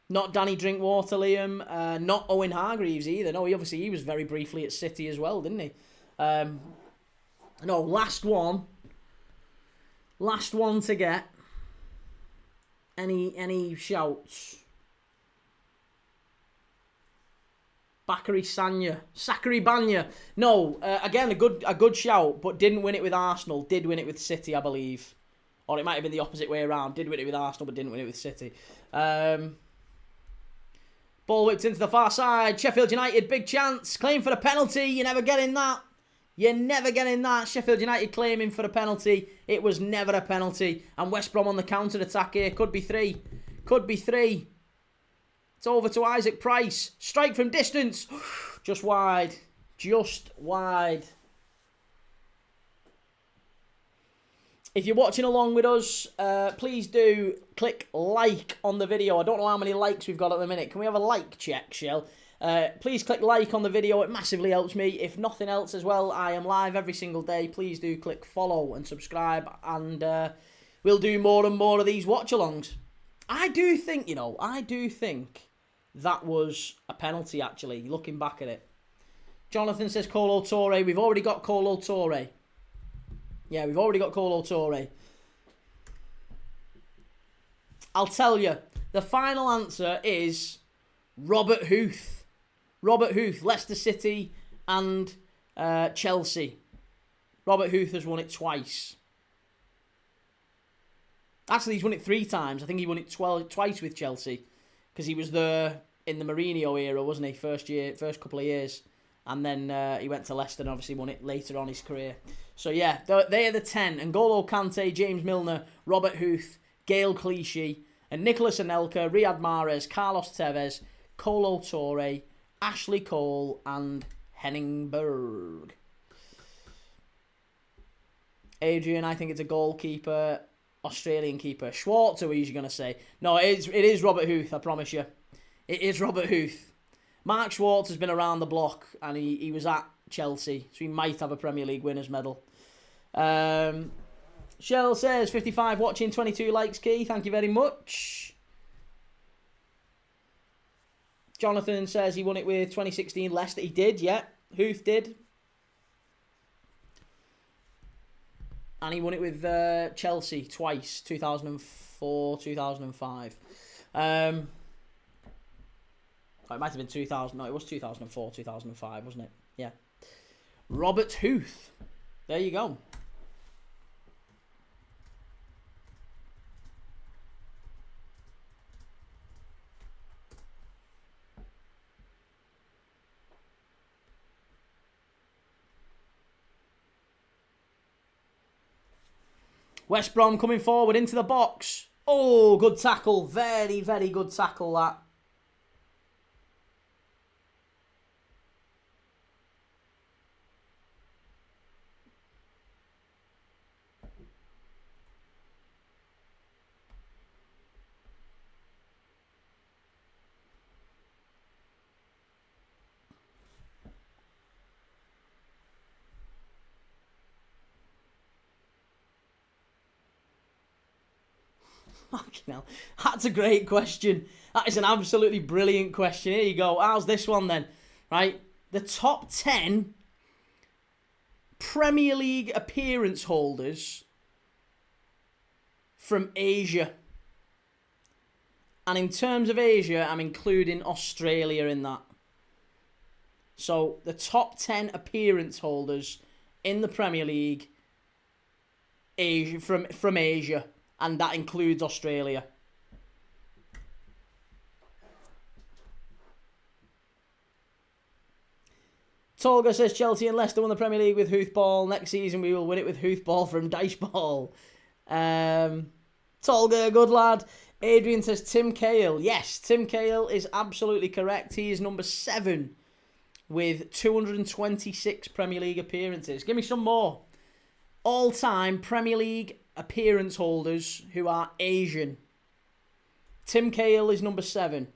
Speaker 1: Not Danny Drinkwater, Liam. Not Owen Hargreaves either. No, he was very briefly at City as well, didn't he? No, last one. Last one to get. Any shouts? Bakary Sakary Banya. No, again a good shout, but didn't win it with Arsenal. Did win it with City, I believe, or it might have been the opposite way around. Did win it with Arsenal, but didn't win it with City. Ball whipped into the far side. Sheffield United, big chance. Claim for the penalty. You're never getting that. You're never getting that. Sheffield United claiming for the penalty. It was never a penalty. And West Brom on the counter-attack here. Could be 3. Could be 3. It's over to Isaac Price. Strike from distance. Just wide. Just wide. If you're watching along with us, please do click like on the video. I don't know how many likes we've got at the minute. Can we have a like check, Shell? Please click like on the video. It massively helps me. If nothing else as well, I am live every single day. Please do click follow and subscribe, and we'll do more and more of these watch-alongs. I do think that was a penalty, actually, looking back at it. Jonathan says Colo Touré. We've already got Colo Touré. Yeah, we've already got Colo Touré. I'll tell you, the final answer is Robert Huth. Robert Huth, Leicester City and Chelsea. Robert Huth has won it twice. Actually, he's won it 3 times. I think he won it twice with Chelsea, because he was there in the Mourinho era, wasn't he? First couple of years. And then he went to Leicester and obviously won it later on his career. So yeah, they are the 10. N'Golo Kante, James Milner, Robert Huth, Gael Clichy, and Nicolas Anelka, Riyad Mahrez, Carlos Tevez, Colo Touré, Ashley Cole, and Henningberg. Adrian, I think it's a goalkeeper, Australian keeper. Schwartz, who are you going to say? No, it is Robert Huth, I promise you. It is Robert Huth. Mark Schwartz has been around the block, and he was at Chelsea, so he might have a Premier League winners medal. Shell says 55 watching, 22 likes, Key. Thank you very much. Jonathan says he won it with 2016 Leicester. He did, yeah. Huth did. And he won it with Chelsea twice, 2004, 2005. It might have been 2000. No, it was 2004, 2005, wasn't it? Yeah. Robert Huth. There you go. West Brom coming forward into the box. Oh, good tackle. Very, very good tackle, that. Fucking hell. That's a great question. That is an absolutely brilliant question. Here you go. How's this one then? Right. The top 10 Premier League appearance holders from Asia. And in terms of Asia, I'm including Australia in that. So the top 10 appearance holders in the Premier League Asia, from Asia. And that includes Australia. Tolga says Chelsea and Leicester won the Premier League with Hoofball. Next season we will win it with Hoofball from Diceball. Tolga, good lad. Adrian says Tim Cahill. Yes, Tim Cahill is absolutely correct. He is number 7 with 226 Premier League appearances. Give me some more. All-time Premier League appearance holders who are Asian. Tim Cahill is number 7.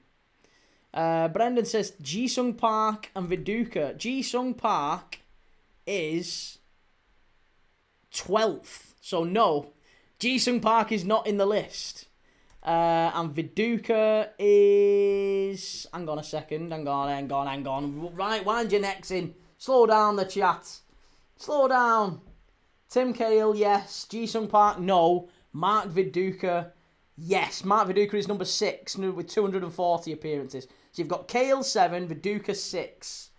Speaker 1: Brendan says Ji-Sung Park and Viduka. Ji-Sung Park is 12th. So no, Ji-Sung Park is not in the list. And Viduka is... Hang on a second. Hang on. Right, wind your necks in. Slow down the chat. Slow down. Tim Cahill, yes. Ji-Sung Park, no. Mark Viduka, yes. Mark Viduka is number 6 with 240 appearances. So you've got Cahill 7, Viduka 6.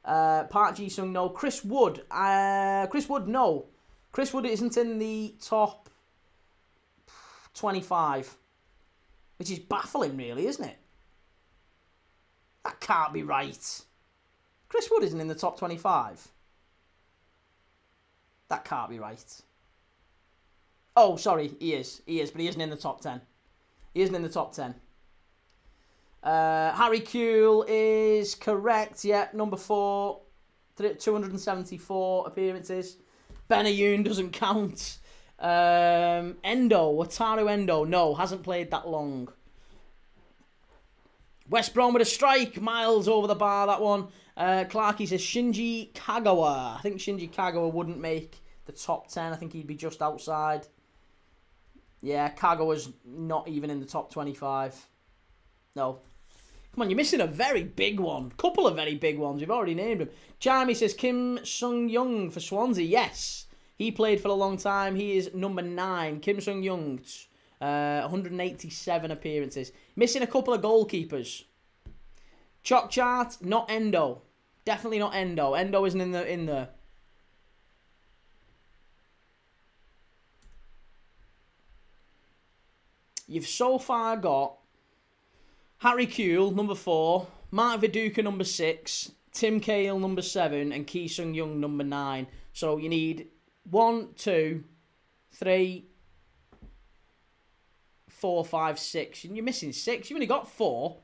Speaker 1: Park Ji-Sung, no. Chris Wood, no. Chris Wood isn't in the top 25. Which is baffling, really, isn't it? That can't be right. Chris Wood isn't in the top 25. That can't be right. Oh, sorry, he is, but he isn't in the top 10. He isn't in the top 10. Harry Kewell is correct, yeah, number 4. 274 appearances. Benayoun doesn't count. Wataru Endo, no, hasn't played that long. West Brom with a strike, miles over the bar, that one. Clarkey says Shinji Kagawa. I think Shinji Kagawa wouldn't make the top 10. I think he'd be just outside. Yeah, Kagawa's not even in the top 25. No. Come on, you're missing a very big one. Couple of very big ones. You've already named them. Jamie says Kim Sung-young for Swansea. Yes. He played for a long time. He is number 9. Kim Sung-young, 187 appearances. Missing a couple of goalkeepers. Chalk chart, not Endo. Definitely not Endo. Endo isn't in there. You've so far got Harry Kewell, number 4. Mark Viduka, number 6. Tim Cahill, number 7. And Ki Sung-young, number 9. So you need 1, 2, 3, 4, 5, 6. And you're missing 6. You've only got 4.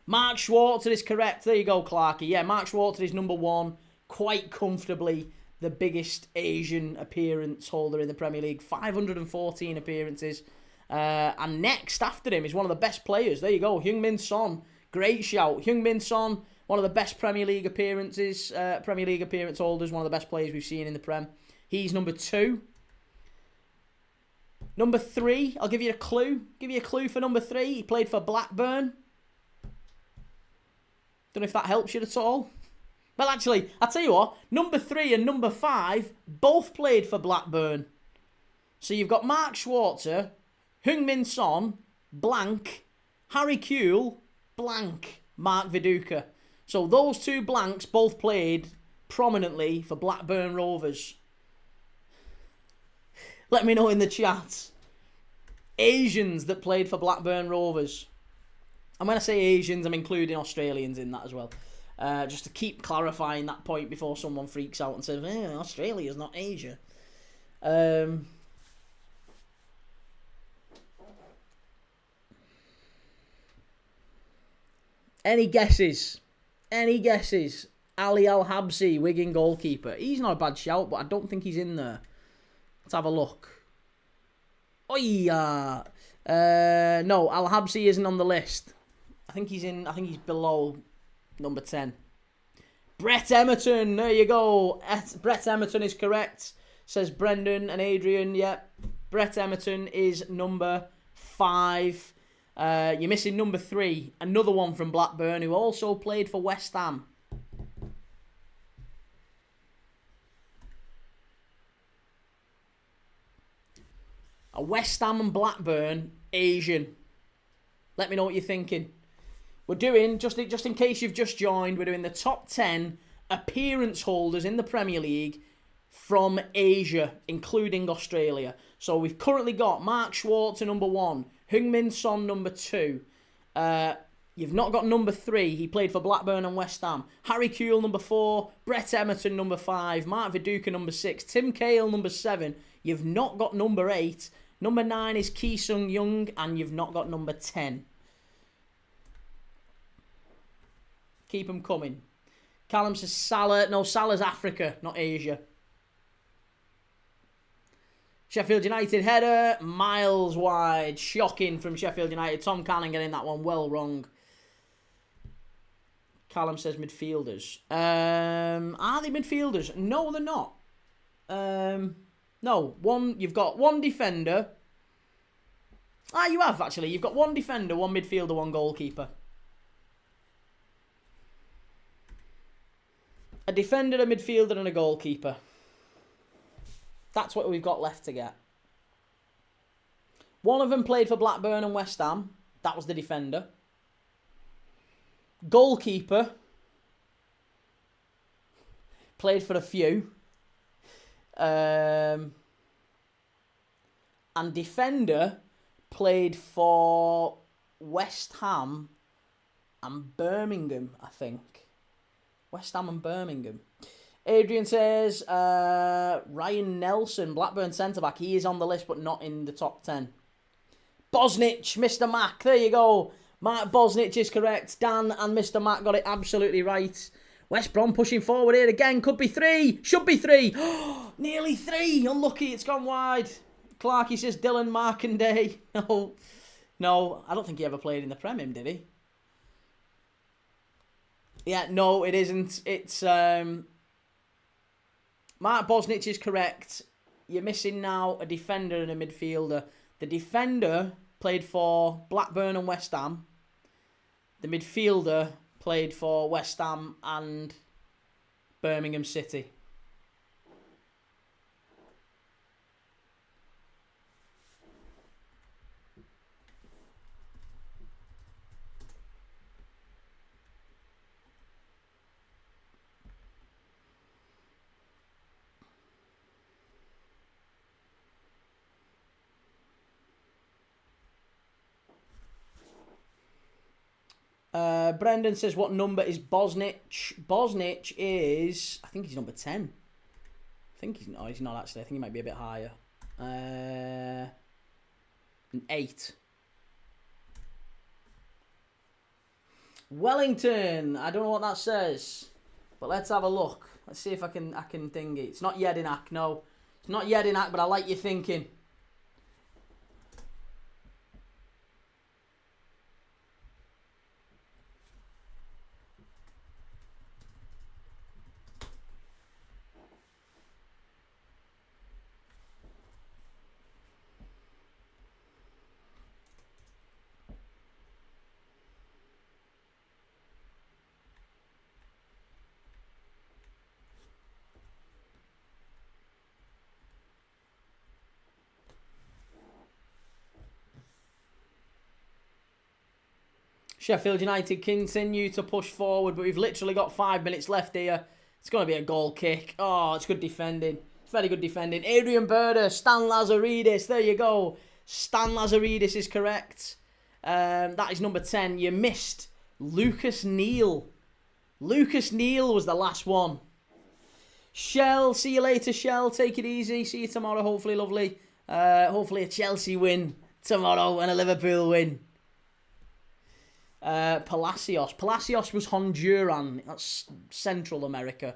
Speaker 1: Mark Schwarzer is correct. There you go, Clarkey. Yeah, Mark Schwarzer is number 1. Quite comfortably the biggest Asian appearance holder in the Premier League. 514 appearances. And next after him is one of the best players. There you go, Heung-min Son. Great shout. Heung-min Son, one of the best Premier League appearance holders. One of the best players we've seen in the Prem. He's number 2. Number 3, I'll give you a clue. Give you a clue for number 3. He played for Blackburn. Don't know if that helps you at all. Well, actually, I'll tell you what. Number 3 and number 5 both played for Blackburn. So you've got Mark Schwarzer, Heung-min Son, blank, Harry Kewell, blank, Mark Viduka. So those 2 blanks both played prominently for Blackburn Rovers. Let me know in the chat. Asians that played for Blackburn Rovers. And when I say Asians, I'm including Australians in that as well. Just to keep clarifying that point before someone freaks out and says, Australia's not Asia. Any guesses? Any guesses? Ali Al-Habsi, Wigan goalkeeper. He's not a bad shout, but I don't think he's in there. Let's have a look. Oh yeah. No, Al-Habsi isn't on the list. I think he's below number 10. Brett Emerton, there you go. Brett Emerton is correct, says Brendan and Adrian. Yep. Brett Emerton is number 5. You're missing number 3, another one from Blackburn who also played for West Ham. A West Ham and Blackburn Asian. Let me know what you're thinking. We're doing, just in case you've just joined, we're doing the top 10 appearance holders in the Premier League from Asia, including Australia. So we've currently got Mark Schwarzer, number 1. Heung-min Son, number 2. You've not got number 3. He played for Blackburn and West Ham. Harry Kewell, number 4. Brett Emerton, number 5. Mark Viduka, number 6. Tim Cahill, number 7. You've not got number 8. Number 9 is Ki Sung-young, and you've not got number 10. Keep them coming. Callum says Salah. No, Salah's Africa, not Asia. Sheffield United header, miles wide. Shocking from Sheffield United. Tom Cannon getting that one well wrong. Callum says midfielders. Are they midfielders? No, they're not. No, you've got one defender. You have, actually. You've got one defender, one midfielder, one goalkeeper. A defender, a midfielder, and a goalkeeper. That's what we've got left to get. One of them played for Blackburn and West Ham. That was the defender. Goalkeeper. Played for a few. And defender played for West Ham and Birmingham, I think. West Ham and Birmingham. Adrian says, Ryan Nelson, Blackburn centre-back. He is on the list, but not in the top 10. Bosnich, Mr. Mac. There you go. Mark Bosnich is correct. Dan and Mr. Mac got it absolutely right. West Brom pushing forward here again. Could be 3. Should be 3. Nearly 3. Unlucky. It's gone wide. Clarkey says Dylan Markanday. No. I don't think he ever played in the Prem, did he? Yeah, no, it isn't. It's Mark Bosnich is correct. You're missing now a defender and a midfielder. The defender played for Blackburn and West Ham. The midfielder played for West Ham and Birmingham City. Brendan says, what number is Bosnich? Bosnich is, I think he's number 10. He's not actually. I think he might be a bit higher. An 8. Wellington. I don't know what that says, but let's have a look. Let's see if I can ding it. It's not Jedinak. No, it's not Jedinak, but I like your thinking. Sheffield United continue to push forward, but we've literally got 5 minutes left here. It's going to be a goal kick. Oh, it's good defending. It's very good defending. Adrian Berder, Stan Lazaridis. There you go. Stan Lazaridis is correct. That is number 10. You missed Lucas Neal. Lucas Neal was the last one. Shell, see you later, Shell. Take it easy. See you tomorrow, hopefully, lovely. Hopefully a Chelsea win tomorrow and a Liverpool win. Palacios. Palacios was Honduran. That's Central America.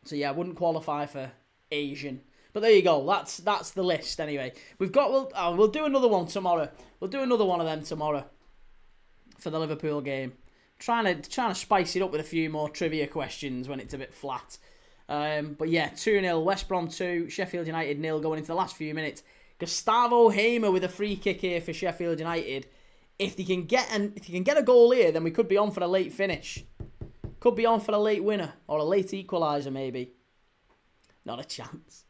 Speaker 1: So yeah, wouldn't qualify for Asian. But there you go. That's the list anyway. We'll do another one tomorrow. We'll do another one of them tomorrow for the Liverpool game. Trying to spice it up with a few more trivia questions when it's a bit flat. But yeah, 2-0 West Brom 2, Sheffield United 0 going into the last few minutes. Gustavo Hamer with a free kick here for Sheffield United. If you can get a goal here, then we could be on for a late finish. Could be on for a late winner or a late equaliser maybe. Not a chance.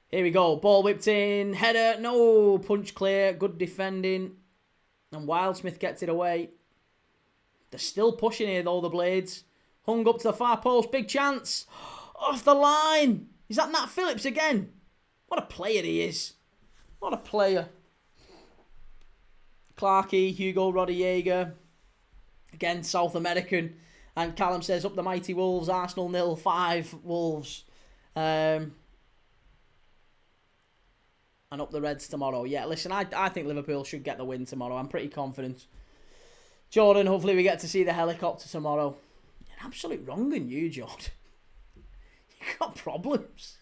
Speaker 1: Here we go. Ball whipped in. Header. No. Punch clear. Good defending. And Wildsmith gets it away. They're still pushing here though, the Blades. Hung up to the far post. Big chance. Off the line. Is that Nat Phillips again? What a player he is. What a player. Clarkey, Hugo Rodallega. Again, South American. And Callum says, up the mighty Wolves. Arsenal 0-5 Wolves. And up the Reds tomorrow. Yeah, listen, I think Liverpool should get the win tomorrow. I'm pretty confident. Jordan, hopefully we get to see the helicopter tomorrow. You're an absolute wrong in you, Jordan. You've got problems.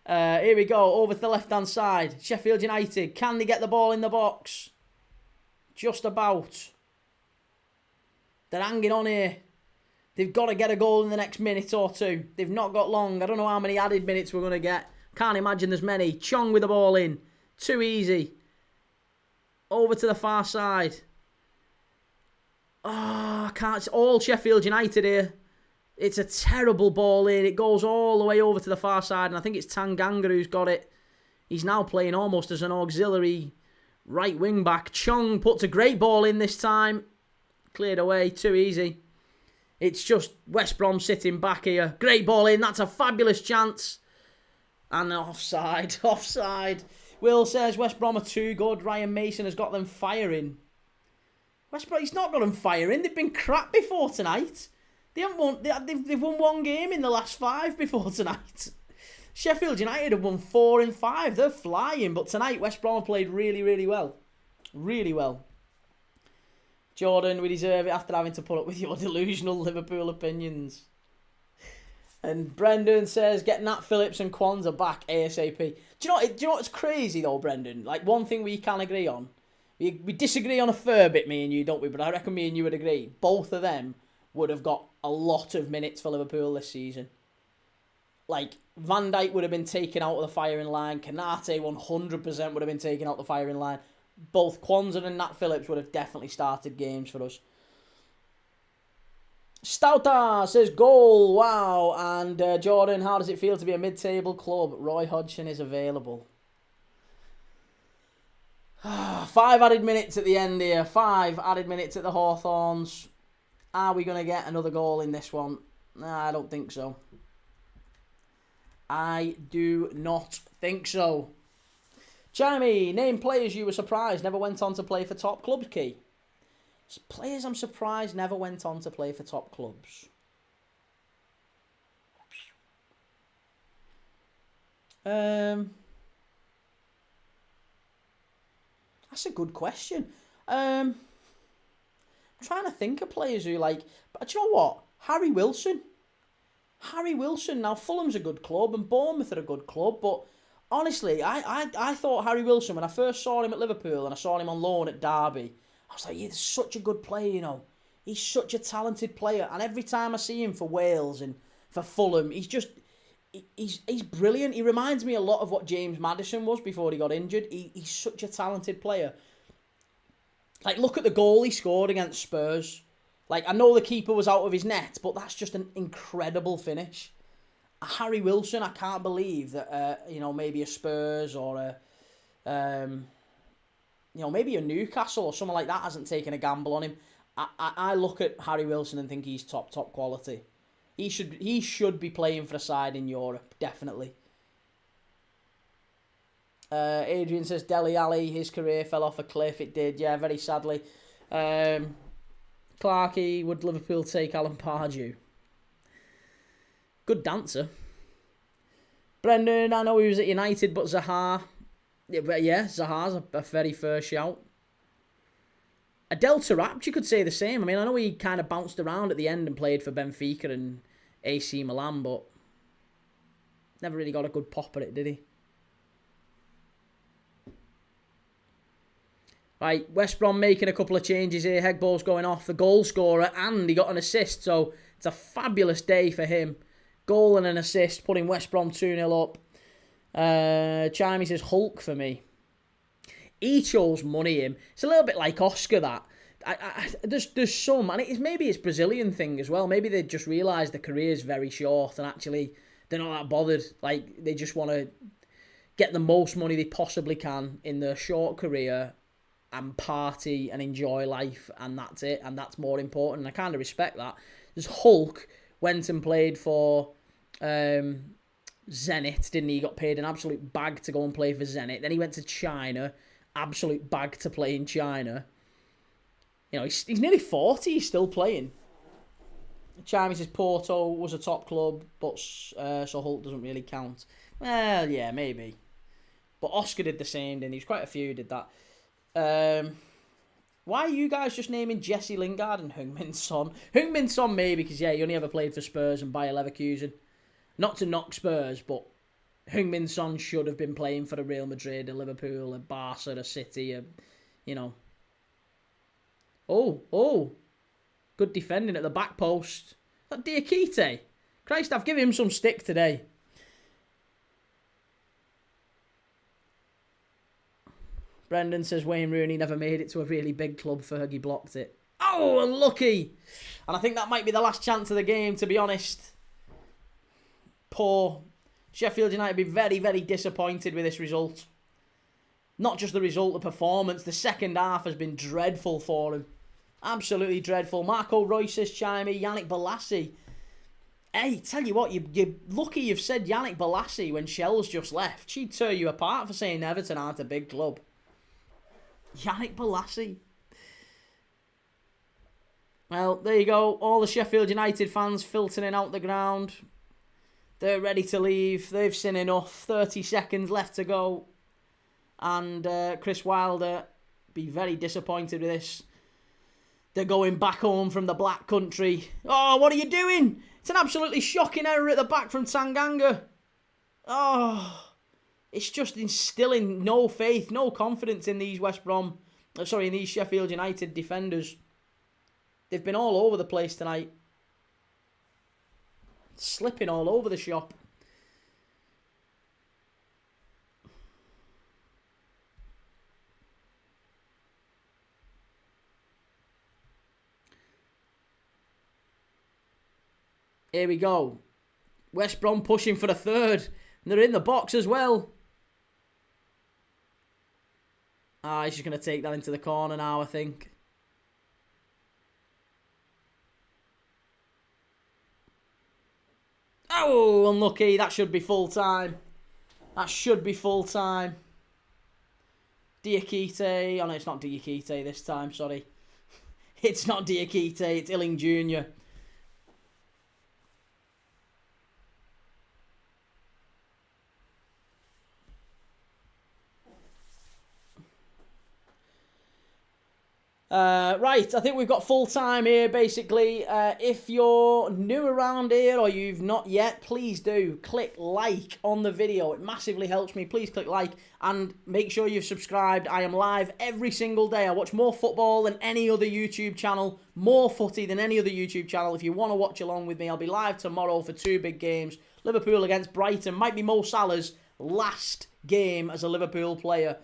Speaker 1: Here we go, over to the left-hand side. Sheffield United, can they get the ball in the box? Just about. They're hanging on here. They've got to get a goal in the next minute or two. They've not got long. I don't know how many added minutes we're going to get. Can't imagine there's many. Chong with the ball in. Too easy. Over to the far side. Oh, I can't. It's all Sheffield United here. It's a terrible ball in. It goes all the way over to the far side. And I think it's Tanganga who's got it. He's now playing almost as an auxiliary right wing back. Chong puts a great ball in this time. Cleared away. Too easy. It's just West Brom sitting back here. Great ball in. That's a fabulous chance. And offside. Offside. Will says West Brom are too good. Ryan Mason has got them firing. West Brom, he's not got them firing. They've been crap before tonight. They haven't won. They've won one game in the last 5 before tonight. Sheffield United have won 4 in 5. They're flying. But tonight, West Brom played really, really well. Really well. Jordan, we deserve it after having to put up with your delusional Liverpool opinions. And Brendan says, get Nat Phillips and Kwanzaa back ASAP. Do you know what's crazy though, Brendan? Like, one thing we can agree on. We disagree on a fair bit, me and you, don't we? But I reckon me and you would agree. Both of them would have got a lot of minutes for Liverpool this season. Like, Van Dijk would have been taken out of the firing line. Kanate 100% would have been taken out of the firing line. Both Kwanzaa and Nat Phillips would have definitely started games for us. Stouter says goal, wow. And Jordan, how does it feel to be a mid-table club? Roy Hodgson is available. 5 added minutes at the end here. 5 added minutes at the Hawthorns. Are we going to get another goal in this one? Nah, I don't think so. I do not think so. Jamie, name players you were surprised never went on to play for top clubs, Key. Players I'm surprised never went on to play for top clubs. That's a good question. I'm trying to think of players who like... But do you know what? Harry Wilson. Harry Wilson. Now, Fulham's a good club and Bournemouth are a good club, but honestly, I thought Harry Wilson, when I first saw him at Liverpool and I saw him on loan at Derby, I was like, he's such a good player, you know. He's such a talented player. And every time I see him for Wales and for Fulham, he's brilliant. He reminds me a lot of what James Maddison was before he got injured. He's such a talented player. Like, look at the goal he scored against Spurs. Like, I know the keeper was out of his net, but that's just an incredible finish. Harry Wilson, I can't believe that, maybe a Spurs or maybe a Newcastle or someone like that hasn't taken a gamble on him. I look at Harry Wilson and think he's top quality. He should be playing for a side in Europe, definitely. Adrian says Dele Alli, his career fell off a cliff. It did, yeah, very sadly. Clarkey, would Liverpool take Alan Pardew? Good dancer. Brendan, I know he was at United, but Zaha. Yeah, Zaha's a very fair shout. Adel Taarabt, you could say the same. I mean, I know he kind of bounced around at the end and played for Benfica and AC Milan, but never really got a good pop at it, did he? Right, West Brom making a couple of changes here. Hegball's going off, the goal scorer, and he got an assist, so it's a fabulous day for him. Goal and an assist, putting West Brom 2-0 up. Chimey says Hulk for me. He chose money him. It's a little bit like Oscar, that. There's some, and maybe it's Brazilian thing as well. Maybe they just realise the career's very short and actually they're not that bothered. Like, they just want to get the most money they possibly can in their short career and party and enjoy life, and that's it, and that's more important. And I kind of respect that. There's Hulk went and played for Zenit, didn't he? He got paid an absolute bag to go and play for Zenit. Then he went to China, absolute bag to play in China. You know, he's nearly 40, he's still playing. Chimey says Porto was a top club, but so Hulk doesn't really count. Well, yeah, maybe. But Oscar did the same, didn't he? Quite a few did that. Why are you guys just naming Jesse Lingard and Heung-min Son? Heung-min Son maybe because, yeah, he only ever played for Spurs and Bayer Leverkusen. Not to knock Spurs, but Heung-min Son should have been playing for a Real Madrid, a Liverpool, a Barca, a City, you know. Oh. Good defending at the back post. Is that Diakite? Christ, I've given him some stick today. Brendan says Wayne Rooney never made it to a really big club. Fergie blocked it. Oh, unlucky. And I think that might be the last chance of the game, to be honest. Poor. Sheffield United be very, very disappointed with this result. Not just the result, the performance. The second half has been dreadful for him. Absolutely dreadful. Marco Royce says chimey. Yannick Bolasie. Hey, tell you what, you're lucky you've said Yannick Bolasie when Shell's just left. She'd tear you apart for saying Everton aren't a big club. Yannick Bolasie. Well, there you go. All the Sheffield United fans filtering out the ground. They're ready to leave. They've seen enough. 30 seconds left to go. And Chris Wilder be very disappointed with this. They're going back home from the Black Country. Oh, what are you doing? It's an absolutely shocking error at the back from Tanganga. Oh, it's just instilling no faith, no confidence in these in these Sheffield United defenders. They've been all over the place tonight. Slipping all over the shop. Here we go. West Brom pushing for a third. And they're in the box as well. He's just going to take that into the corner now, I think. Oh, unlucky. That should be full time. That should be full time. Diakite. Oh, no, it's not Diakite this time, sorry. It's not Diakite, it's Illing Jr. Right, I think we've got full time here, basically. If you're new around here or you've not yet, please do click like on the video. It massively helps me. Please click like and make sure you've subscribed. I am live every single day. I watch more football than any other YouTube channel, more footy than any other YouTube channel. If you want to watch along with me, I'll be live tomorrow for 2 big games. Liverpool against Brighton. Might be Mo Salah's last game as a Liverpool player.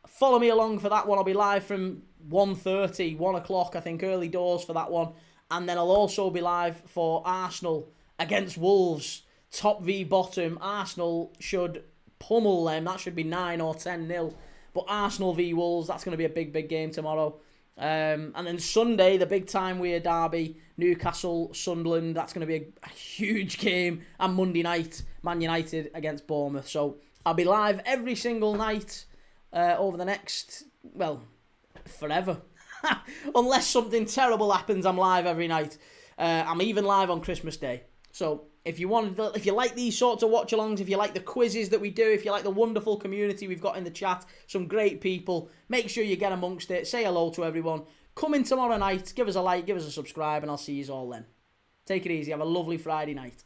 Speaker 1: Follow me along for that one. I'll be live from 1:30, 1 o'clock, I think, early doors for that one. And then I'll also be live for Arsenal against Wolves. Top v bottom. Arsenal should pummel them. That should be 9 or 10-0. But Arsenal v Wolves, that's going to be a big, big game tomorrow. And then Sunday, the big time weird derby, Newcastle, Sunderland. That's going to be a huge game. And Monday night, Man United against Bournemouth. So I'll be live every single night over the next, well, forever. Unless something terrible happens, I'm live every night. I'm even live on Christmas Day. So if you like these sorts of watch-alongs, if you like the quizzes that we do, if you like the wonderful community we've got in the chat, some great people, make sure you get amongst it. Say hello to everyone. Come in tomorrow night, give us a like, give us a subscribe, and I'll see you all then. Take it easy. Have a lovely Friday night.